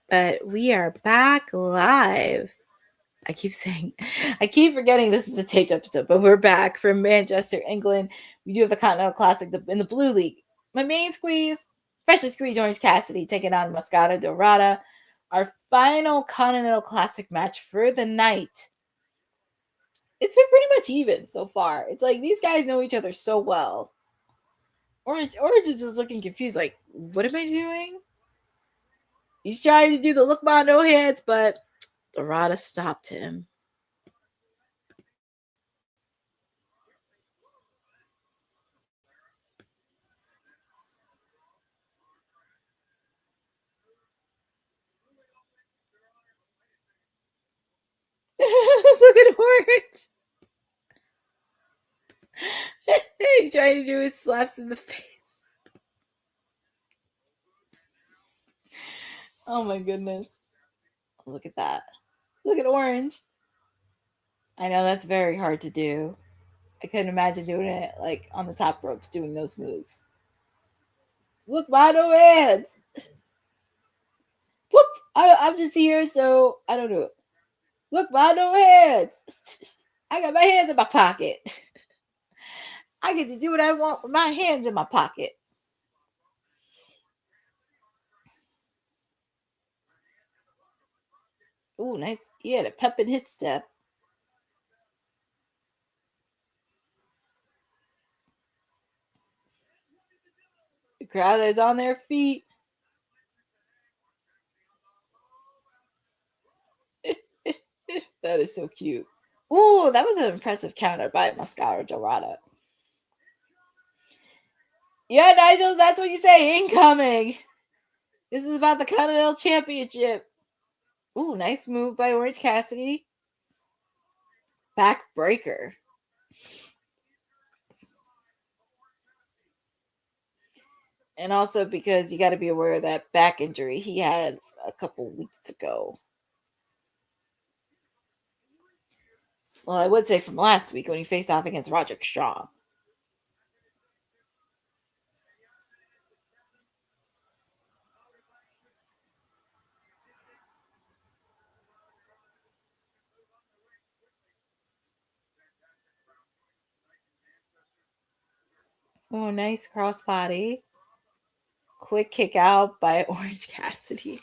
But we are back live. I keep forgetting this is a taped episode, but we're back from Manchester, England. We do have the Continental Classic in the Blue League. My main squeeze, freshly squeezed Orange Cassidy taking on Máscara Dorada. Our final Continental Classic match for the night. It's been pretty much even so far. It's like these guys know each other so well. Orange is just looking confused, like, what am I doing? He's trying to do the look by no hands, but Dorada stopped him. Look at Orange. He's trying to do his slaps in the face. Oh my goodness. Look at that. Look at Orange. I know that's very hard to do. I couldn't imagine doing it like on the top ropes, doing those moves. Look, my no hands. Whoop! I'm just here, so I don't do it. Look, my no hands. I got my hands in my pocket. I get to do what I want with my hands in my pocket. Ooh, nice. He had a pep in his step. The crowd is on their feet. That is so cute. Ooh, that was an impressive counter by Máscara Dorada. Yeah, Nigel, that's what you say. Incoming. This is about the Continental Championship. Ooh, nice move by Orange Cassidy. backbreaker. And also because you got to be aware of that back injury he had a couple weeks ago. Well, I would say from last week when he faced off against Roderick Strong. Oh, nice crossbody. Quick kick out by Orange Cassidy.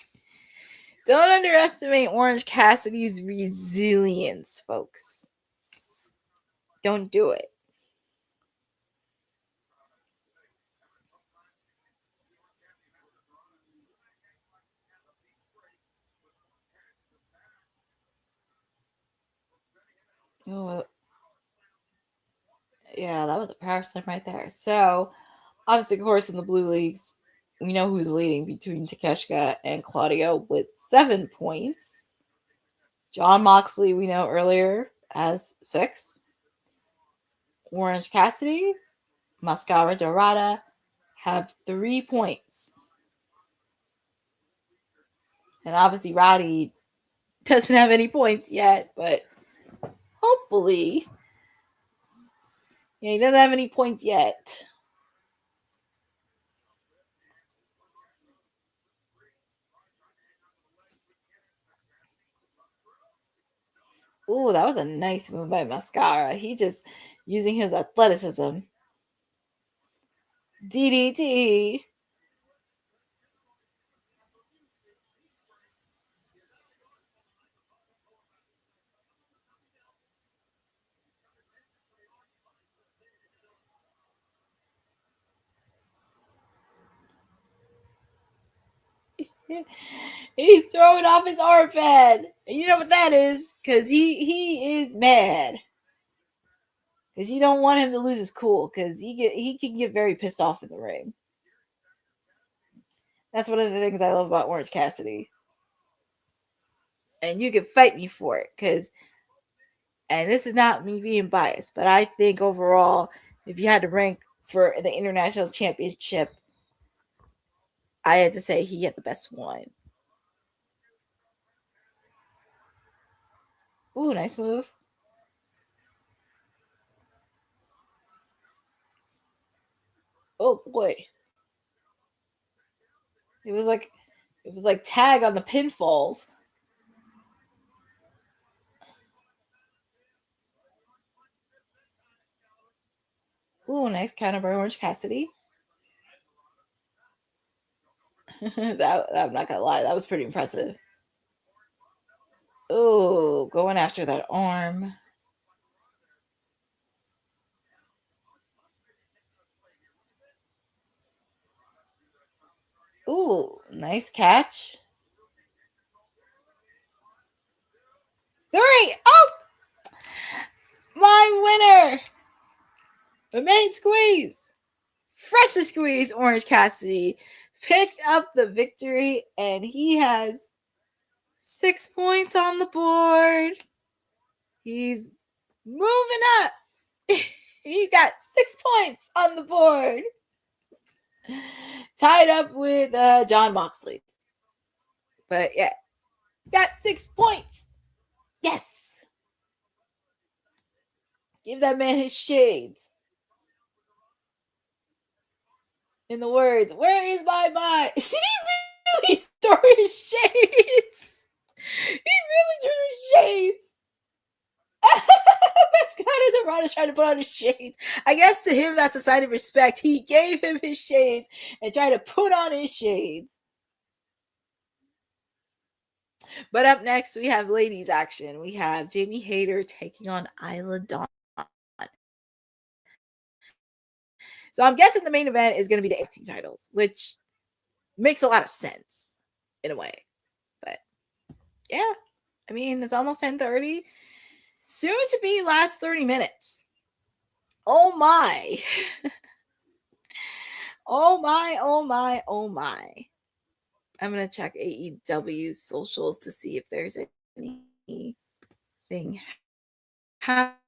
Don't underestimate Orange Cassidy's resilience, folks. Don't do it. Oh, yeah, that was a power slam right there. So, obviously, of course, in the blue leagues, we know who's leading between Takeshita and Claudio with 7 points. John Moxley, we know earlier, has 6. Orange Cassidy, Máscara, Dorada have 3 points. And obviously, Roddy doesn't have any points yet, but hopefully, yeah, he doesn't have any points yet. Ooh, that was a nice move by Máscara. He just using his athleticism. DDT. He's throwing off his armpad. And you know what that is? Because he is mad. Because you don't want him to lose his cool. Because he can get very pissed off in the ring. That's one of the things I love about Orange Cassidy. And you can fight me for it. Because, and this is not me being biased, but I think overall, if you had to rank for the International Championship, I had to say he had the best one. Ooh, nice move. Oh boy. It was like tag on the pinfalls. Ooh, nice counter by Orange Cassidy. that I'm not gonna lie, that was pretty impressive. Oh, going after that arm. Ooh, nice catch. 3! Oh! My winner! The main squeeze. Freshest squeeze, Orange Cassidy picked up the victory, and he has 6 points on the board. He's moving up. He got 6 points on the board. Tied up with John Moxley. But yeah, got 6 points. Yes. Give that man his shades. In the words, where is my mind? Did he really throw his shades? He really threw his shades. Máscara Dorada trying to put on his shades. I guess to him that's a sign of respect. He gave him his shades and tried to put on his shades. But up next, we have ladies action. We have Jamie Hayter taking on Isla Dawn. So I'm guessing the main event is going to be the 18 titles, which makes a lot of sense in a way. But yeah, I mean, it's almost 10:30. Soon to be last 30 minutes. Oh my. Oh my, oh my, oh my. I'm going to check AEW socials to see if there's anything happening.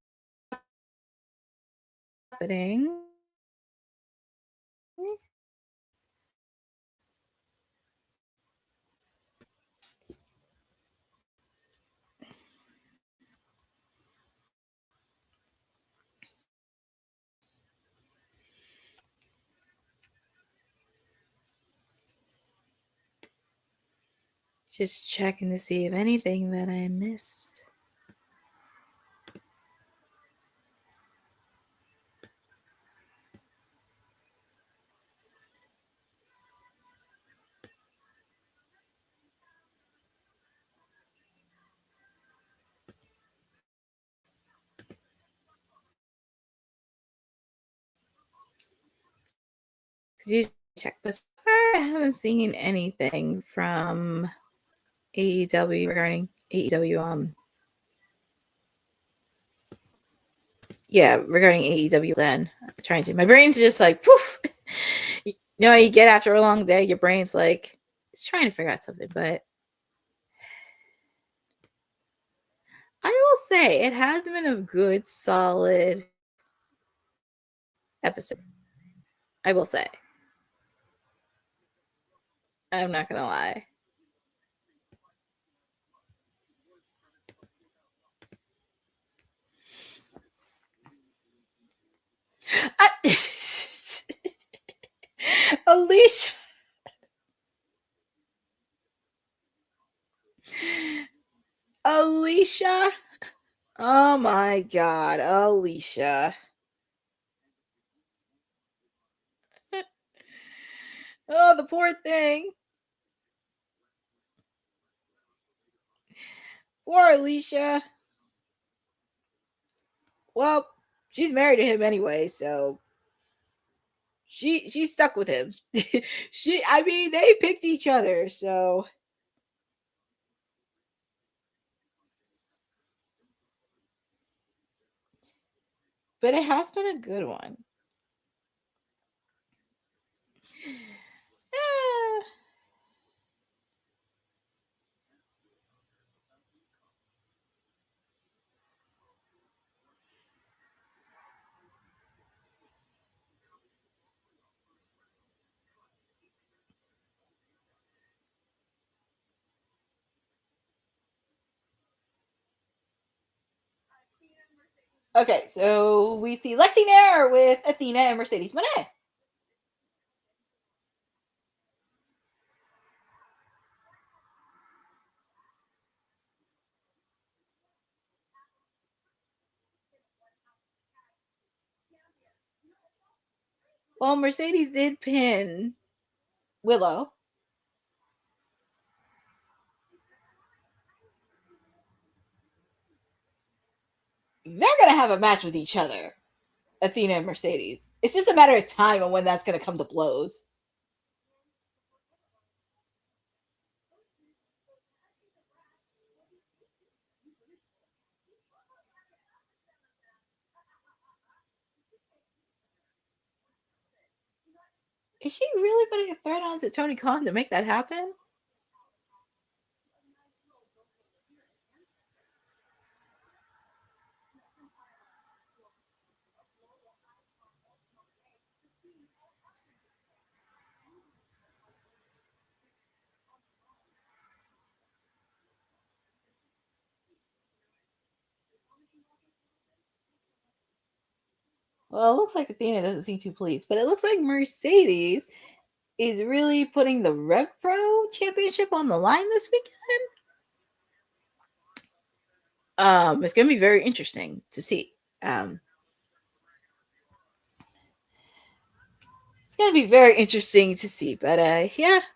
Just checking to see if anything that I missed. Could you check this? I haven't seen anything from AEW regarding AEW. Regarding AEW. Then I'm trying to. My brain's just like poof. You know, you get after a long day, your brain's like it's trying to figure out something. But I will say it has been a good, solid episode. I will say. I'm not gonna lie. Alicia. Alicia. Oh my God, Alicia. Oh, the poor thing. Poor Alicia. Well, she's married to him anyway, so she's stuck with him. They picked each other, so but it has been a good one. Okay, so we see Lexi Nair with Athena and Mercedes Moné. Well, Mercedes did pin Willow. They're going to have a match with each other, Athena and Mercedes. It's just a matter of time on when that's going to come to blows. Is she really putting a threat on to Tony Khan to make that happen? Well, it looks like Athena doesn't seem too pleased, but it looks like Mercedes is really putting the Rev Pro Championship on the line this weekend. It's going to be very interesting to see. It's going to be very interesting to see. But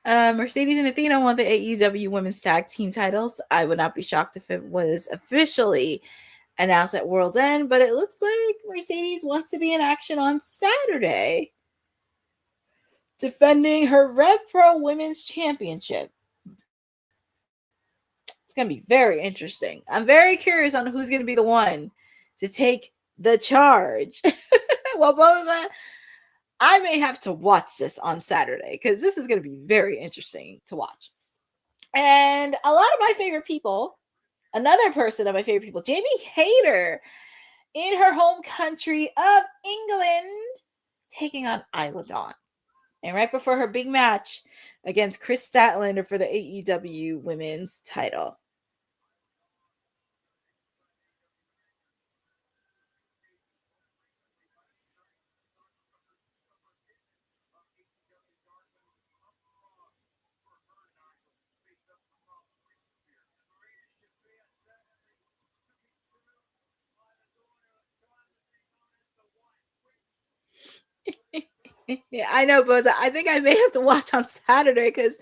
Mercedes and Athena won the AEW Women's Tag Team titles. I would not be shocked if it was officially announced at World's End, but it looks like Mercedes wants to be in action on Saturday, defending her Rev Pro Women's Championship. It's going to be very interesting. I'm very curious on who's going to be the one to take the charge. Well, Boza, I may have to watch this on Saturday because this is going to be very interesting to watch. And a lot of my favorite people, another person of my favorite people, Jamie Hayter, in her home country of England, taking on Isla Dawn. And right before her big match against Chris Statlander for the AEW Women's title. Yeah, I know, Boza. I think I may have to watch on Saturday because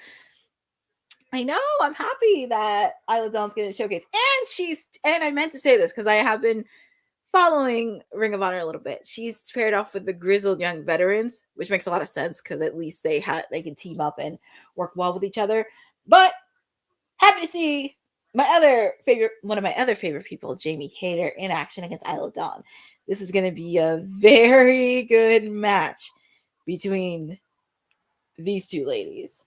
I know I'm happy that Isla Dawn's getting a showcase. And I meant to say this because I have been following Ring of Honor a little bit. She's paired off with the grizzled young veterans, which makes a lot of sense because at least they can team up and work well with each other. But happy to see one of my other favorite people, Jamie Hayter, in action against Isla Dawn. This is going to be a very good match between these two ladies.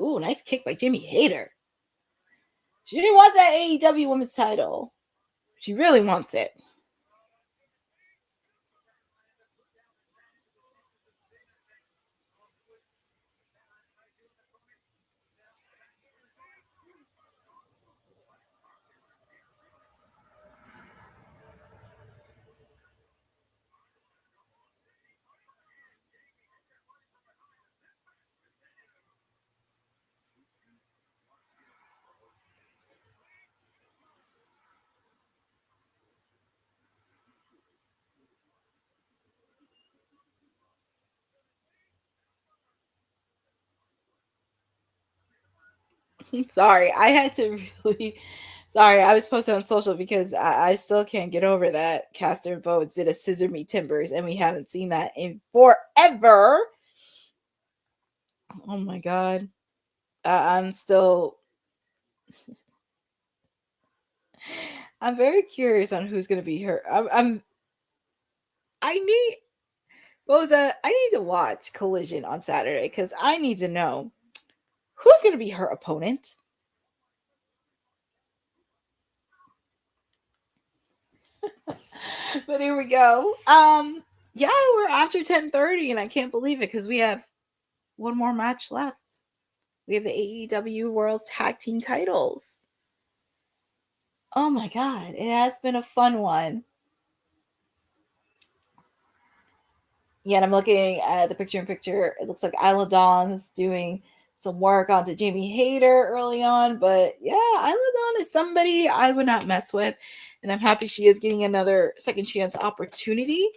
Ooh, nice kick by Jamie Hayter. She didn't want that AEW Women's title. She really wants it. Sorry, I had to really. Sorry, I was posting on social because I still can't get over that Caster and Bones did a Scissor Me Timbers, and we haven't seen that in forever. Oh my god, I'm still. I'm very curious on who's going to be her. I need. Boza, I need to watch Collision on Saturday because I need to know who's going to be her opponent. But here we go. Yeah, we're after 10:30 and I can't believe it because we have one more match left. We have the AEW World Tag Team titles. Oh my god, it has been a fun one. Yeah, and I'm looking at the picture-in-picture. It looks like Isla Dawn's doing some work onto Jamie Hayter early on, but yeah, Isla Dawn is somebody I would not mess with, and I'm happy she is getting another second chance opportunity.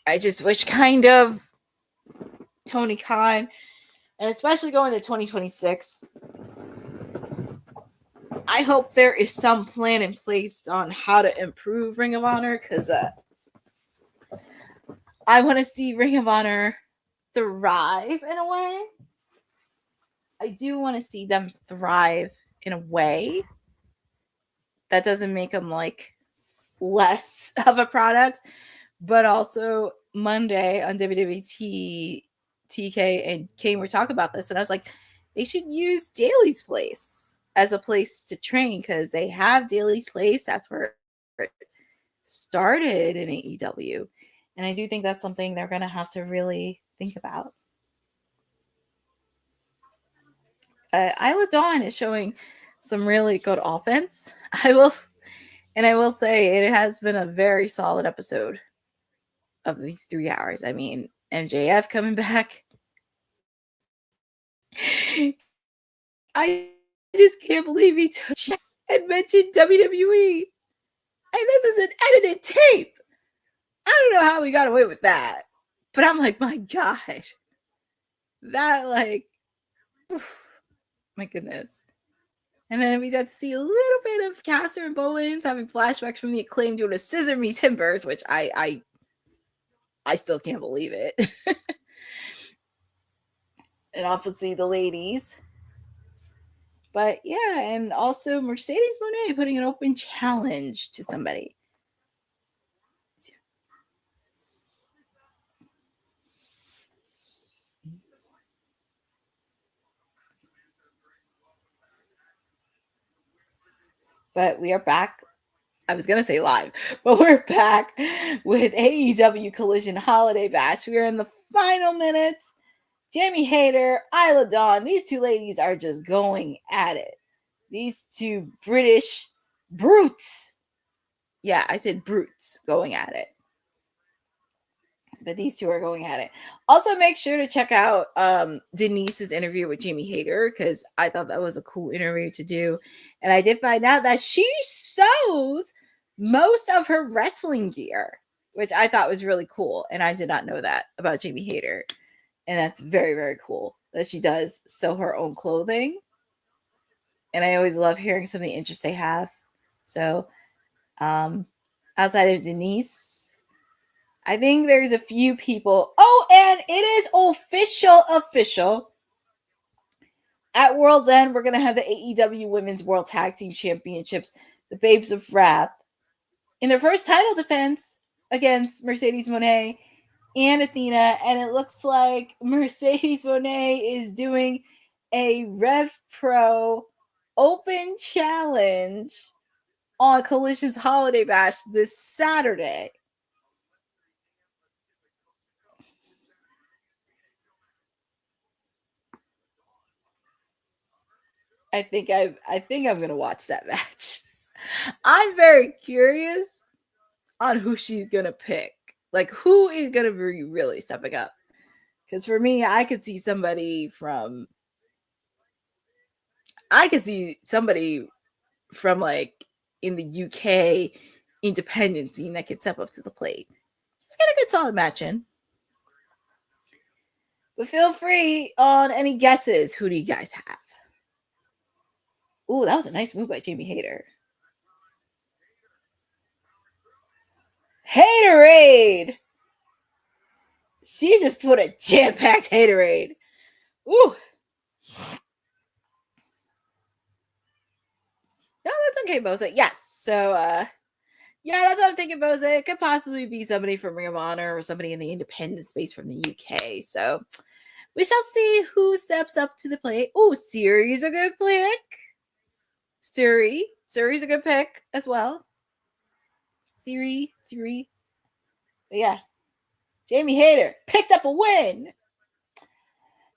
I just wish kind of Tony Khan, and especially going to 2026, I hope there is some plan in place on how to improve Ring of Honor because I want to see Ring of Honor thrive in a way. I do want to see them thrive in a way that doesn't make them like less of a product, but also Monday on WWE TK and Kane were talking about this, and I was like, they should use Daly's Place as a place to train because they have Daly's Place. That's where it started in AEW. And I do think that's something they're going to have to really think about. Isla Dawn is showing some really good offense. I will say it has been a very solid episode of these 3 hours. I mean, MJF coming back. I just can't believe he took and mentioned WWE. And this is an edited tape. I don't know how we got away with that. But I'm like, my God. That, like, oof, my goodness. And then we got to see a little bit of Caster and Bowens having flashbacks from the Acclaim doing a Scissor Me Timbers, which I still can't believe it. and obviously the ladies. But yeah, and also Mercedes Moné putting an open challenge to somebody. But we are back. I was going to say live, but we're back with AEW Collision Holiday Bash. We are in the final minutes. Jamie Hayter, Isla Dawn, these two ladies are just going at it. These two British brutes. Yeah, I said brutes going at it. But these two are going at it. Also, make sure to check out Denise's interview with Jamie Hayter, because I thought that was a cool interview to do. And I did find out that she sews most of her wrestling gear, which I thought was really cool. And I did not know that about Jamie Hayter. And that's very, very cool that she does sew her own clothing. And I always love hearing some of the interests they have. So, outside of Denise, I think there's a few people. Oh, and it is official. At World's End, we're going to have the AEW Women's World Tag Team Championships, the Babes of Wrath, in their first title defense against Mercedes Moné and Athena. And it looks like Mercedes Moné is doing a Rev Pro Open Challenge on Collision's Holiday Bash this Saturday. I think I'm gonna watch that match. I'm very curious on who she's gonna pick. Like, who is gonna be really stepping up? Because for me, I could see somebody from like in the UK independent scene that could step up to the plate. Let's get a good solid match in. But feel free on any guesses. Who do you guys have? Ooh, that was a nice move by Jamie Hayter. Haterade! She just put a jam-packed Haterade. Ooh. No, that's okay, Boza. Yes. So, yeah, that's what I'm thinking, Boza. It could possibly be somebody from Ring of Honor or somebody in the independent space from the UK. So, we shall see who steps up to the plate. Oh, Siri's a good pick. Siri's a good pick as well. Siri. But yeah, Jamie Hayter picked up a win.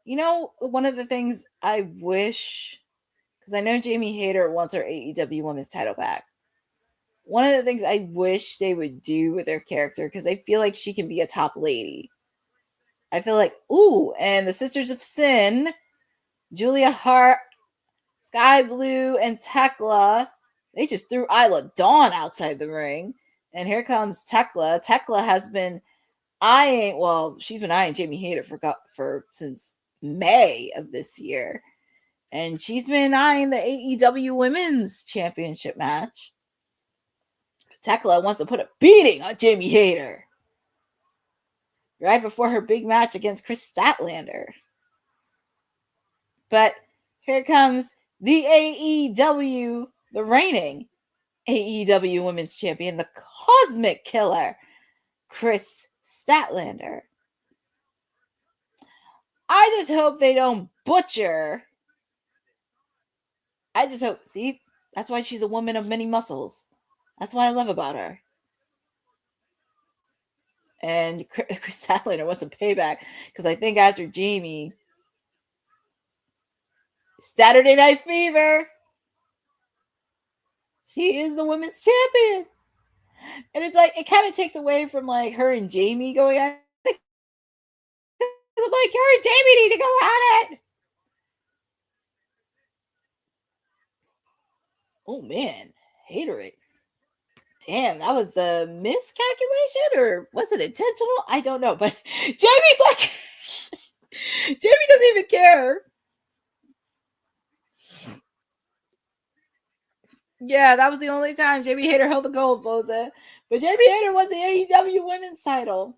You know, one of the things I wish, because I know Jamie Hayter wants her AEW Women's title back. One of the things I wish they would do with her character, because I feel like she can be a top lady. I feel like, ooh, and the Sisters of Sin, Julia Hart, Sky Blue, and Tekla, they just threw Isla Dawn outside the ring. And here comes Tekla. Tekla has been she's been eyeing Jamie Hayter for since May of this year. And she's been eyeing the AEW Women's Championship match. Tekla wants to put a beating on Jamie Hayter right before her big match against Chris Statlander. But here comes the AEW, the reigning AEW Women's Champion, the Cosmic Killer, Chris Statlander. I just hope they don't butcher. I just hope, see, that's why she's a woman of many muscles. That's what I love about her. And Chris Statlander wants a payback, because I think after Jamie, Saturday Night Fever, she is the women's champion. And it's like, it kind of takes away from like her and Jamie going at it. I'm like, her and Jamie need to go at it. Oh man, Haterade. Damn, that was a miscalculation, or was it intentional? I don't know. But Jamie's like, Jamie doesn't even care. Yeah, that was the only time Jamie Hayter held the gold, Boza. But Jamie Hayter was the AEW Women's title.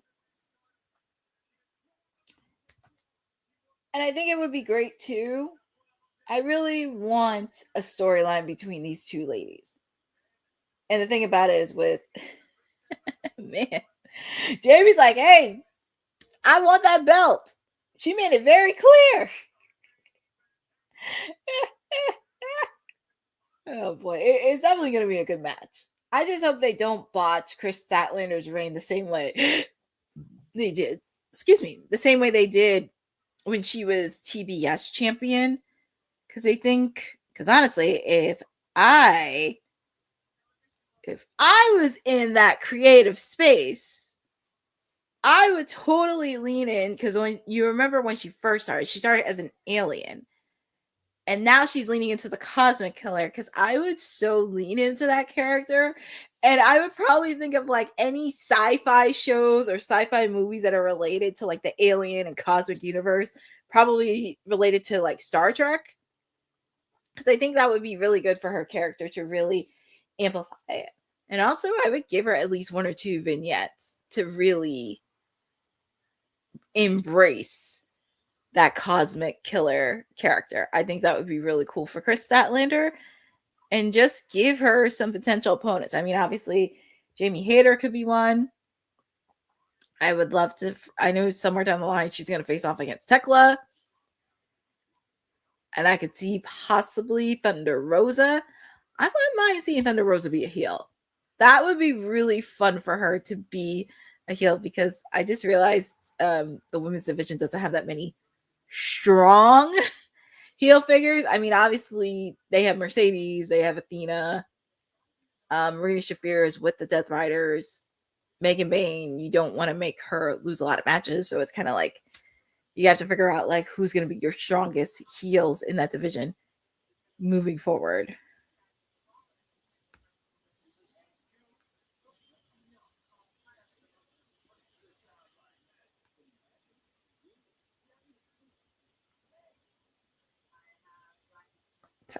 And I think it would be great too. I really want a storyline between these two ladies. And the thing about it is with man, Jamie's like, hey, I want that belt. She made it very clear. Oh boy, it's definitely going to be a good match. I just hope they don't botch Chris Statlander's reign the same way they did. The same way they did when she was TBS champion. Because honestly, if I was in that creative space, I would totally lean in. Because when you remember when she first started, she started as an alien. And now she's leaning into the Cosmic Killer, because I would so lean into that character. And I would probably think of like any sci-fi shows or sci-fi movies that are related to like the alien and cosmic universe, probably related to like Star Trek. Because I think that would be really good for her character to really amplify it. And also I would give her at least 1 or 2 vignettes to really embrace that Cosmic Killer character. I think that would be really cool for Chris Statlander, and just give her some potential opponents. I mean, obviously, Jamie Hayter could be one. I would love to. I know somewhere down the line she's going to face off against Tekla, and I could see possibly Thunder Rosa. I wouldn't mind seeing Thunder Rosa be a heel. That would be really fun for her to be a heel, because I just realized the women's division doesn't have that many strong heel figures. I mean, obviously they have Mercedes, they have Athena, Marina Shafir is with the Death Riders, Megan Bayne. You don't want to make her lose a lot of matches, so it's kind of like you have to figure out like who's going to be your strongest heels in that division moving forward. So,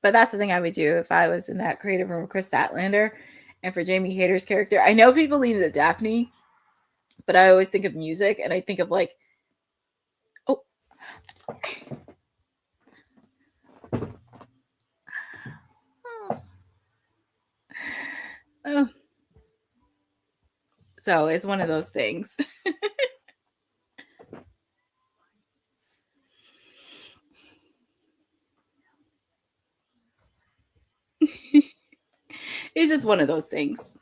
but that's the thing I would do if I was in that creative room with Chris Statlander. And for Jamie Hayter's character, I know people lean to Daphne, but I always think of music, and I think of like, oh, oh. So it's one of those things. It's just one of those things.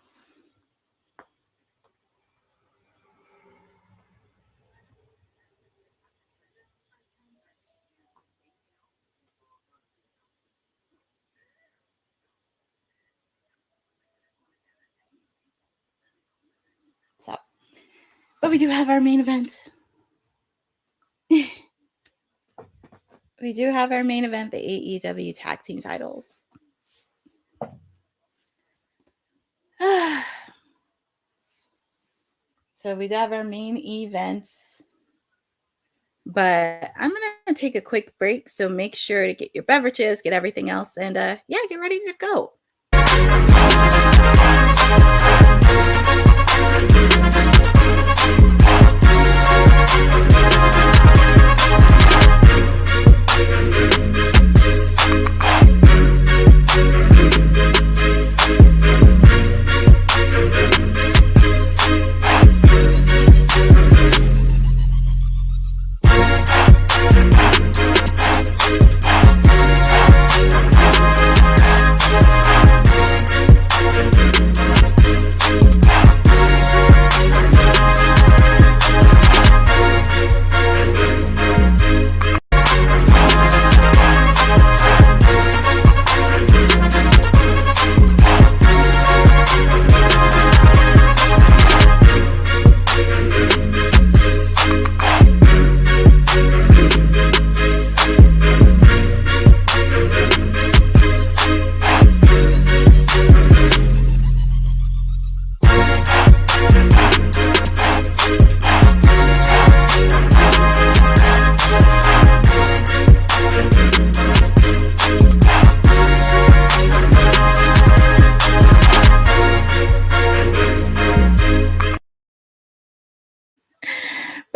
So, but we do have our main event. We do have our main event, the AEW Tag Team titles. So we do have our main event, but I'm going to take a quick break. So make sure to get your beverages, get everything else, and yeah, get ready to go.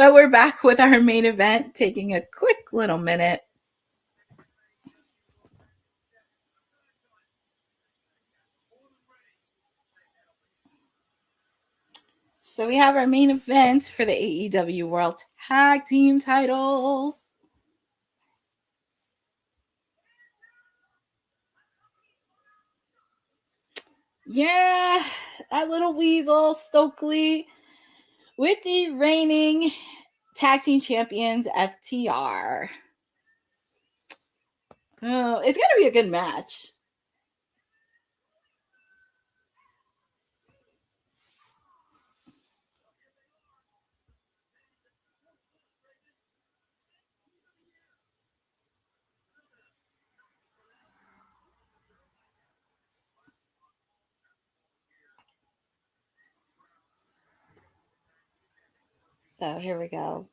But we're back with our main event, taking a quick little minute. So we have our main event for the AEW World Tag Team titles. Yeah, that little weasel, Stokely, with the reigning tag team champions, FTR. Oh, it's going to be a good match. So here we go.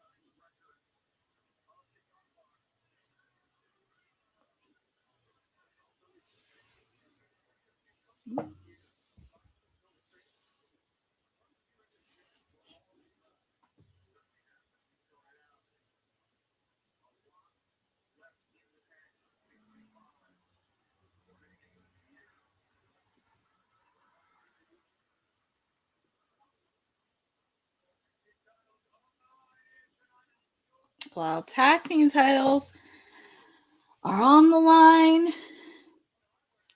Well, tag team titles are on the line.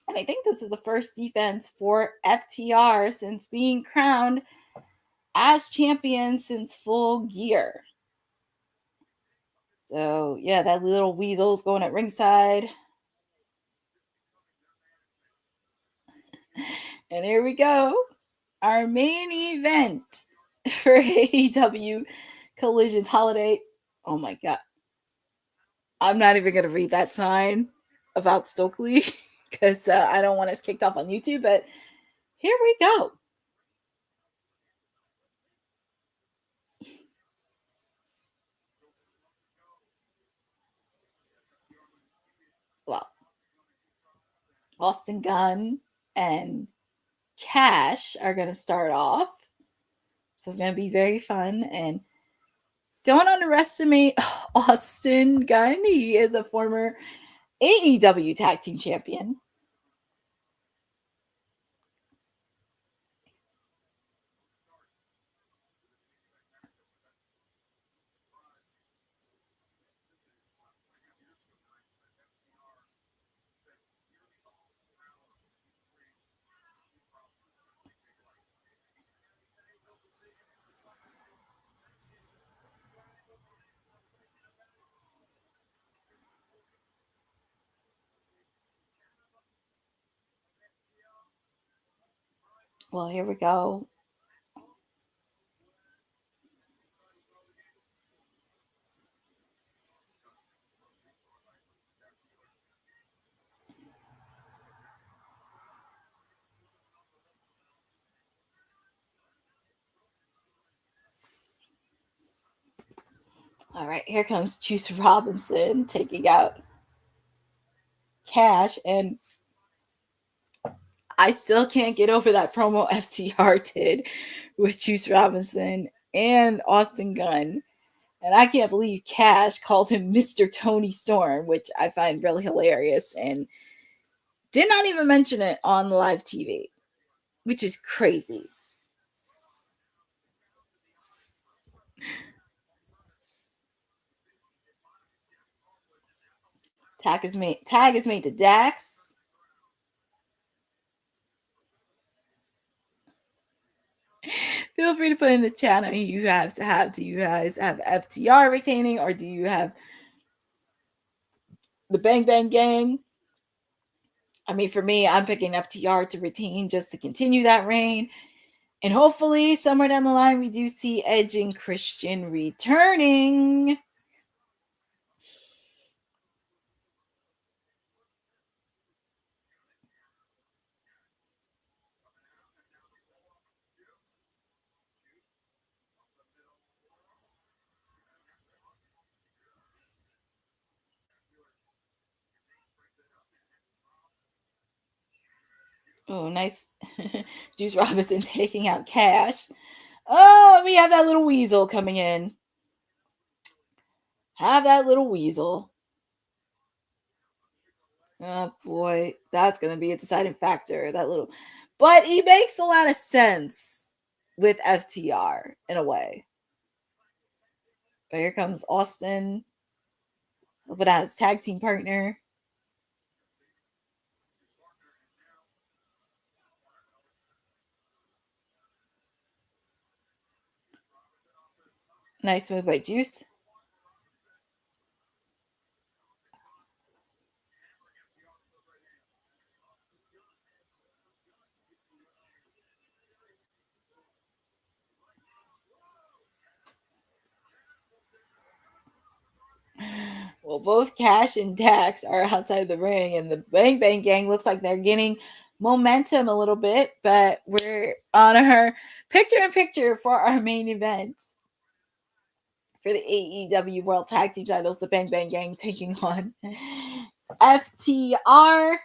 And I think this is the first defense for FTR since being crowned as champion since Full Gear. So, yeah, that little weasel's going at ringside. And here we go. Our main event for AEW Collision's Holiday. Oh my God. I'm not even going to read that sign about Stokely because I don't want us kicked off on YouTube, but here we go. Well, Austin Gunn and Cash are going to start off. So it's going to be very fun. And don't underestimate Austin Gunn. He is a former AEW Tag Team Champion. Well, here we go. All right, here comes Juice Robinson taking out Cash, and I still can't get over that promo FTR did with Juice Robinson and Austin Gunn. And I can't believe Cash called him Mr. Tony Storm, which I find really hilarious, and did not even mention it on live TV, which is crazy. Tag is made to Dax. Feel free to put in the chat. Do you guys have FTR retaining, or do you have the Bang Bang Gang? I mean, for me, I'm picking FTR to retain just to continue that reign. And hopefully, somewhere down the line, we do see Edge and Christian returning. Oh, nice. Juice Robinson taking out Cash. Oh, we have that little weasel coming in. Have that little weasel. Oh boy, that's gonna be a deciding factor. That little, but he makes a lot of sense with FTR in a way. But here comes Austin, but out his tag team partner. Nice move by Juice. Well, both Cash and Dax are outside the ring, and the Bang Bang Gang looks like they're getting momentum a little bit, but we're on our picture-in-picture for our main event for the AEW World Tag Team titles. The Bang Bang Gang taking on FTR.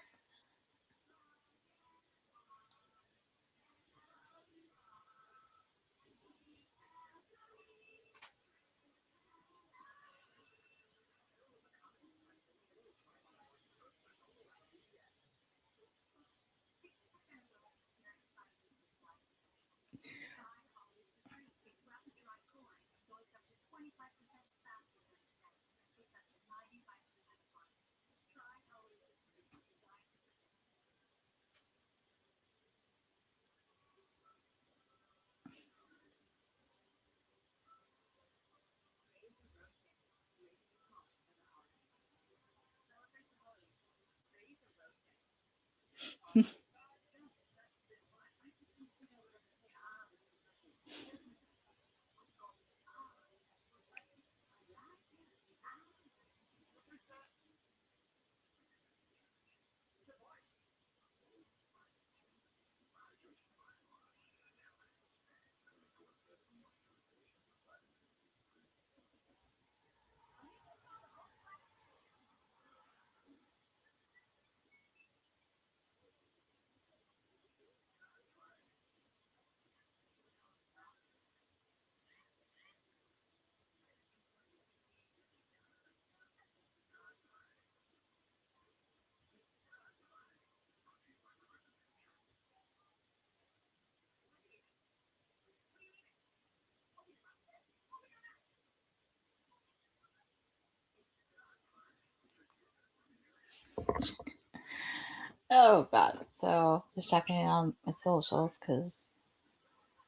Oh god. So just checking in on my socials because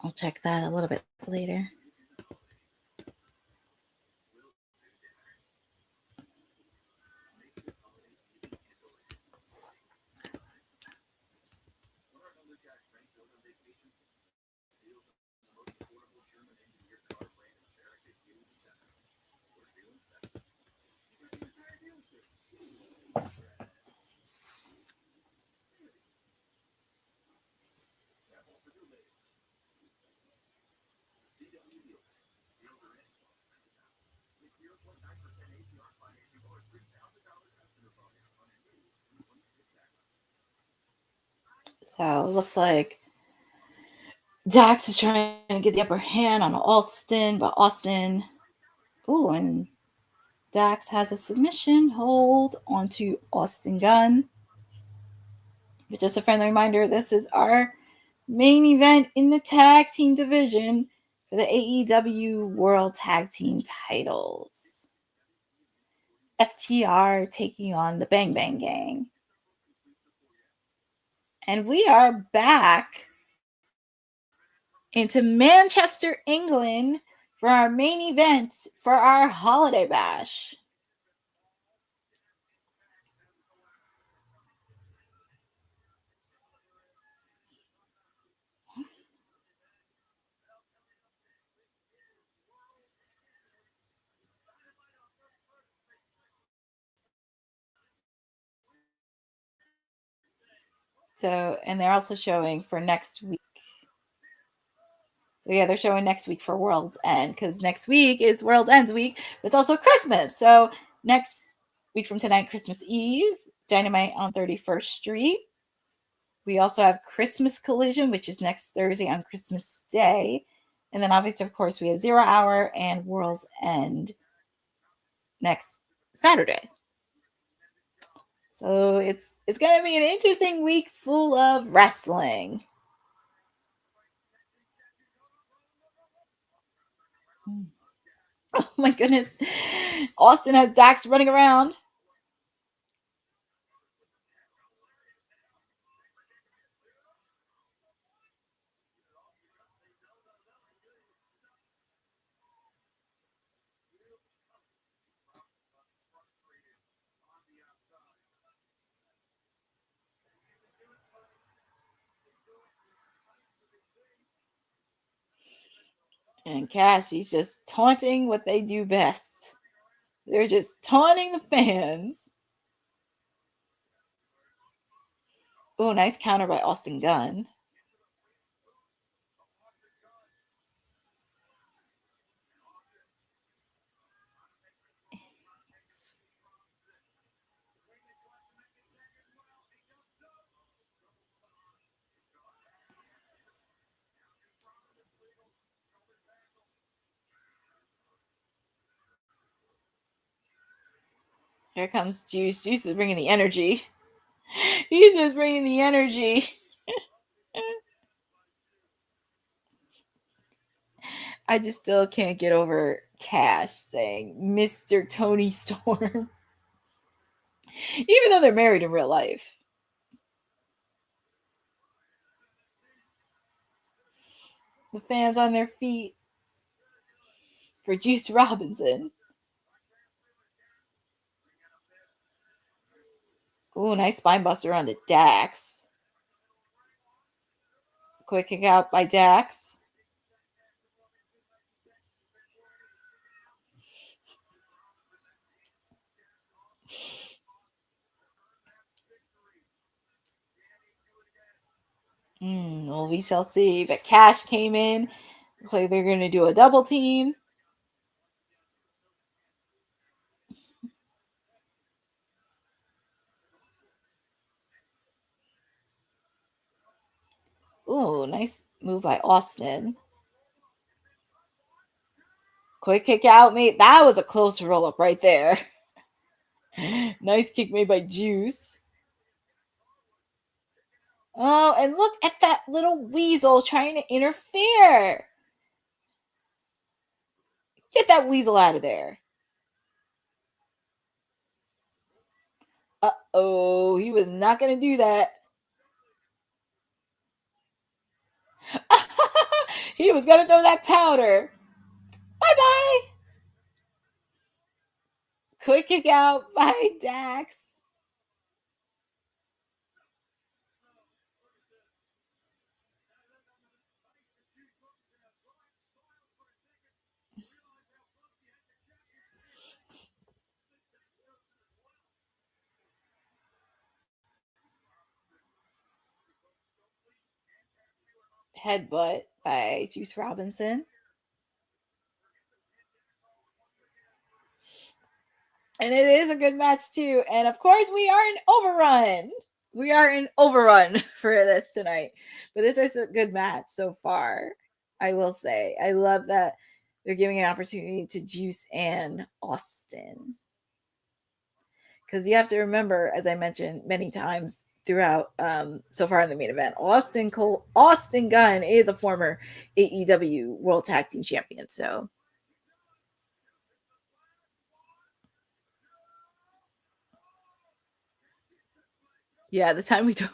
I'll check that a little bit later. So it looks like Dax is trying to get the upper hand on Austin, but Austin, and Dax has a submission hold onto Austin Gunn. But just a friendly reminder, this is our main event in the tag team division for the AEW World Tag Team titles. FTR taking on the Bang Bang Gang. And we are back into Manchester, England for our main event for our holiday bash. So, and they're also showing for next week. So yeah, they're showing next week for World's End because next week is World's End week, but it's also Christmas. So next week from tonight, Christmas Eve, Dynamite on 31st Street. We also have Christmas Collision, which is next Thursday on Christmas Day. And then obviously, of course, we have 0 Hour and World's End next Saturday. So it's going to be an interesting week full of wrestling. Oh my goodness. Austin has Dax running around. And Cassie's just taunting what they do best. They're just taunting the fans. Oh, nice counter by Austin Gunn. Here comes Juice. Juice is bringing the energy. He's just bringing the energy. I just still can't get over Cash saying Mr. Tony Storm. Even though they're married in real life. The fans on their feet for Juice Robinson. Ooh, nice spine buster on the Dax. Quick kick out by Dax. Well, we shall see. But Cash came in. Looks like they're going to do a double team. Ooh, nice move by Austin. Quick kick out, mate. That was a close roll up right there. Nice kick made by Juice. Oh, and look at that little weasel trying to interfere. Get that weasel out of there. Uh-oh, he was not going to do that. He was going to throw that powder. Bye-bye. Quick kick out by Dax. Headbutt by Juice Robinson. And it is a good match too. And of course, we are in overrun. We are in overrun for this tonight. But this is a good match so far. I will say. I love that they're giving an opportunity to Juice and Austin. Because you have to remember, as I mentioned many times throughout so far in the main event, Austin Gunn is a former AEW World Tag Team Champion. So yeah, the time we do.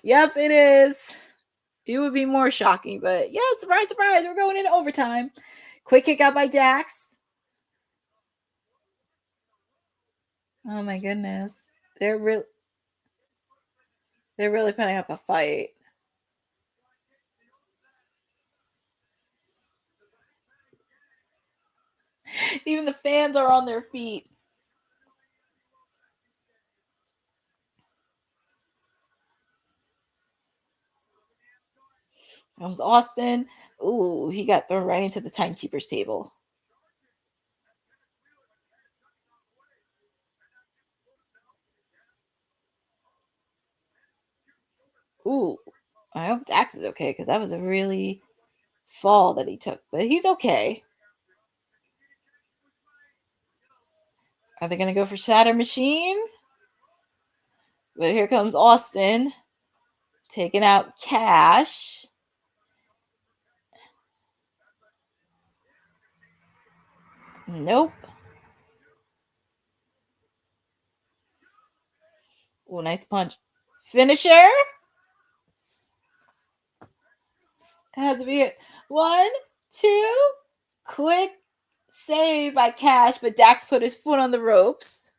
Yep, it is. It would be more shocking, but yeah, surprise, surprise. We're going into overtime. Quick kick out by Dax. Oh my goodness. They're really putting up a fight. Even the fans are on their feet. Comes Austin. Ooh, he got thrown right into the timekeeper's table. Ooh, I hope Dax is okay because that was a really fall that he took, but he's okay. Are they going to go for Shatter Machine? But here comes Austin taking out Cash. Nope. Oh, nice punch. Finisher? It has to be it. 1, 2. Quick save by Cash, but Dax put his foot on the ropes.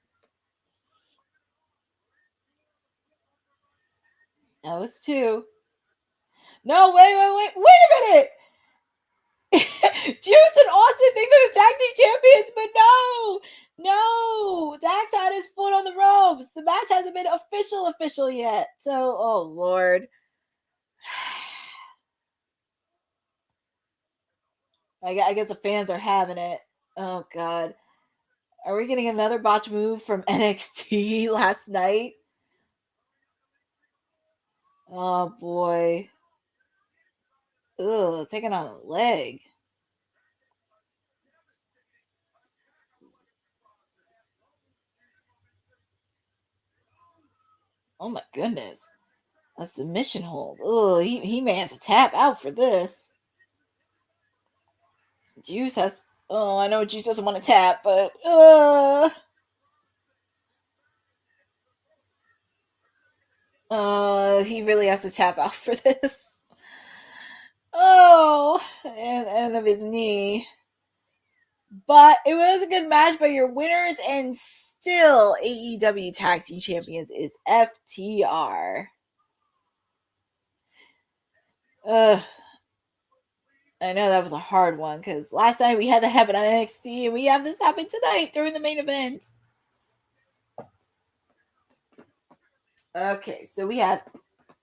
That was 2. No, wait a minute. Juice and Austin think they're the tag team champions, but no. Dax had his foot on the ropes. The match hasn't been official yet. So, oh Lord. I guess the fans are having it. Oh God. Are we getting another botch move from NXT last night? Oh boy. Ugh, taking on a leg. Oh my goodness. A submission hold. Oh, he may have to tap out for this. Juice has... Oh, I know Juice doesn't want to tap, but... he really has to tap out for this. Oh, and of his knee. But it was a good match, but your winners and still AEW Tag Team Champions is FTR. I know that was a hard one because last night we had that happen on NXT and we have this happen tonight during the main event. Okay, so we have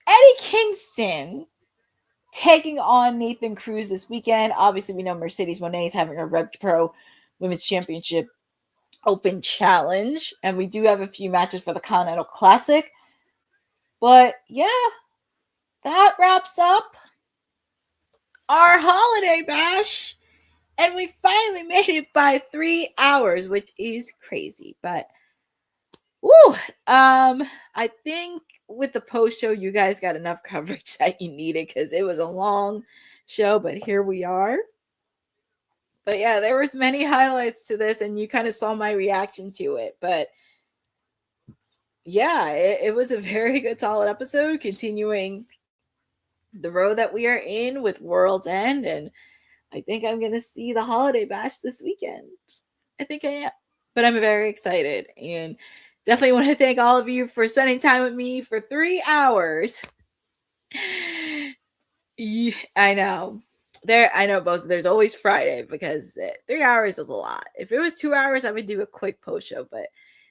Eddie Kingston taking on Nathan Cruz this weekend. Obviously, we know Mercedes Moné is having a Rev Pro Women's Championship Open Challenge, and we do have a few matches for the Continental Classic. But yeah, that wraps up our holiday bash, and we finally made it by 3 hours, which is crazy. But I think with the post show, you guys got enough coverage that you needed because it was a long show, but here we are. But yeah, there was many highlights to this, and you kind of saw my reaction to it. But yeah, it was a very good, solid episode, continuing the road that we are in with World's End, and I think I'm gonna see the holiday bash this weekend. I think I am, but I'm very excited and definitely want to thank all of you for spending time with me for 3 hours. Yeah, I know. I know both. There's always Friday because 3 hours is a lot. If it was 2 hours, I would do a quick post show, but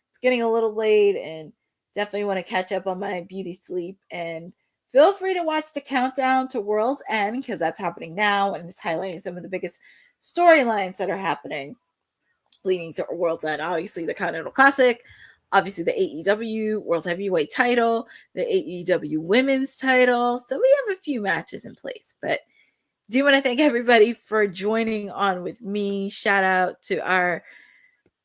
it's getting a little late and definitely want to catch up on my beauty sleep. And feel free to watch the countdown to World's End because that's happening now and it's highlighting some of the biggest storylines that are happening leading to World's End. Obviously, the Continental Classic, obviously the AEW World Heavyweight title, the AEW Women's title. So we have a few matches in place, but do want to thank everybody for joining on with me. Shout out to our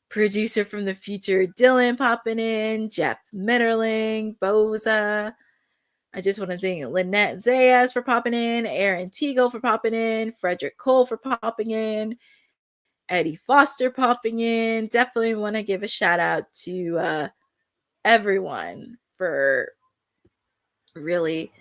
producer from the future, Dylan, popping in, Jeff Mitterling, Boza. I just want to thank Lynette Zayas for popping in, Aaron Teagle for popping in, Frederick Cole for popping in, Eddie Foster popping in. Definitely want to give a shout out to everyone for really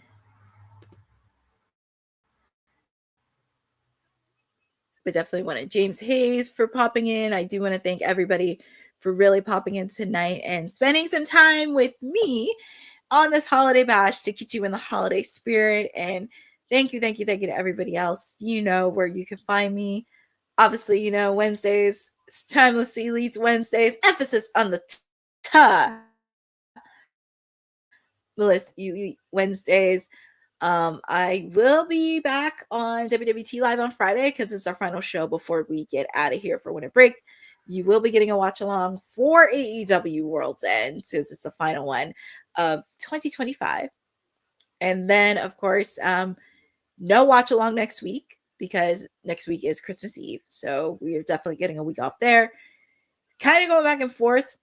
but definitely want to James Hayes for popping in. I do want to thank everybody for really popping in tonight and spending some time with me on this holiday bash to get you in the holiday spirit. And thank you to everybody else. You know where you can find me. Obviously, you know, Wednesdays, Timeless Elites Wednesdays, emphasis on the Elite Wednesdays. I will be back on WWT Live on Friday because it's our final show before we get out of here for winter break. You will be getting a watch along for AEW World's End since it's the final one of 2025. And then, of course, no watch along next week because next week is Christmas Eve. So we are definitely getting a week off there. kind of going back and forth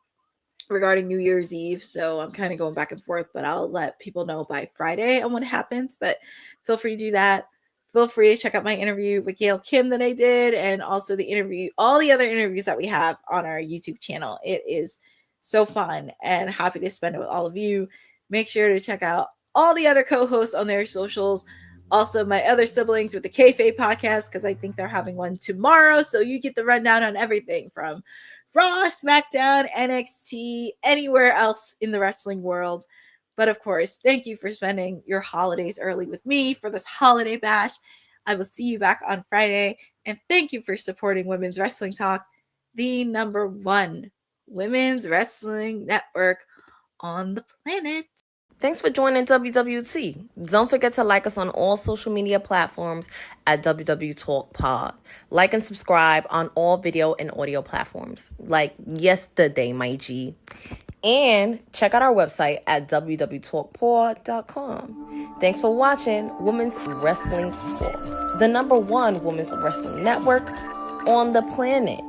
regarding New Year's Eve. So I'm kind of going back and forth, but I'll let people know by Friday on what happens. But feel free to do that. Feel free to check out my interview with Gail Kim that I did, and also all the other interviews that we have on our YouTube channel. It is so fun, and happy to spend it with all of you. Make sure to check out all the other co-hosts on their socials. Also, my other siblings with the Kayfabe podcast, because I think they're having one tomorrow. So you get the rundown on everything from Raw, SmackDown, NXT, anywhere else in the wrestling world. But of course, thank you for spending your holidays early with me for this holiday bash. I will see you back on Friday. And thank you for supporting Women's Wrestling Talk, the #1 women's wrestling network on the planet. Thanks for joining WWT. Don't forget to like us on all social media platforms at WW Talk Pod. Like and subscribe on all video and audio platforms, like yesterday, my G. And check out our website at www.talkpod.com. Thanks for watching Women's Wrestling Talk, the #1 women's wrestling network on the planet.